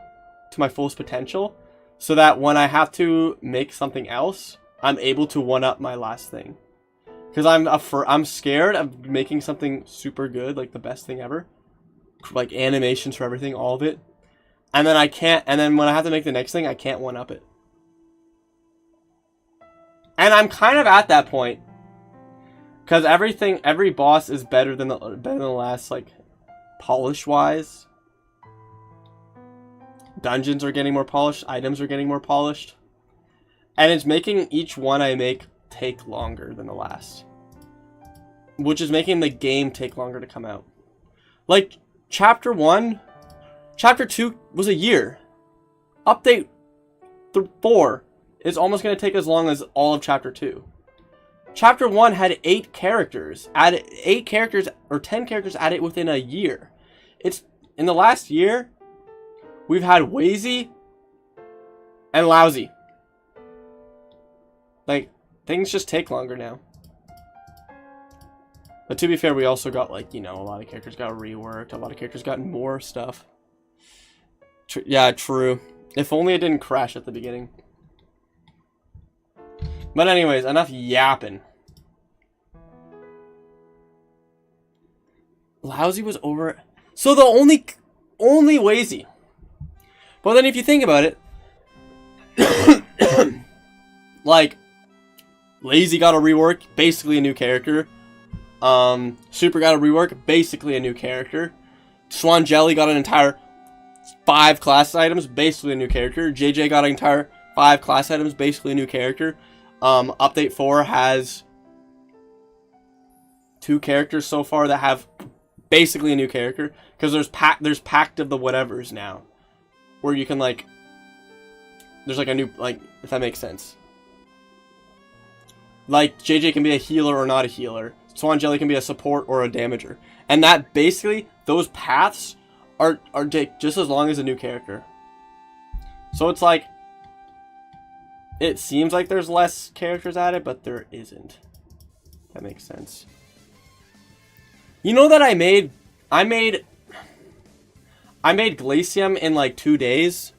to my fullest potential, so that when I have to make something else, I'm able to one-up my last thing. Because I'm scared of making something super good, like the best thing ever, like animations for everything, all of it, and then I can't. And then when I have to make the next thing, I can't one-up it. And I'm kind of at that point, because every boss is better than the last, like, polish-wise. Dungeons are getting more polished, items are getting more polished, and it's making each one I make take longer than the last, which is making the game take longer to come out. Like, chapter 1, chapter 2 was a year. Update 4 is almost going to take as long as all of chapter 2. Chapter 1 had 8 characters, added 8 characters or 10 characters added within a year. It's in the last year, we've had Wazy and Lousy. Like, things just take longer now. But to be fair, we also got, like, you know, a lot of characters got reworked. A lot of characters got more stuff. Yeah, true. If only it didn't crash at the beginning. But anyways, enough yapping. Lousy was over. So the only Wazy. But then if you think about it, like, Lazy got a rework, basically a new character. Super got a rework, basically a new character. Swan Jelly got an entire 5 class items, basically a new character. JJ got an entire 5 class items, basically a new character. Update 4 has 2 characters so far that have basically a new character, because there's Pact of the Whatevers now, where you can, like, there's like a new, like, if that makes sense. Like, JJ can be a healer or not a healer. Swan Jelly can be a support or a damager. And that basically, those paths are just as long as a new character. So it's like, it seems like there's less characters added, but there isn't. That makes sense. You know that I made Glacium in like 2 days?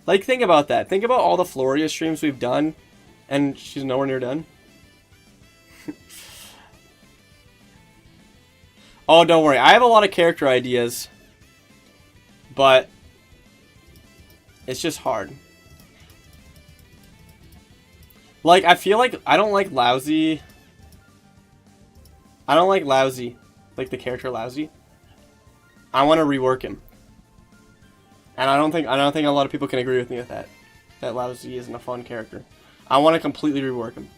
Like, think about that. Think about all the Floria streams we've done, and she's nowhere near done. Oh, don't worry. I have a lot of character ideas. But it's just hard. Like, I feel like I don't like Lousy. I don't like Lousy. Like the character Lousy. I want to rework him. And I don't think a lot of people can agree with me with that. That Lousy isn't a fun character. I want to completely rework him.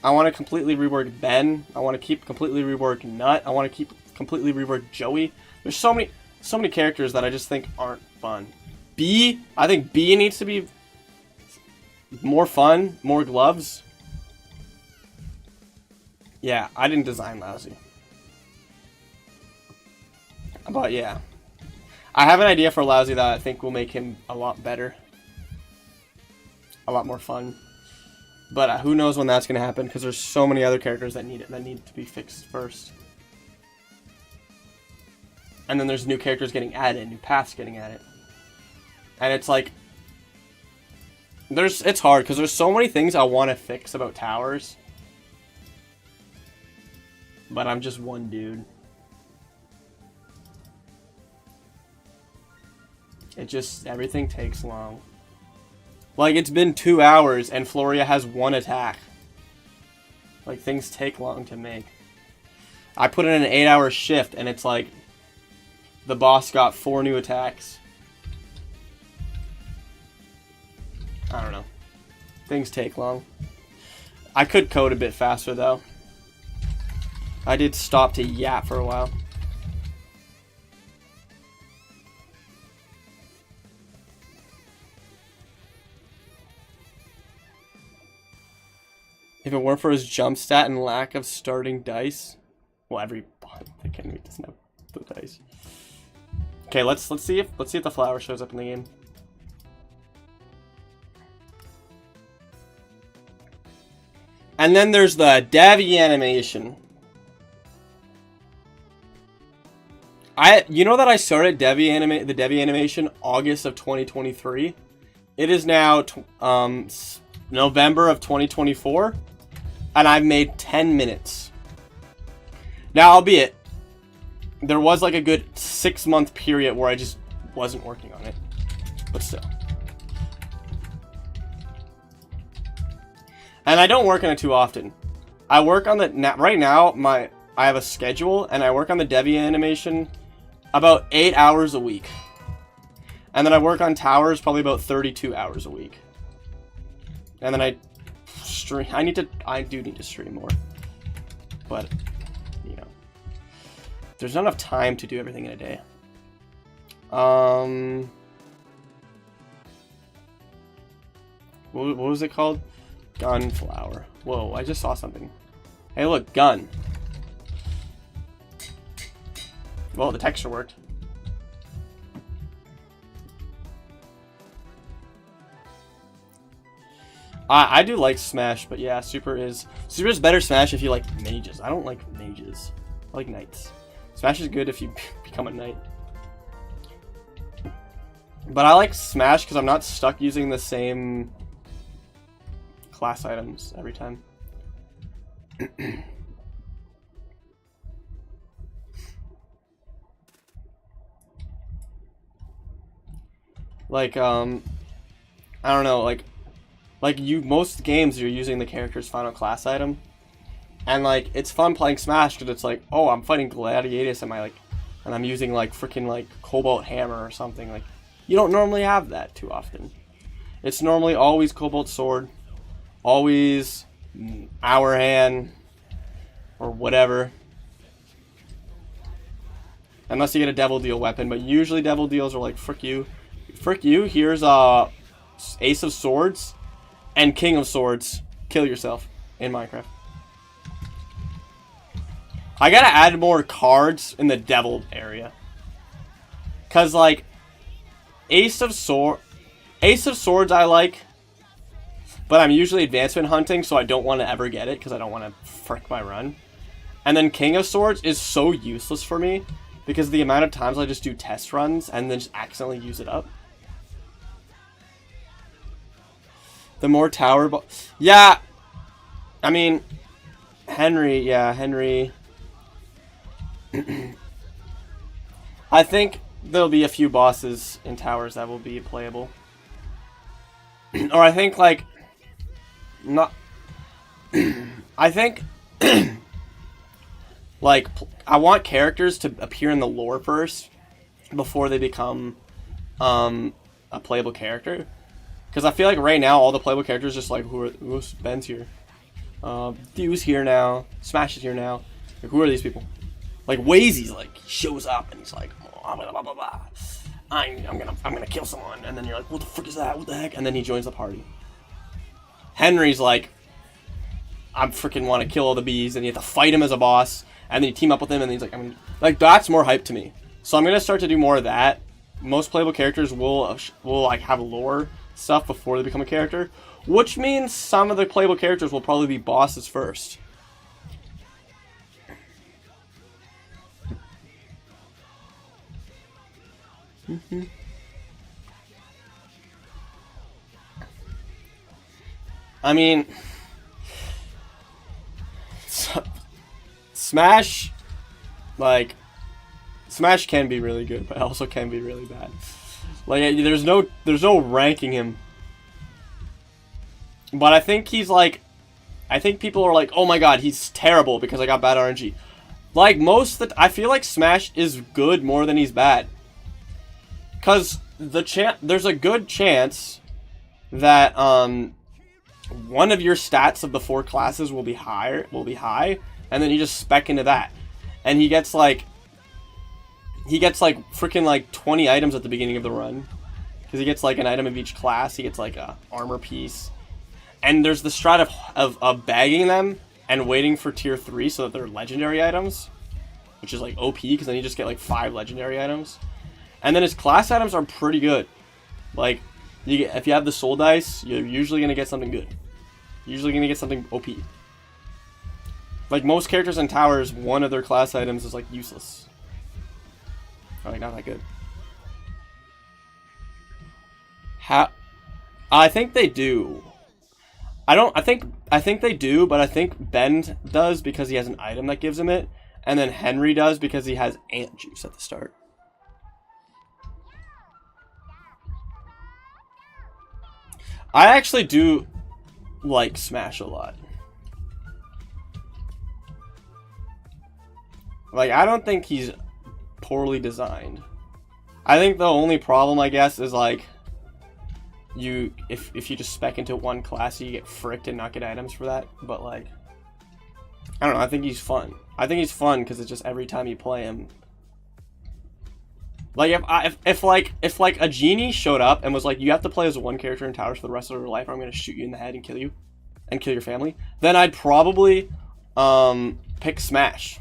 I want to completely rework Ben. I want to completely rework Nut. I want to completely rework Joey. There's so many characters that I just think aren't fun. B, I think B needs to be more fun, more gloves. Yeah, I didn't design Lousy. But yeah. I have an idea for Lousy that I think will make him a lot better. A lot more fun. But who knows when that's going to happen, because there's so many other characters that need to be fixed first. And then there's new characters getting added, new paths getting added. And it's like, it's hard, because there's so many things I want to fix about towers. But I'm just one dude. Everything takes long. Like, it's been 2 hours, and Floria has 1 attack. Like, things take long to make. I put in an 8-hour shift, and it's like, the boss got 4 new attacks. I don't know. Things take long. I could code a bit faster, though. I did stop to yap for a while. If it weren't for his jump stat and lack of starting dice, well, every bot that can read doesn't have the dice. Okay, let's see if the flower shows up in the game. And then there's the Davy animation. You know that I started the Devi animation August of 2023. It is now November of 2024. And I've made 10 minutes. Now, albeit, there was like a good 6-month period where I just wasn't working on it. But still. And I don't work on it too often. I work on right now, I have a schedule, and I work on the Devi animation about 8 hours a week. And then I work on towers probably about 32 hours a week. And then I stream. I do need to stream more. But, you know, there's not enough time to do everything in a day. What was it called? Gunflower. Whoa, I just saw something. Hey, look, gun. Well, the texture worked. I do like Smash, but yeah, Super is better Smash if you like mages. I don't like mages. I like knights. Smash is good if you become a knight. But I like Smash because I'm not stuck using the same class items every time. Like, I don't know, like most games you're using the character's final class item. And like, it's fun playing Smash because it's like, oh, I'm fighting Gladiatus and I'm using like freaking like Cobalt Hammer or something. Like, you don't normally have that too often. It's normally always Cobalt Sword, always Hour Hand, or whatever. Unless you get a Devil Deal weapon, but usually Devil Deals are like, frick you. Frick you, here's Ace of Swords and King of Swords. Kill yourself in Minecraft. I gotta add more cards in the Devil area. Cause like Ace of Swords I like, but I'm usually advancement hunting, so I don't want to ever get it because I don't want to frick my run. And then King of Swords is so useless for me because the amount of times I just do test runs and then just accidentally use it up. The more tower yeah, I mean, Henry. I think there'll be a few bosses in towers that will be playable. Or I think, like, not... I think, like, I want characters to appear in the lore first before they become a playable character. Because I feel like right now all the playable characters just like, who's Ben's here? Thew's here now. Smash is here now. Like, who are these people? Like, Wazy's like, he shows up and he's like, blah, blah, blah, blah, blah. I'm gonna kill someone. And then you're like, what the frick is that? What the heck? And then he joins the party. Henry's like, I freaking want to kill all the bees, and you have to fight him as a boss, and then you team up with him, and he's like, like, that's more hype to me. So I'm gonna start to do more of that. Most playable characters will like have lore stuff before they become a character, which means some of the playable characters will probably be bosses first. I mean, Smash, like, Smash can be really good, but also can be really bad. Like, there's no ranking him. But I think he's like, I think people are like, oh my god, he's terrible because I got bad RNG. Like, I feel like Smash is good more than he's bad. Because there's a good chance that one of your stats of the 4 classes will be high, and then you just spec into that, and he gets like freaking like 20 items at the beginning of the run, because he gets like an item of each class. He gets like a armor piece, and there's the strat of bagging them and waiting for tier 3 so that they're legendary items, which is like OP, because then you just get like 5 legendary items. And then his class items are pretty good. Like, if you have the soul dice, you're usually going to get something good. Usually going to get something OP. Like, most characters in towers, one of their class items is like useless. Or like not that good. I think they do. I think they do, but I think Ben does because he has an item that gives him it, and then Henry does because he has ant juice at the start. I actually do like Smash a lot. Like, I don't think he's poorly designed. I think the only problem, I guess, is like, if you just spec into one class, you get fricked and not get items for that. But like, I don't know, I think he's fun. I think he's fun because it's just every time you play him. Like, if like a genie showed up and was like, you have to play as one character in towers for the rest of your life, or I'm gonna shoot you in the head and kill you, and kill your family, then I'd probably pick Smash,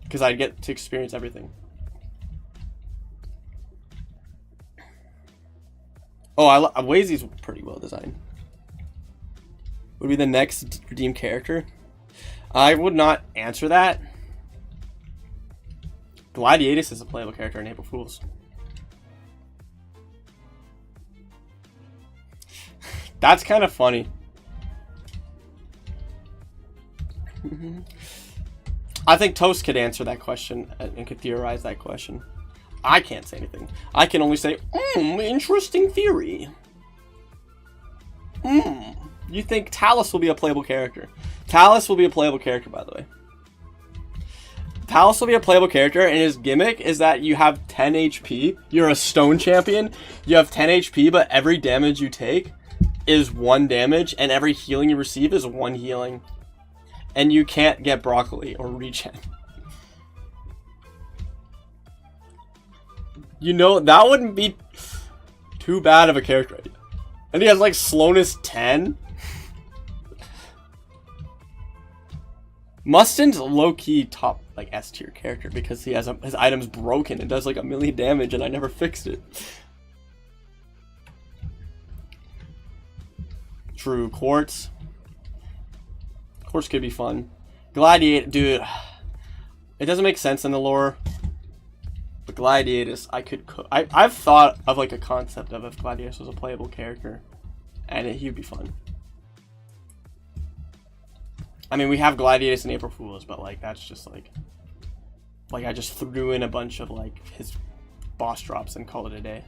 because I'd get to experience everything. Oh, Wazy's pretty well designed. Would be the next redeemed character? I would not answer that. Gladiatus is a playable character in April Fools. That's kind of funny. I think Toast could answer that question and could theorize that question. I can't say anything. I can only say, interesting theory. You think Talus will be a playable character? Talus will be a playable character, by the way. Talus will be a playable character, and his gimmick is that you have 10 HP. You're a stone champion. You have 10 HP, but every damage you take is 1 damage, and every healing you receive is 1 healing. And you can't get broccoli or regen. You know, that wouldn't be too bad of a character idea. And he has like slowness 10. Mustin's low-key top like S tier character because he has his item's broken and does like 1,000,000 damage, and I never fixed it. True. Quartz could be fun. Gladiator, dude, it doesn't make sense in the lore. But Gladiatus, I've thought of like a concept of if Gladiatus was a playable character, and he'd be fun. I mean, we have Gladiatus and April Fools, but like that's just like, Like, I just threw in a bunch of, like, his boss drops and called it a day.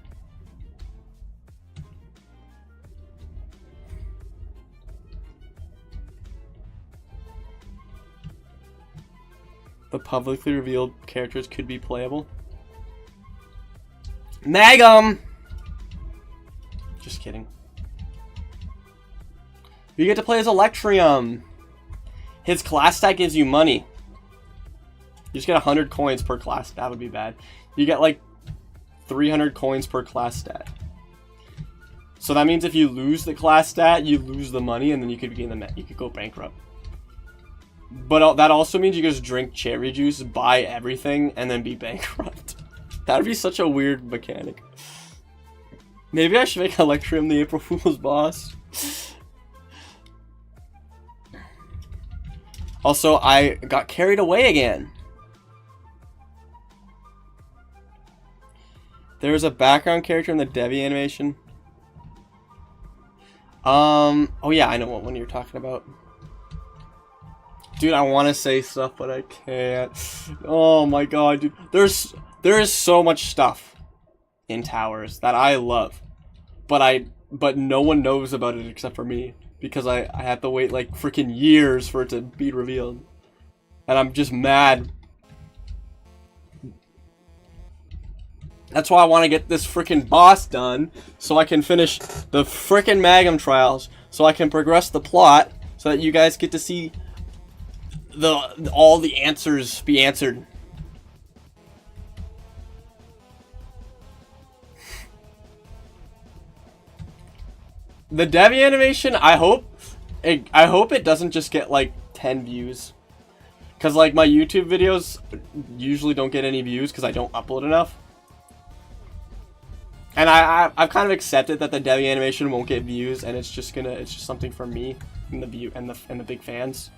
The publicly revealed characters could be playable. Magum! Just kidding. You get to play as Electrium. His class stat gives you money. You just get 100 coins per class. That would be bad. You get like 300 coins per class stat. So that means if you lose the class stat, you lose the money, and then you could gain the you could go bankrupt. But that also means you just drink cherry juice, buy everything, and then be bankrupt. That would be such a weird mechanic. Maybe I should make Electrium the April Fool's boss. Also, I got carried away again. There's a background character in the Devi animation. Oh yeah, I know what one you're talking about. Dude, I want to say stuff, but I can't. Oh my god, dude. There is so much stuff in Towers that I love. But no one knows about it except for me. Because I had to wait like freaking years for it to be revealed. And I'm just mad. That's why I want to get this freaking boss done. So I can finish the freaking Magum trials. So I can progress the plot. So that you guys get to see all the answers be answered. The Devi animation, I hope it doesn't just get like 10 views. Cause like my YouTube videos usually don't get any views because I don't upload enough. And I've kind of accepted that the Devi animation won't get views, and it's just something for me and the big fans.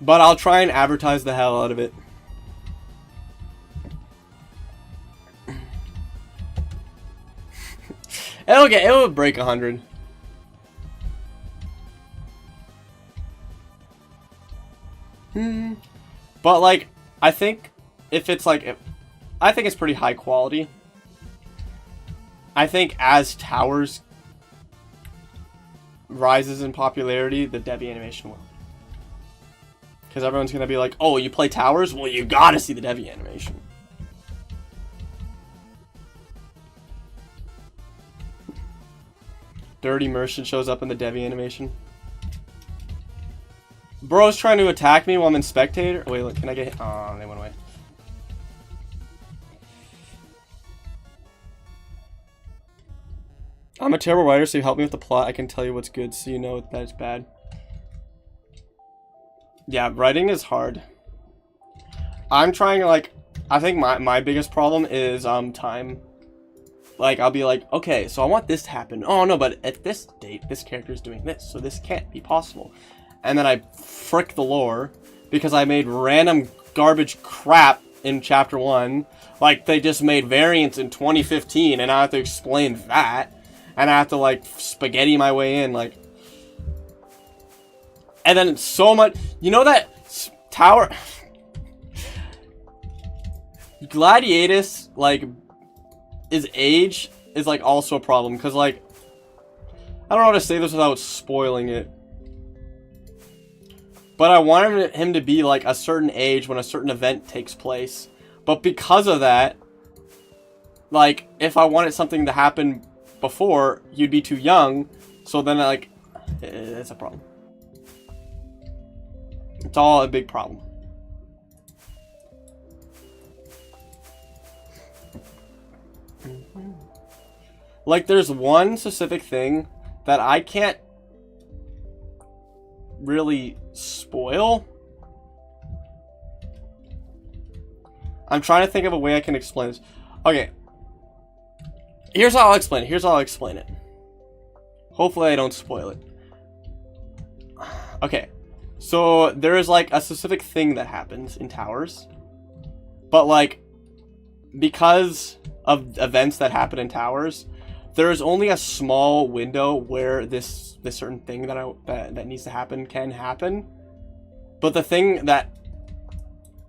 But I'll try and advertise the hell out of it. It'll break 100. But like, I think if it's like, I think it's pretty high quality. I think as Towers rises in popularity, the Devi animation will. Because everyone's gonna be like, oh, you play Towers? Well, you gotta see the Devi animation. Dirty Merchant shows up in the Devi animation. Bro's trying to attack me while I'm in spectator. Wait, look, can I get hit? Oh, they went away. I'm a terrible writer, so you help me with the plot. I can tell you what's good, so you know that it's bad. Yeah, writing is hard. I'm trying to, like, I think my biggest problem is time. Like, I'll be like, okay, so I want this to happen. Oh, no, but at this date, this character is doing this, so this can't be possible. And then I frick the lore, because I made random garbage crap in Chapter 1. Like, they just made variants in 2015, and I have to explain that. And I have to, like, spaghetti my way in, like... And then so much... You know that tower... Gladiatus, like... His age is, like, also a problem. Because, like... I don't know how to say this without spoiling it. But I wanted him to be, like, a certain age when a certain event takes place. But because of that... Like, if I wanted something to happen... before, you'd be too young, so then like it's a problem. It's all a big problem. Like, there's one specific thing that I can't really spoil. I'm trying to think of a way I can explain this. Okay. Here's how I'll explain it. Hopefully I don't spoil it. Okay. So, there is, like, a specific thing that happens in Towers. But, like, because of events that happen in Towers, there is only a small window where this certain thing that needs to happen can happen. But the thing that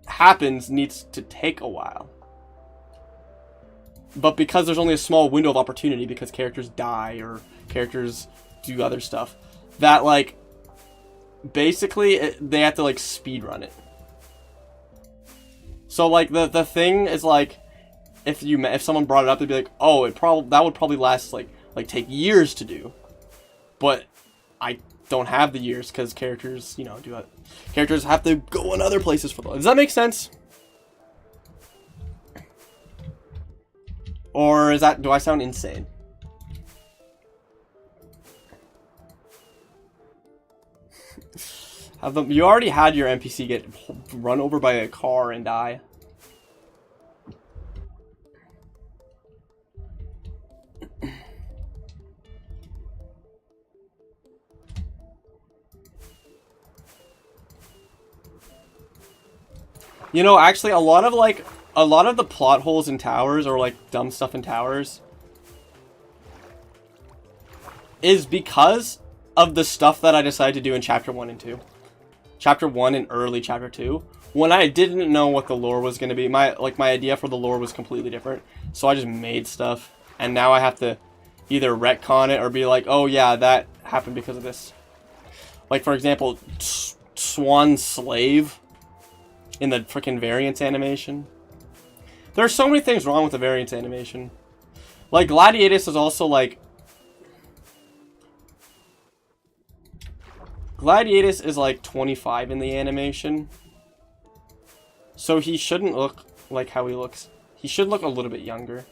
happens needs to take a while. But because there's only a small window of opportunity, because characters die or characters do other stuff, that, like, basically they have to, like, speedrun it. So, like, the thing is, like, if someone brought it up, they'd be like, oh, that would probably last, like take years to do. But I don't have the years, because characters, you know, do it. Characters have to go in other places for them. Does that make sense? Or do I sound insane? You already had your NPC get run over by a car and die. You know, actually, a lot of the plot holes in towers, or like dumb stuff in towers, is because of the stuff that I decided to do in Chapter 1 and 2. Chapter 1 and early Chapter 2. When I didn't know what the lore was going to be, my idea for the lore was completely different. So I just made stuff, and now I have to either retcon it or be like, oh yeah, that happened because of this. Like, for example, Swan Slave in the freaking variance animation. There are so many things wrong with the variance animation. Like, Gladiatus is also, like... Gladiatus is, like, 25 in the animation. So he shouldn't look like how he looks. He should look a little bit younger.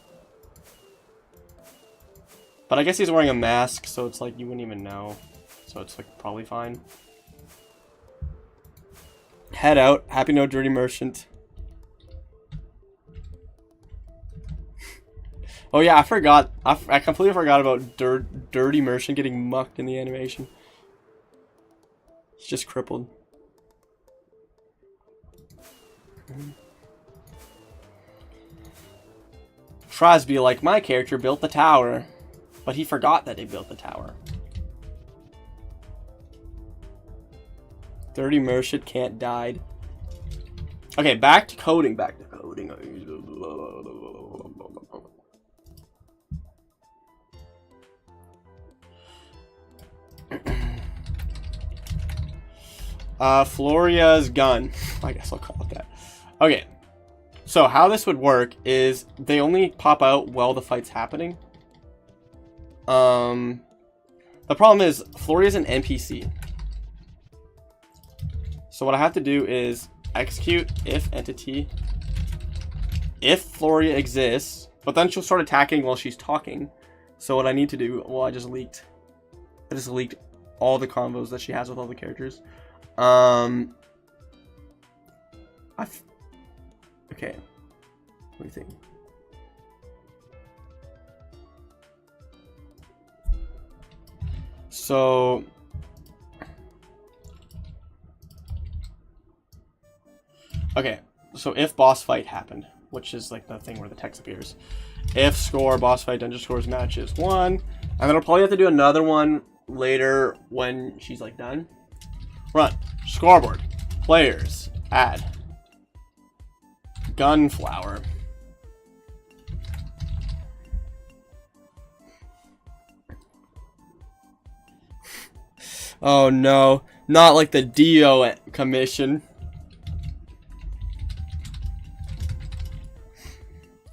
But I guess he's wearing a mask, so it's like, you wouldn't even know. So it's, like, probably fine. Head out. Happy No Dirty Merchant. Oh yeah, I forgot. I completely forgot about Dirty Merchant getting mucked in the animation. He's just crippled. Frosby, like, my character built the tower, but he forgot that he built the tower. Dirty Merchant can't died. Okay, back to coding. Floria's gun. I guess I'll call it that. Okay. So how this would work is they only pop out while the fight's happening. The problem is Floria's an NPC. So what I have to do is execute if entity, if Floria exists, but then she'll start attacking while she's talking. So what I need to do, well, I just leaked all the combos that she has with all the characters. Okay, let me think. So okay, so if boss fight happened, which is like the thing where the text appears. If score boss fight dungeon scores matches 1, and then I'll probably have to do another one later when she's like done. Run scoreboard players add Gunflower. Oh no, not like the Dio commission.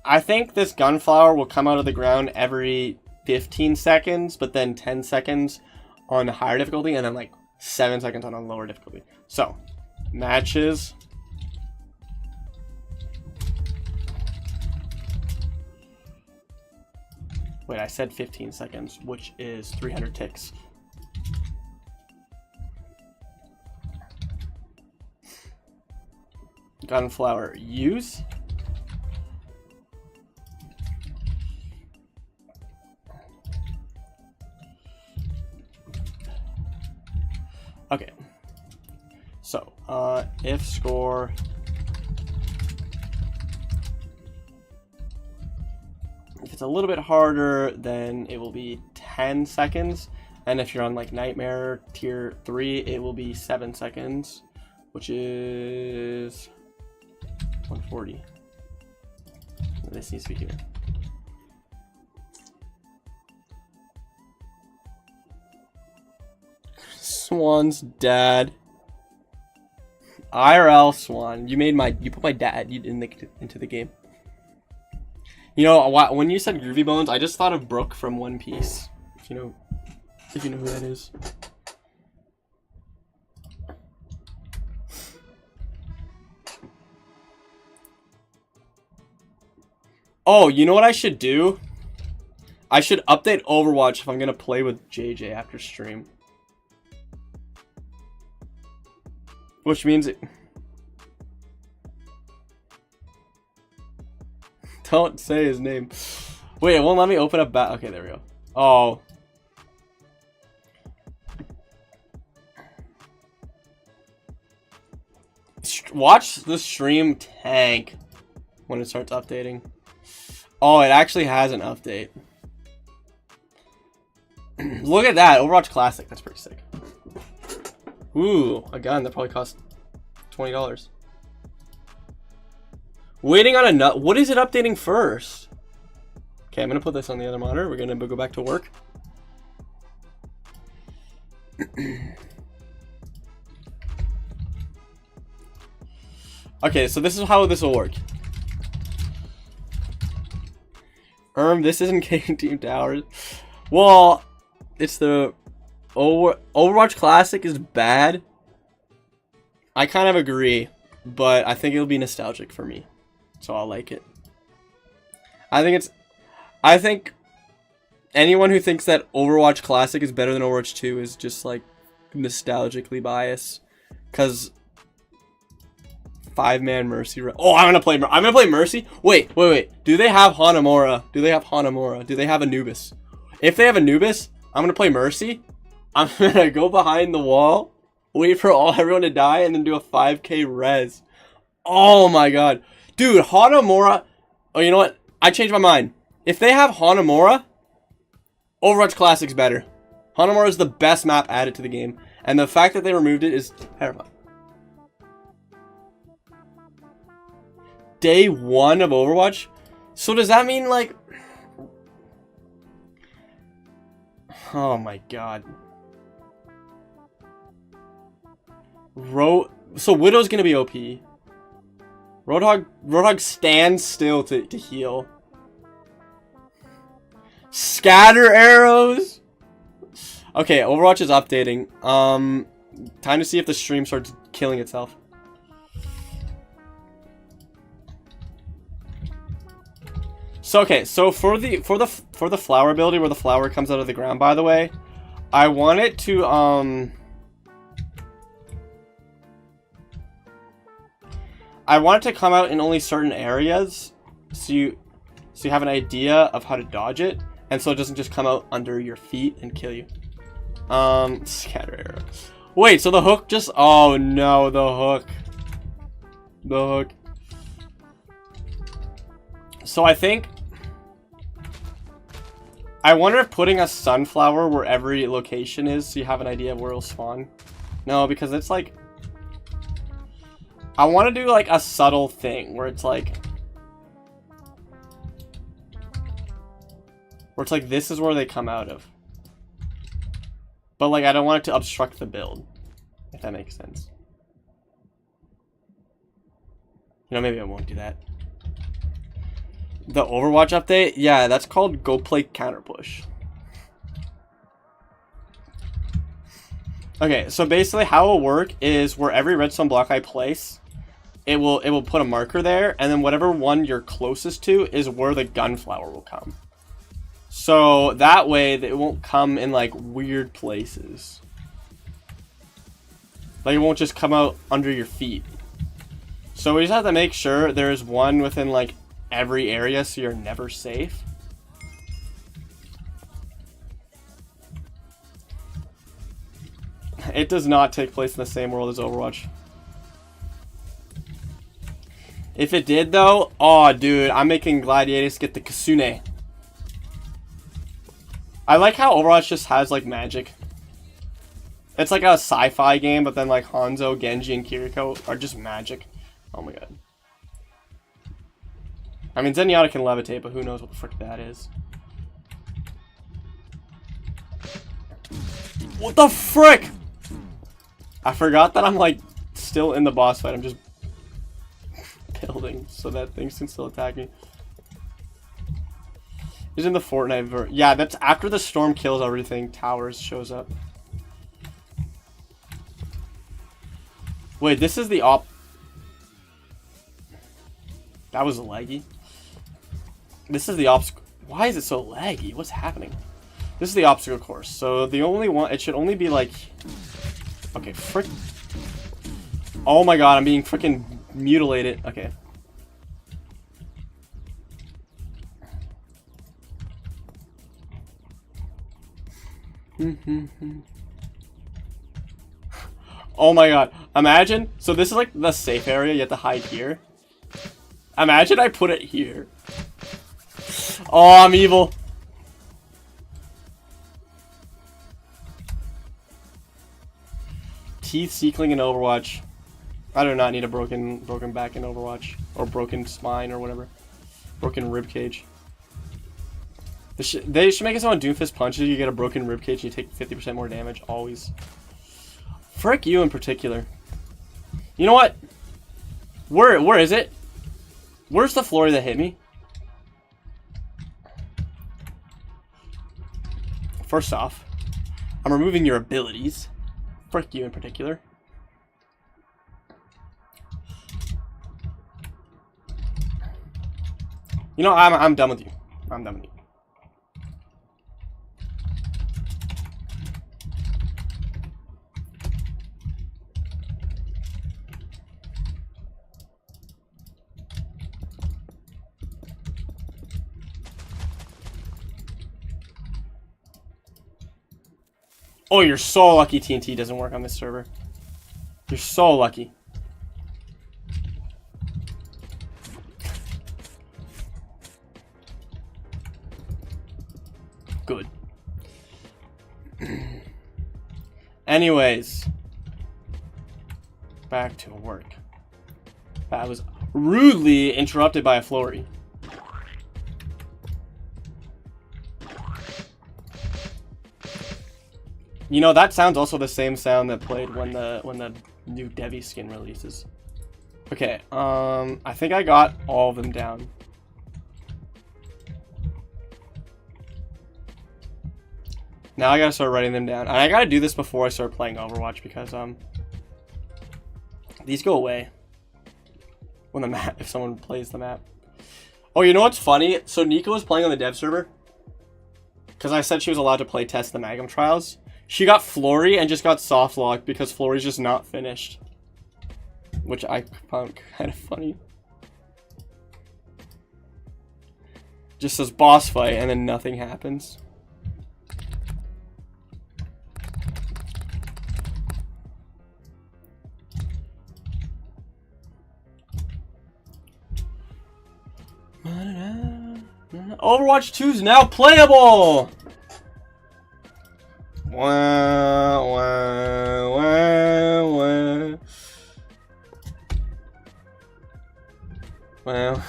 I think this Gunflower will come out of the ground every 15 seconds, but then 10 seconds on higher difficulty, and then like 7 seconds on a lower difficulty. So, matches. Wait, I said 15 seconds, which is 300 ticks. Gunflower use. Okay. So, if score if it's a little bit harder, then it will be 10 seconds. And if you're on like Nightmare Tier 3, it will be 7 seconds. which is 140. This needs to be here. Swan's dad. IRL Swan. You put my dad into the game. You know, when you said Groovy Bones, I just thought of Brooke from One Piece. If you know who that is. Oh, you know what I should do? I should update Overwatch if I'm gonna play with JJ after stream. Which means it... Don't say his name. Wait, it won't let me open up back. Okay, there we go. Oh. Watch the stream tank when it starts updating. Oh, it actually has an update. Look at that. Overwatch Classic. That's pretty sick. Ooh, a gun that probably cost $20. Waiting on a nut. What is it updating first? Okay, I'm gonna put this on the other monitor. We're gonna go back to work. Okay, so this is how this will work. This isn't Caketeam Towers. Well, it's the Overwatch Classic is bad. I kind of agree, but I think it'll be nostalgic for me, so I'll like it. I think anyone who thinks that Overwatch Classic is better than Overwatch 2 is just like nostalgically biased, because 5-man Mercy. Oh, I'm gonna play Mercy. Wait. Do they have Hanamura? Do they have Anubis? If they have Anubis, I'm gonna play Mercy. I'm gonna go behind the wall, wait for everyone to die, and then do a 5k res. Oh my god. Dude, Hanamura. Oh, you know what? I changed my mind. If they have Hanamura, Overwatch Classic's better. Hanamura is the best map added to the game, and the fact that they removed it is terrifying. Day 1 of Overwatch? So does that mean, like... Oh my god. So Widow's gonna be OP. Roadhog stands still to heal. Scatter arrows! Okay, Overwatch is updating. Time to see if the stream starts killing itself. So okay, so for the flower ability where the flower comes out of the ground, by the way, I want it to come out in only certain areas, so you have an idea of how to dodge it, and so it doesn't just come out under your feet and kill you. Scatter arrow. Wait, so the hook just... Oh no, the hook. So I wonder if putting a sunflower where every location is, so you have an idea of where it'll spawn. No, because it's like... I want to do like a subtle thing where it's like... this is where they come out of. But like I don't want it to obstruct the build. If that makes sense. You know, maybe I won't do that. The Overwatch update? Yeah, that's called Go Play Counter Push. Okay, so basically how it will work is where every redstone block I place, it will put a marker there, and then whatever one you're closest to is where the gunflower will come. So that way it won't come in like weird places. Like it won't just come out under your feet. So we just have to make sure there's one within like every area so you're never safe. It does not take place in the same world as Overwatch. If it did though, oh dude, I'm making Gladiators get the Kasune. I like how Overwatch just has like magic. It's like a sci-fi game, but then like Hanzo, Genji, and Kiriko are just magic. Oh my god. I mean, Zenyatta can levitate, but who knows what the frick that is. What the frick? I forgot that I'm like still in the boss fight. I'm just building so that things can still attack me. He's in the Fortnite yeah, that's after the storm kills everything. Towers shows up. Wait, this is the That was laggy. This is the obstacle. Why is it so laggy? What's happening? This is the obstacle course. So the only one, it should only be like, okay, frick. Oh my god, I'm being freaking mutilated. Okay. Oh my god. Imagine, so this is like the safe area, you have to hide here. Imagine I put it here. Oh, I'm evil. Teeth, Seekling, and Overwatch. I do not need a broken back in Overwatch. Or broken spine or whatever. Broken ribcage. They should make it so on Doomfist punches you get a broken ribcage and you take 50% more damage, always. Frick you in particular. You know what? Where is it? Where's the floor that hit me? First off, I'm removing your abilities. Frick you in particular. You know, I'm done with you. I'm done with you. Oh, you're so lucky TNT doesn't work on this server. You're so lucky. Good. Anyways. Back to work. That was rudely interrupted by a flurry. You know, that sounds also the same sound that played when the new Devi skin releases. Okay, I think I got all of them down. Now I gotta start writing them down. And I gotta do this before I start playing Overwatch because these go away when the map, if someone plays the map. Oh, you know what's funny? So Nico was playing on the dev server because I said she was allowed to play test the Magam trials. She got Flurry and just got soft locked because Flurry's just not finished. Which I found kind of funny. Just says boss fight and then nothing happens. Overwatch 2 is now playable! Wah, wah, wah, wah. Well.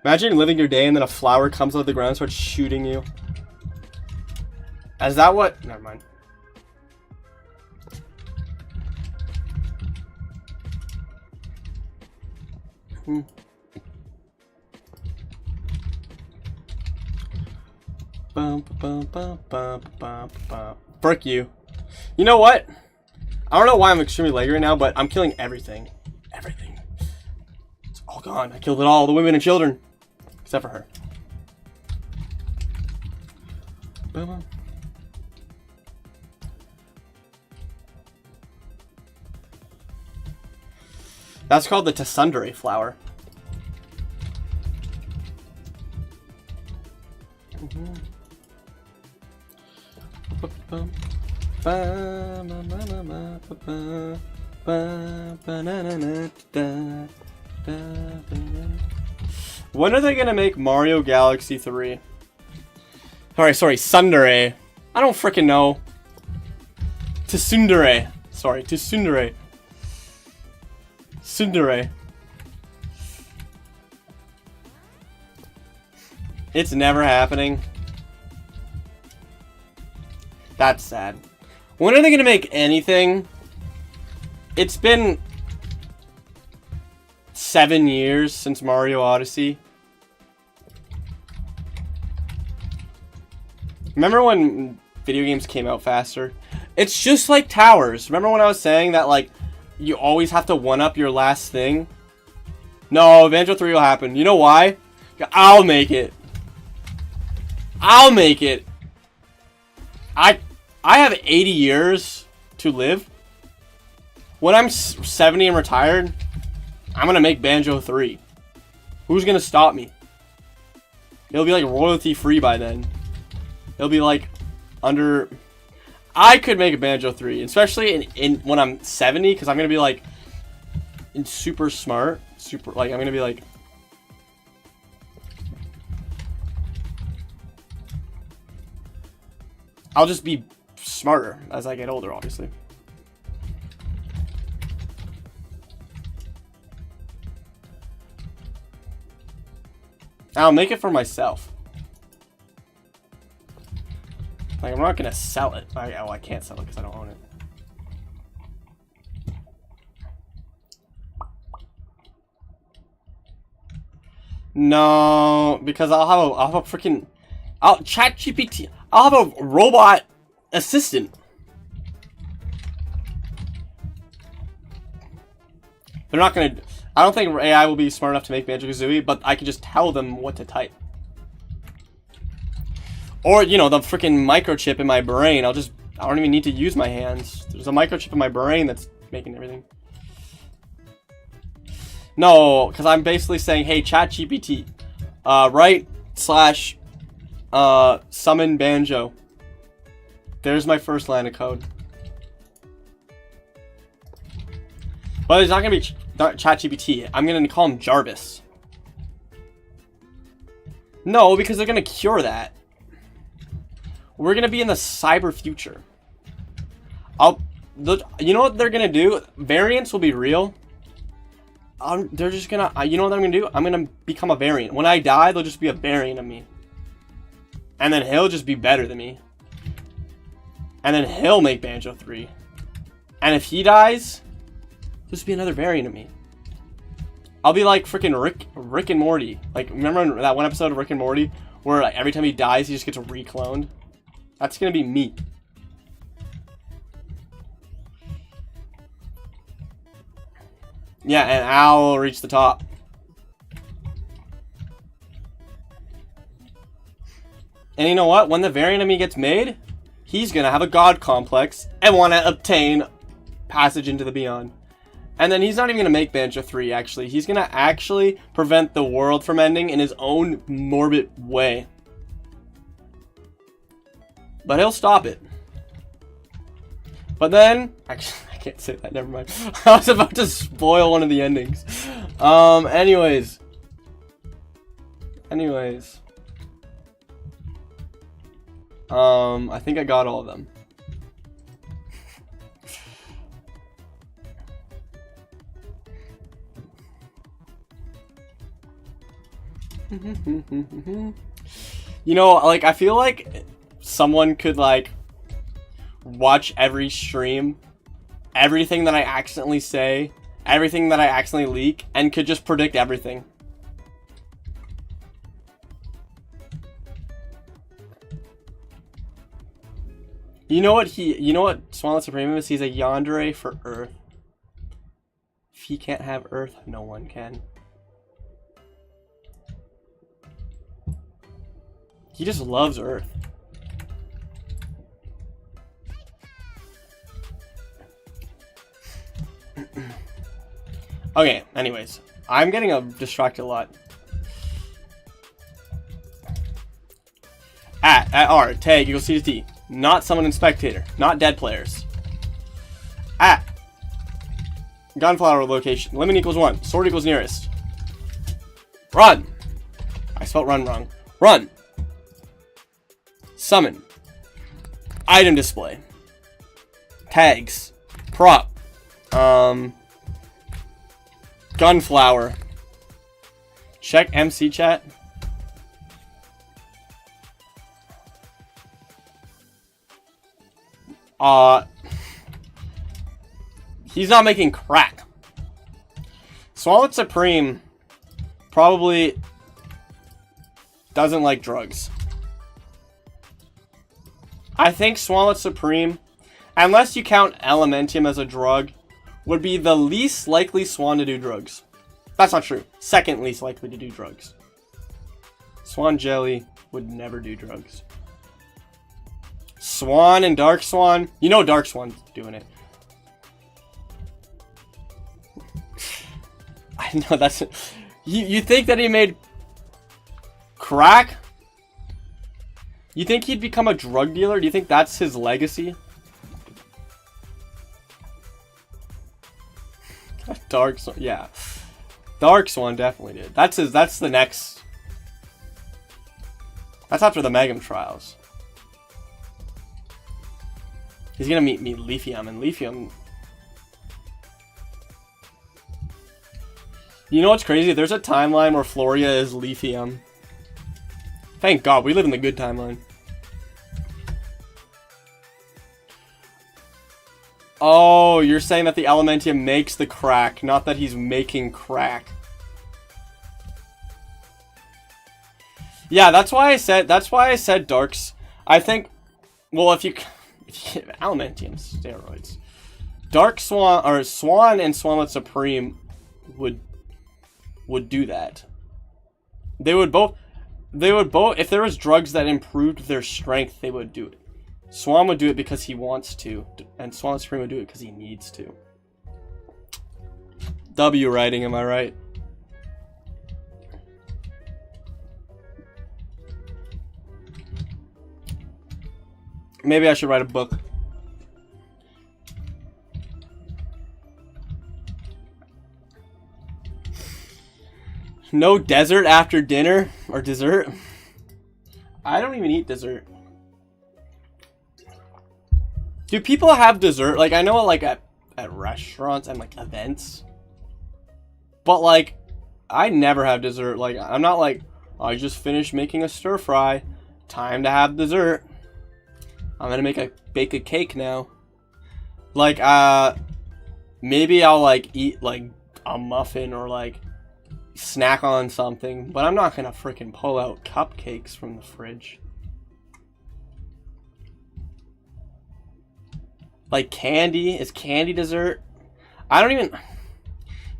Imagine living your day and then a flower comes out of the ground and starts shooting you. Is that what? Never mind. Frick you. You know what? I don't know why I'm extremely laggy right now, but I'm killing everything. Everything. It's all gone. I killed it all. The women and children. Except for her. Boom. That's called the Tsundere flower. When are they gonna make Mario Galaxy 3? Alright, sorry, Tsundere. I don't frickin' know. Tsundere. Sorry, Tsundere. Tsundere. It's never happening. That's sad. When are they gonna make anything? It's been 7 years since Mario Odyssey. Remember when video games came out faster? It's just like towers. Remember when I was saying that, like, you always have to one-up your last thing? No, Banjo 3 will happen. You know why? I'll make it. I'll make it. I have 80 years to live. When I'm 70 and retired, I'm gonna make Banjo 3. Who's gonna stop me? It'll be like royalty free by then. It'll be like under... I could make a Banjo 3, especially in when I'm 70, because I'm gonna be like super smart, super, like, I'm gonna be like... I'll just be smarter as I get older, obviously. I'll make it for myself. Like, I'm not gonna sell it. I can't sell it because I don't own it. No, because I'll have a freaking... ChatGPT. I'll have a robot assistant. They're not gonna... I don't think AI will be smart enough to make Banjo-Kazooie, but I can just tell them what to type. Or, you know, the freaking microchip in my brain. I don't even need to use my hands. There's a microchip in my brain that's making everything. No, because I'm basically saying, hey, ChatGPT, summon Banjo. There's my first line of code. But it's not going to be ChatGPT. I'm going to call him Jarvis. No, because they're going to cure that. We're going to be in the cyber future. You know what they're going to do? Variants will be real. They're just going to... You know what I'm going to do? I'm going to become a variant. When I die, there'll just be a variant of me. And then he'll just be better than me. And then he'll make Banjo 3. And if he dies, there'll just be another variant of me. I'll be like freaking Rick and Morty. Like, remember that one episode of Rick and Morty where like, every time he dies, he just gets recloned? That's gonna be me. Yeah, and Al will reach the top. And you know what? When the variant of me gets made, he's gonna have a god complex and want to obtain passage into the beyond. And then he's not even gonna make Banjo 3, actually. He's gonna actually prevent the world from ending in his own morbid way. But he'll stop it. But then... Actually, I can't say that, never mind. I was about to spoil one of the endings. Anyways. I think I got all of them. You know, like, I feel like someone could, like, watch every stream, everything that I accidentally say, everything that I accidentally leak, and could just predict everything. You know what Swanlet Supreme is? He's a yandere for Earth. If he can't have Earth, no one can. He just loves Earth. Okay, anyways. I'm getting distracted a lot. At R, tag equals C to T. Not summon and spectator. Not dead players. At gunflower location. Limit equals 1. Sword equals nearest. Run. I spelled run wrong. Run. Summon. Item display. Tags. Prop. Gunflower. Check MC chat. He's not making crack. Swanlet Supreme probably doesn't like drugs. I think Swanlet Supreme, unless you count Elementium as a drug, would be the least likely swan to do drugs. That's not true. Second least likely to do drugs. Swan Jelly would never do drugs. Swan and Dark Swan. You know Dark Swan's doing it. I know that's... You think that he made crack? You think he'd become a drug dealer? Do you think that's his legacy? Dark Swan, yeah. Dark Swan definitely did. That's the next... That's after the Megam trials. He's gonna meet Lithium, and Lithium... You know what's crazy? There's a timeline where Floria is Lithium. Thank God, we live in the good timeline. Oh, you're saying that the Elementium makes the crack, not that he's making crack. Yeah, that's why I said Darks. I think, well, if you Elementium steroids. Dark Swan, or Swan and Swanlet Supreme would do that. They would both, if there was drugs that improved their strength, they would do it. Swan would do it because he wants to, and Swanlet Supreme would do it because he needs to. W writing, am I right? Maybe I should write a book. No dessert after dinner or dessert? I don't even eat dessert. Do people have dessert? Like, I know, like, at restaurants and, like, events. But, like, I never have dessert. Like, I'm not like, oh, I just finished making a stir fry. Time to have dessert. I'm gonna bake a cake now. Like, maybe I'll, like, eat, like, a muffin or, like, snack on something. But I'm not gonna freaking pull out cupcakes from the fridge. Like candy? Is candy dessert? I don't even... You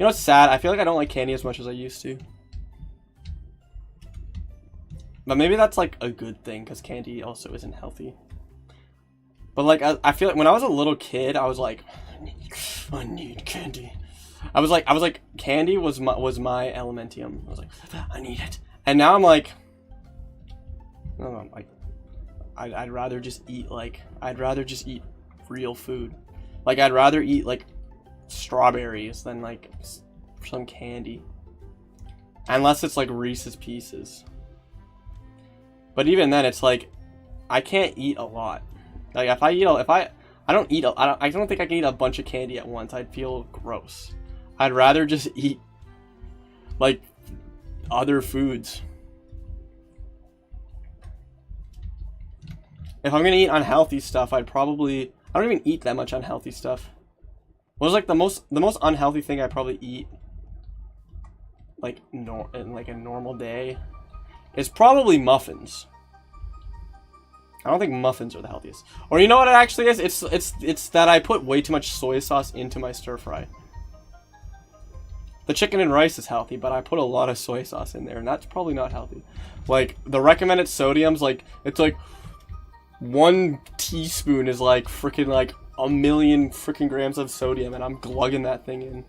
know what's sad? I feel like I don't like candy as much as I used to. But maybe that's like a good thing, because candy also isn't healthy. But like, I feel like when I was a little kid, I was like, I need candy. I was like, candy was my Elementium. I was like, I need it. And now I'm like, I don't know, like, I'd rather just eat real food. Like, I'd rather eat like strawberries than like some candy, unless it's like Reese's Pieces. But even then, it's like I can't eat a lot. Like, if I don't think I can eat a bunch of candy at once. I'd feel gross. I'd rather just eat like other foods. If I'm gonna eat unhealthy stuff, I don't even eat that much unhealthy stuff. What was like the most unhealthy thing I probably eat, like in like a normal day, is probably muffins. I don't think muffins are the healthiest. Or you know what it actually is? It's that I put way too much soy sauce into my stir fry. The chicken and rice is healthy, but I put a lot of soy sauce in there, and that's probably not healthy. Like, the recommended sodium's like, it's like 1 teaspoon is like freaking like 1,000,000 freaking grams of sodium, and I'm glugging that thing in.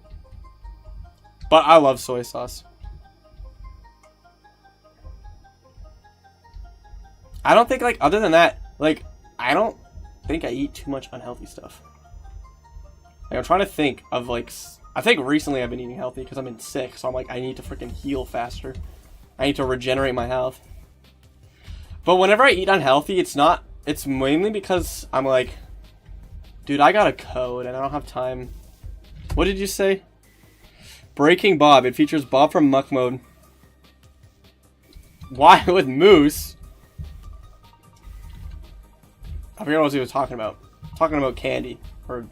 But I love soy sauce. I don't think, like, other than that, like, I don't think I eat too much unhealthy stuff. Like, I'm trying to think of, like, I think recently I've been eating healthy because I've been sick, so I'm like, I need to freaking heal faster. I need to regenerate my health. But whenever I eat unhealthy, it's mainly because I'm like, dude, I got a code and I don't have time. What did you say? Breaking Bob. It features Bob from Muck Mode. Why with Moose? I forget what he was talking about. Talking about candy or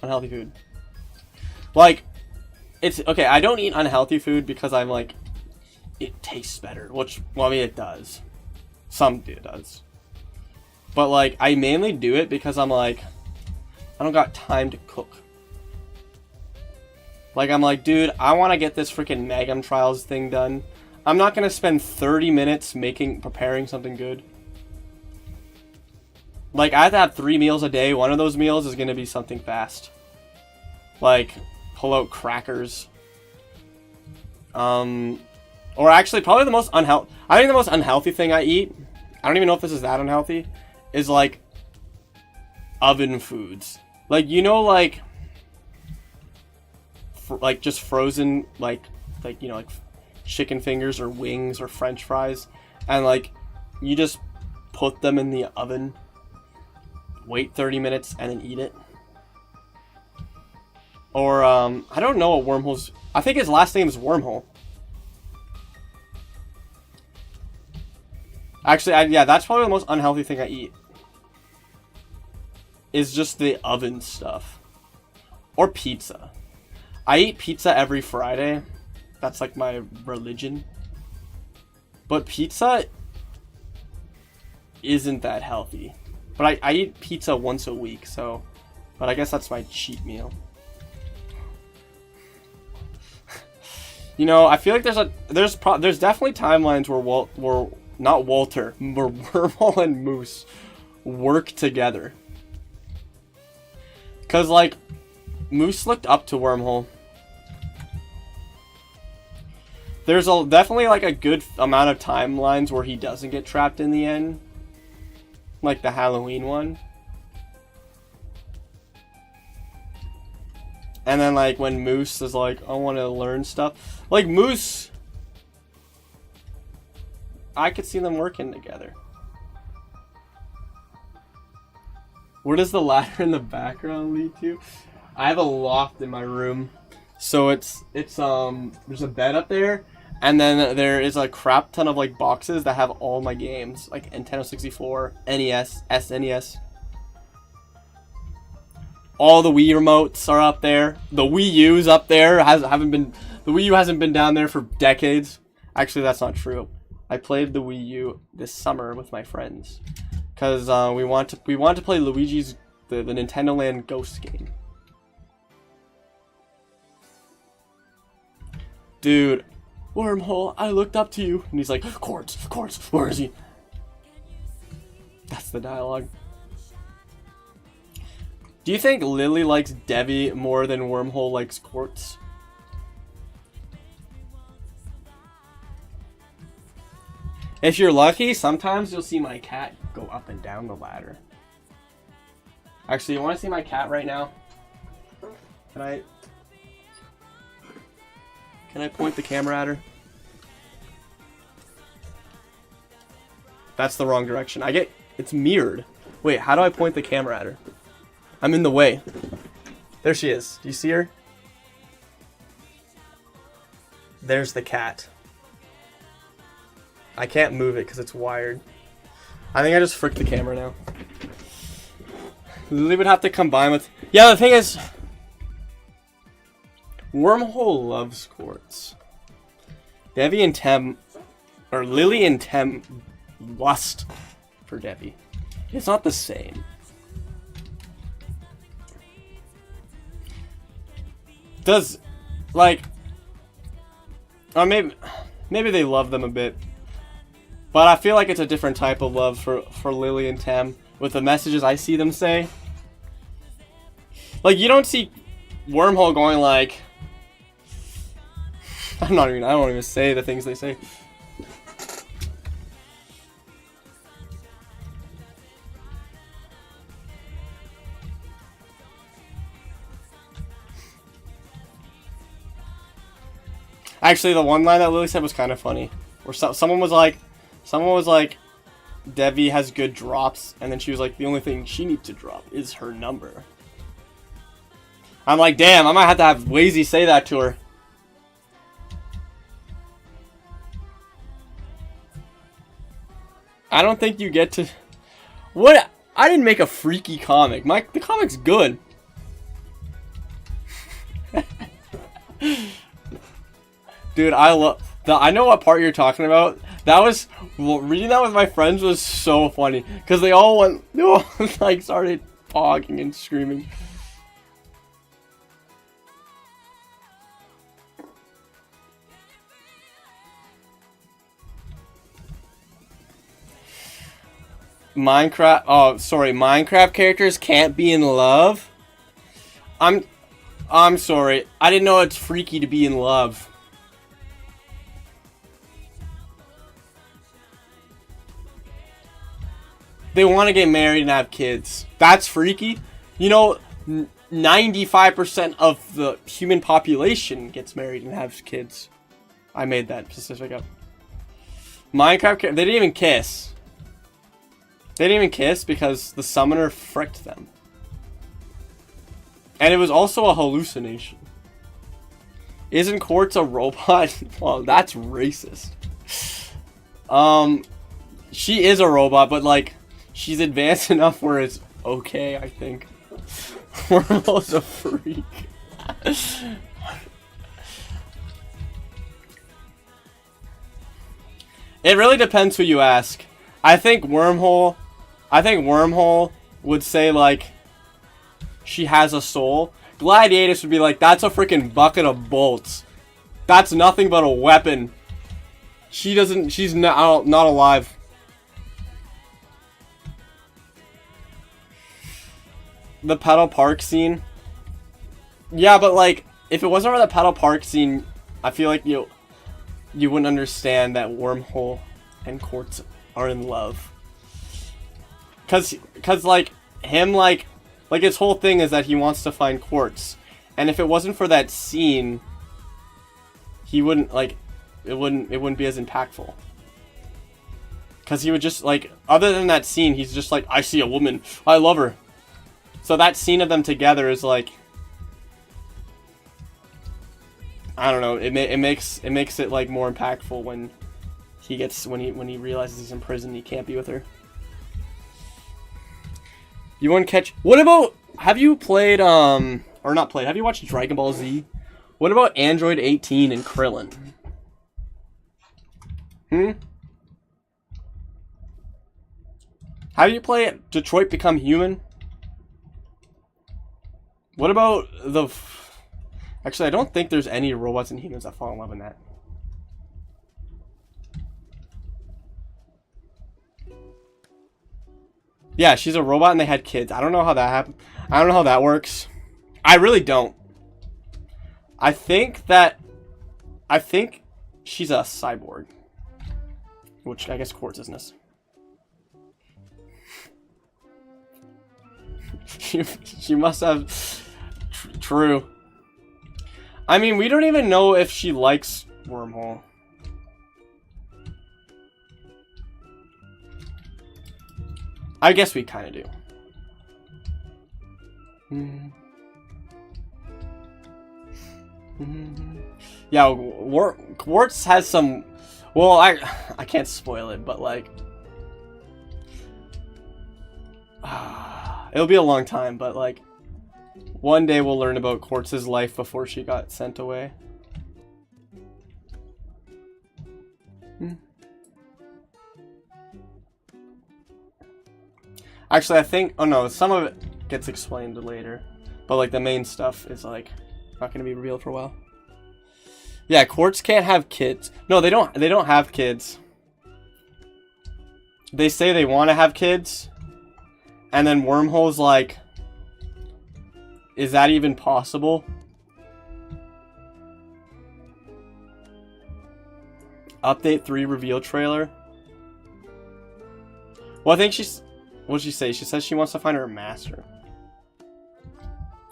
unhealthy food. Like, it's okay. I don't eat unhealthy food because I'm like, it tastes better. Which, well, I mean, it does. Some do, it does. But like, I mainly do it because I'm like, I don't got time to cook. Like, I'm like, dude, I want to get this freaking Magam Trials thing done. I'm not gonna spend 30 minutes preparing something good. Like, I have to have 3 meals a day. One of those meals is gonna be something fast. Like, pull out crackers. Or actually, probably the most unhealthy... I think the most unhealthy thing I eat, I don't even know if this is that unhealthy, is, like, oven foods. Like, you know, like just frozen, like, you know, like, chicken fingers or wings or French fries. And, like, you just put them in the oven, wait 30 minutes, and then eat it. Or, I don't know what Wormhole's... I think his last name is Wormhole. Actually, yeah, that's probably the most unhealthy thing I eat. Is just the oven stuff. Or pizza. I eat pizza every Friday. That's like my religion. But pizza isn't that healthy. But I eat pizza once a week, so... But I guess that's my cheat meal. You know, I feel like there's definitely timelines where not Walter, where Wormhole and Moose work together. Cause like Moose looked up to Wormhole. There's definitely like a good amount of timelines where he doesn't get trapped in the end. Like the Halloween one. And then like when Moose is like, I want to learn stuff. Like Moose, I could see them working together. Where does the ladder in the background lead to? I have a loft in my room. So it's there's a bed up there, and then there is a crap ton of like boxes that have all my games, like Nintendo 64, NES, SNES. All the Wii remotes are up there. The Wii U's up there. The Wii U hasn't been down there for decades. Actually, that's not true. I played the Wii U this summer with my friends. Because we want to play Luigi's the Nintendo Land Ghost game. Dude, Wormhole, I looked up to you. And he's like, Quartz, where is he? That's the dialogue. Do you think Lily likes Debbie more than Wormhole likes Quartz? If you're lucky, sometimes you'll see my cat go up and down the ladder. Actually, you want to see my cat right now? Can I point the camera at her? That's the wrong direction. It's mirrored. Wait, how do I point the camera at her? I'm in the way. There she is. Do you see her? There's the cat. I can't move it because it's wired. I think I just fricked the camera now. Lily would have to combine with... Yeah, the thing is... Wormhole loves Quartz. Debbie and Tem... Or Lily and Tem lust for Debbie. It's not the same. Does... Like... Or maybe they love them a bit. But I feel like it's a different type of love for Lily and Tem. With the messages I see them say. Like, you don't see Wormhole going like... I don't even say the things they say. Actually, the one line that Lily said was kind of funny. Where someone was like, Devi has good drops, and then she was like, the only thing she needs to drop is her number. I'm like, damn, I might have to have Wazy say that to her. I don't think you get to... What? I didn't make a freaky comic. The comic's good. Dude, I know what part you're talking about. That was... Well, reading that with my friends was so funny. Because they all like, started pogging and screaming. Minecraft characters can't be in love? I'm sorry. I didn't know it's freaky to be in love. They want to get married and have kids. That's freaky. You know, 95% of the human population gets married and has kids. I made that specific up. Minecraft, they didn't even kiss. They didn't even kiss because the summoner fricked them. And it was also a hallucination. Isn't Quartz a robot? Well, that's racist. She is a robot, but like, she's advanced enough where it's okay, I think. Wormhole's a freak. It really depends who you ask. I think Wormhole would say, like, she has a soul. Gladiatus would be like, that's a freaking bucket of bolts. That's nothing but a weapon. She's not alive. The pedal park scene. Yeah, but like, if it wasn't for the pedal park scene, I feel like you wouldn't understand that Wormhole and Quartz are in love. Cause like him, like his whole thing is that he wants to find Quartz, and if it wasn't for that scene, he wouldn't like it wouldn't be as impactful. Cause he would just like, other than that scene, he's just like, I see a woman, I love her. So that scene of them together is like, I don't know. It makes it like more impactful when he realizes he's in prison. He can't be with her. You wouldn't catch. What about? Have you played or not played? Have you watched Dragon Ball Z? What about Android 18 and Krillin? How do you play it? Detroit Become Human? What about the... Actually, I don't think there's any robots and humans that fall in love in that. Yeah, she's a robot and they had kids. I don't know how that happened. I don't know how that works. I really don't. I think she's a cyborg. Which I guess Quartz isn't this. She must have... True. I mean, we don't even know if she likes Wormhole. I guess we kind of do. Yeah, Quartz has some... Well, I can't spoil it, but like... It'll be a long time, but like... One day we'll learn about Quartz's life before she got sent away. Actually, I think... Oh no, some of it gets explained later. But like the main stuff is like not going to be revealed for a while. Yeah, Quartz can't have kids. No, they don't have kids. They say they want to have kids. And then Wormhole's like... Is that even possible? Update 3 reveal trailer. Well, I think she's... What did she say? She says she wants to find her master.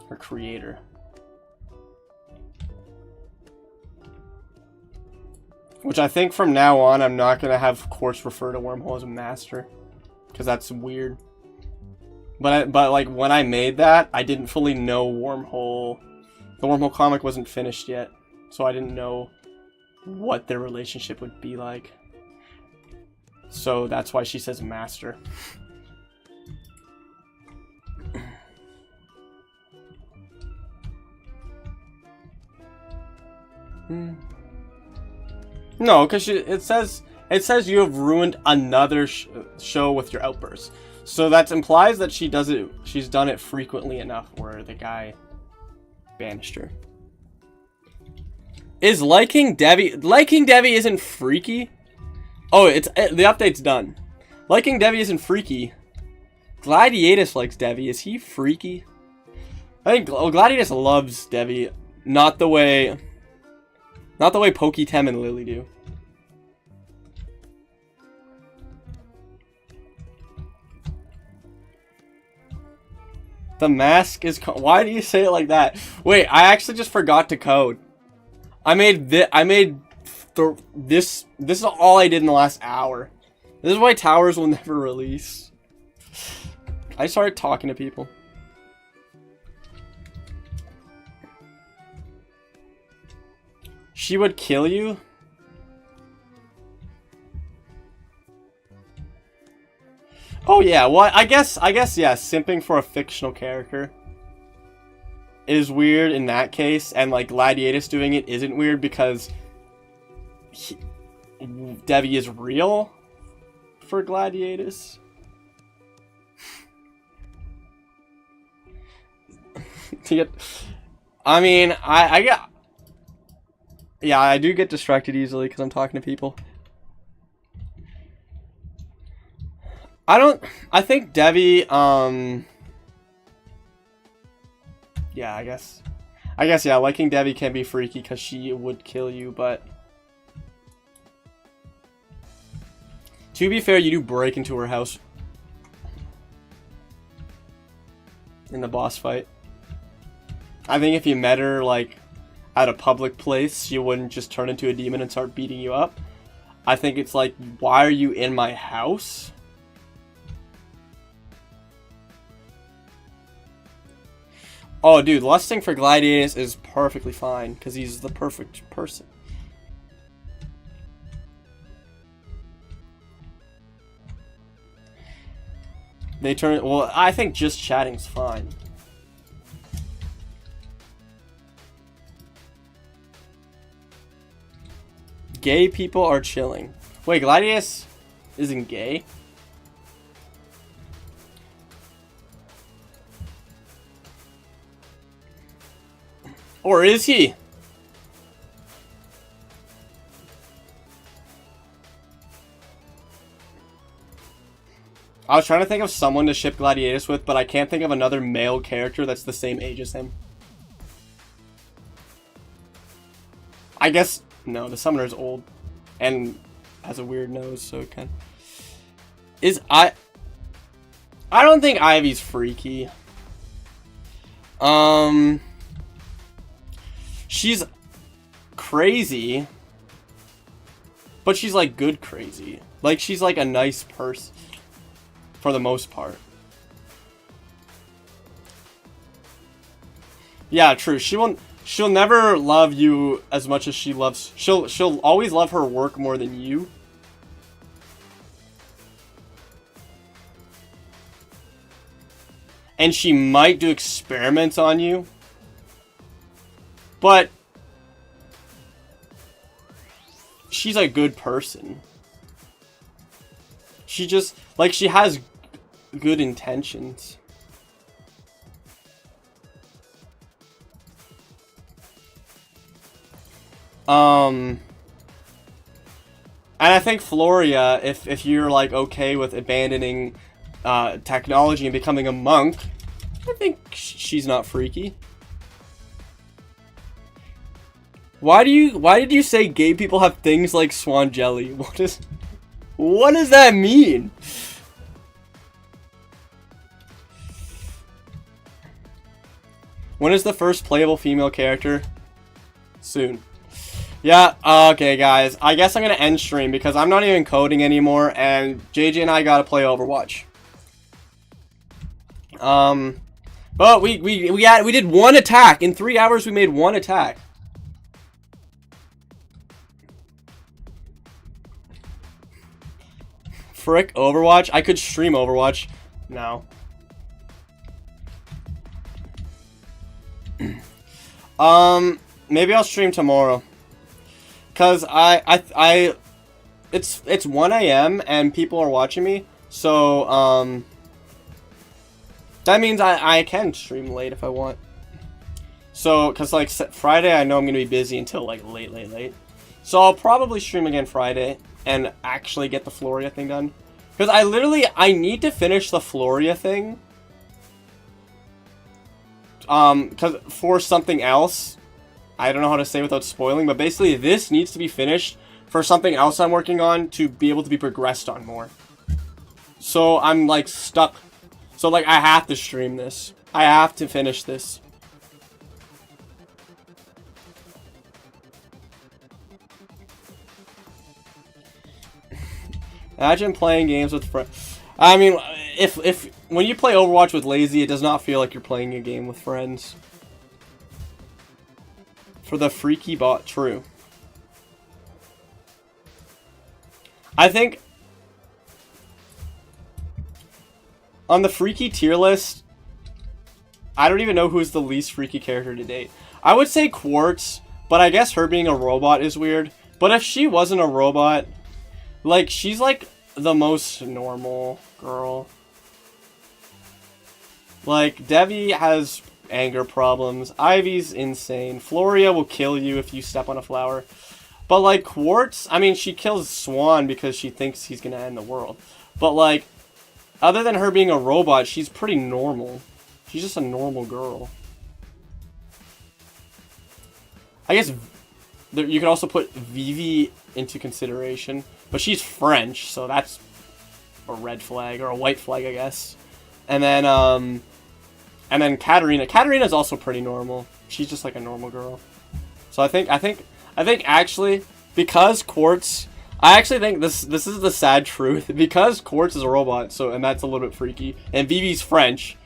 Her creator. Which I think from now on, I'm not going to have course refer to Wormhole as a master. Because that's weird. But like, when I made that, I didn't fully know Wormhole. The Wormhole comic wasn't finished yet. So I didn't know what their relationship would be like. So that's why she says master. No, because it says you have ruined another show with your outbursts. So that implies that she's done it frequently enough where the guy banished her. Is liking Devi isn't freaky? Oh, the update's done. Liking Devi isn't freaky. Gladiatus likes Devi. Is he freaky? I think Gladiatus loves Devi, not the way Poketem and Lily do. The mask is. Why do you say it like that? Wait, I actually just forgot to code. This is all I did in the last hour. This is why towers will never release. I started talking to people. She would kill you? Oh yeah, well I guess yeah, simping for a fictional character is weird in that case, and like Gladiatus doing it isn't weird because Devi is real for Gladiatus. I mean, I do get distracted easily because I'm talking to people. I think Devi, yeah, I guess, yeah, liking Devi can be freaky because she would kill you, but to be fair, you do break into her house in the boss fight. I think if you met her, like, at a public place, she wouldn't just turn into a demon and start beating you up. I think it's like, why are you in my house? Oh, dude, lusting for Gladiatus is perfectly fine, because he's the perfect person. They turn... Well, I think just chatting's fine. Gay people are chilling. Wait, Gladiatus isn't gay? Or is he? I was trying to think of someone to ship Gladiatus with, but I can't think of another male character that's the same age as him. I guess... No, the summoner is old. And has a weird nose, so it kind of... I don't think Ivy's freaky. She's crazy, but she's like good crazy. Like she's like a nice person for the most part. Yeah, true. She'll never love you as much as she loves. She'll always love her work more than you. And she might do experiments on you. But she's a good person. She just, like, she has good intentions. And I think Floria, if you're, like, okay with abandoning technology and becoming a monk, I think she's not freaky. Why did you say gay people have things like swan jelly? What does that mean? When is the first playable female character? Soon. Yeah, okay, guys. I guess I'm gonna end stream because I'm not even coding anymore, and JJ and I gotta play Overwatch. But we did one attack in 3 hours. We made one attack. Frick Overwatch. I could stream Overwatch. No. Maybe I'll stream tomorrow. Cause it's 1 a.m. and people are watching me, so that means I can stream late if I want. So, cause like Friday I know I'm gonna be busy until like late. So I'll probably stream again Friday and actually get the Floria thing done. Cause I need to finish the Floria thing. Cause for something else. I don't know how to say without spoiling, but basically this needs to be finished for something else I'm working on to be able to be progressed on more. So I'm like stuck. So like I have to stream this. I have to finish this. Imagine playing games with friends. I mean, if when you play Overwatch with Lazy, it does not feel like you're playing a game with friends. For the freaky bot, true. I think on the freaky tier list, I don't even know who's the least freaky character to date. I would say Quartz, but I guess her being a robot is weird. But if she wasn't a robot, like, she's like the most normal girl. Like, Devi has anger problems. Ivy's insane. Floria will kill you if you step on a flower. But like Quartz, I mean, she kills Swan because she thinks he's gonna end the world. But like, other than her being a robot, she's pretty normal. She's just a normal girl. I guess you can also put Vivi into consideration. But she's French, so that's a red flag, or a white flag, I guess. And then Katarina. Katarina's also pretty normal. She's just like a normal girl. So I think actually, because Quartz, I actually think this is the sad truth. Because Quartz is a robot, and that's a little bit freaky, and Vivi's French,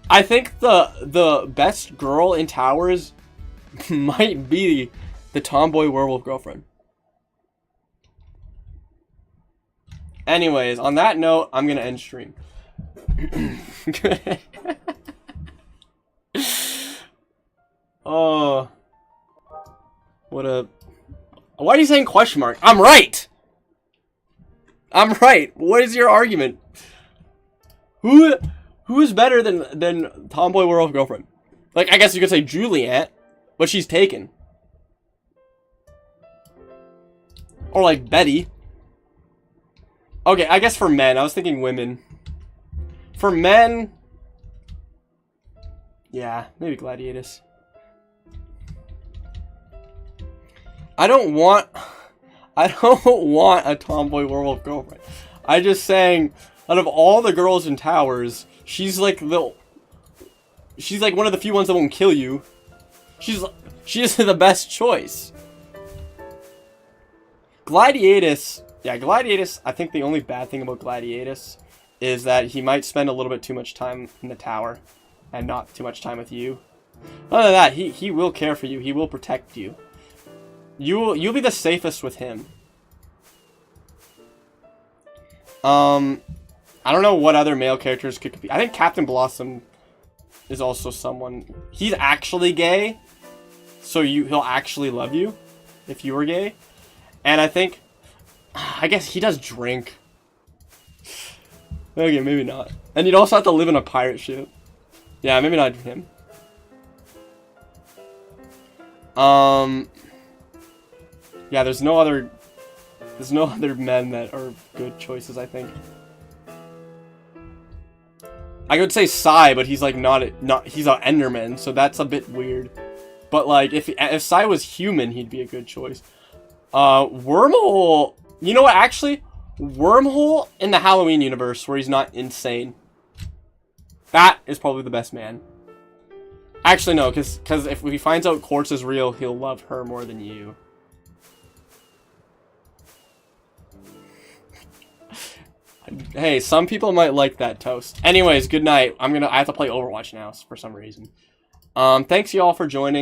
I think the best girl in Towers might be the tomboy werewolf girlfriend. Anyways, on that note, I'm gonna end stream. Oh, what a... Why are you saying question mark? I'm right! I'm right! What is your argument? Who is better than Tomboy Werewolf Girlfriend? Like, I guess you could say Juliet, but she's taken. Or like Betty. Okay, I guess for men. I was thinking women. For men... Yeah, maybe Gladiatus. I don't want a tomboy werewolf girlfriend. I'm just saying, out of all the girls in Towers, she's like one of the few ones that won't kill you. She is the best choice. Gladiatus, yeah, Gladiatus. I think the only bad thing about Gladiatus is that he might spend a little bit too much time in the tower, and not too much time with you. Other than that, he will care for you. He will protect you. You'll be the safest with him. I don't know what other male characters could be. I think Captain Blossom is also someone. He's actually gay, so he'll actually love you if you were gay. And I guess he does drink. Okay, maybe not. And you'd also have to live in a pirate ship. Yeah, maybe not him. Yeah, there's no other men that are good choices, I think. I could say Psy, but he's like not he's an Enderman, so that's a bit weird. But like if Psy was human, he'd be a good choice. Wormhole, you know what, actually? Wormhole in the Halloween universe where he's not insane. That is probably the best man. Actually, no, because if he finds out Quartz is real, he'll love her more than you. Hey, some people might like that toast. Anyways, good night. I have to play Overwatch now for some reason. Thanks y'all for joining.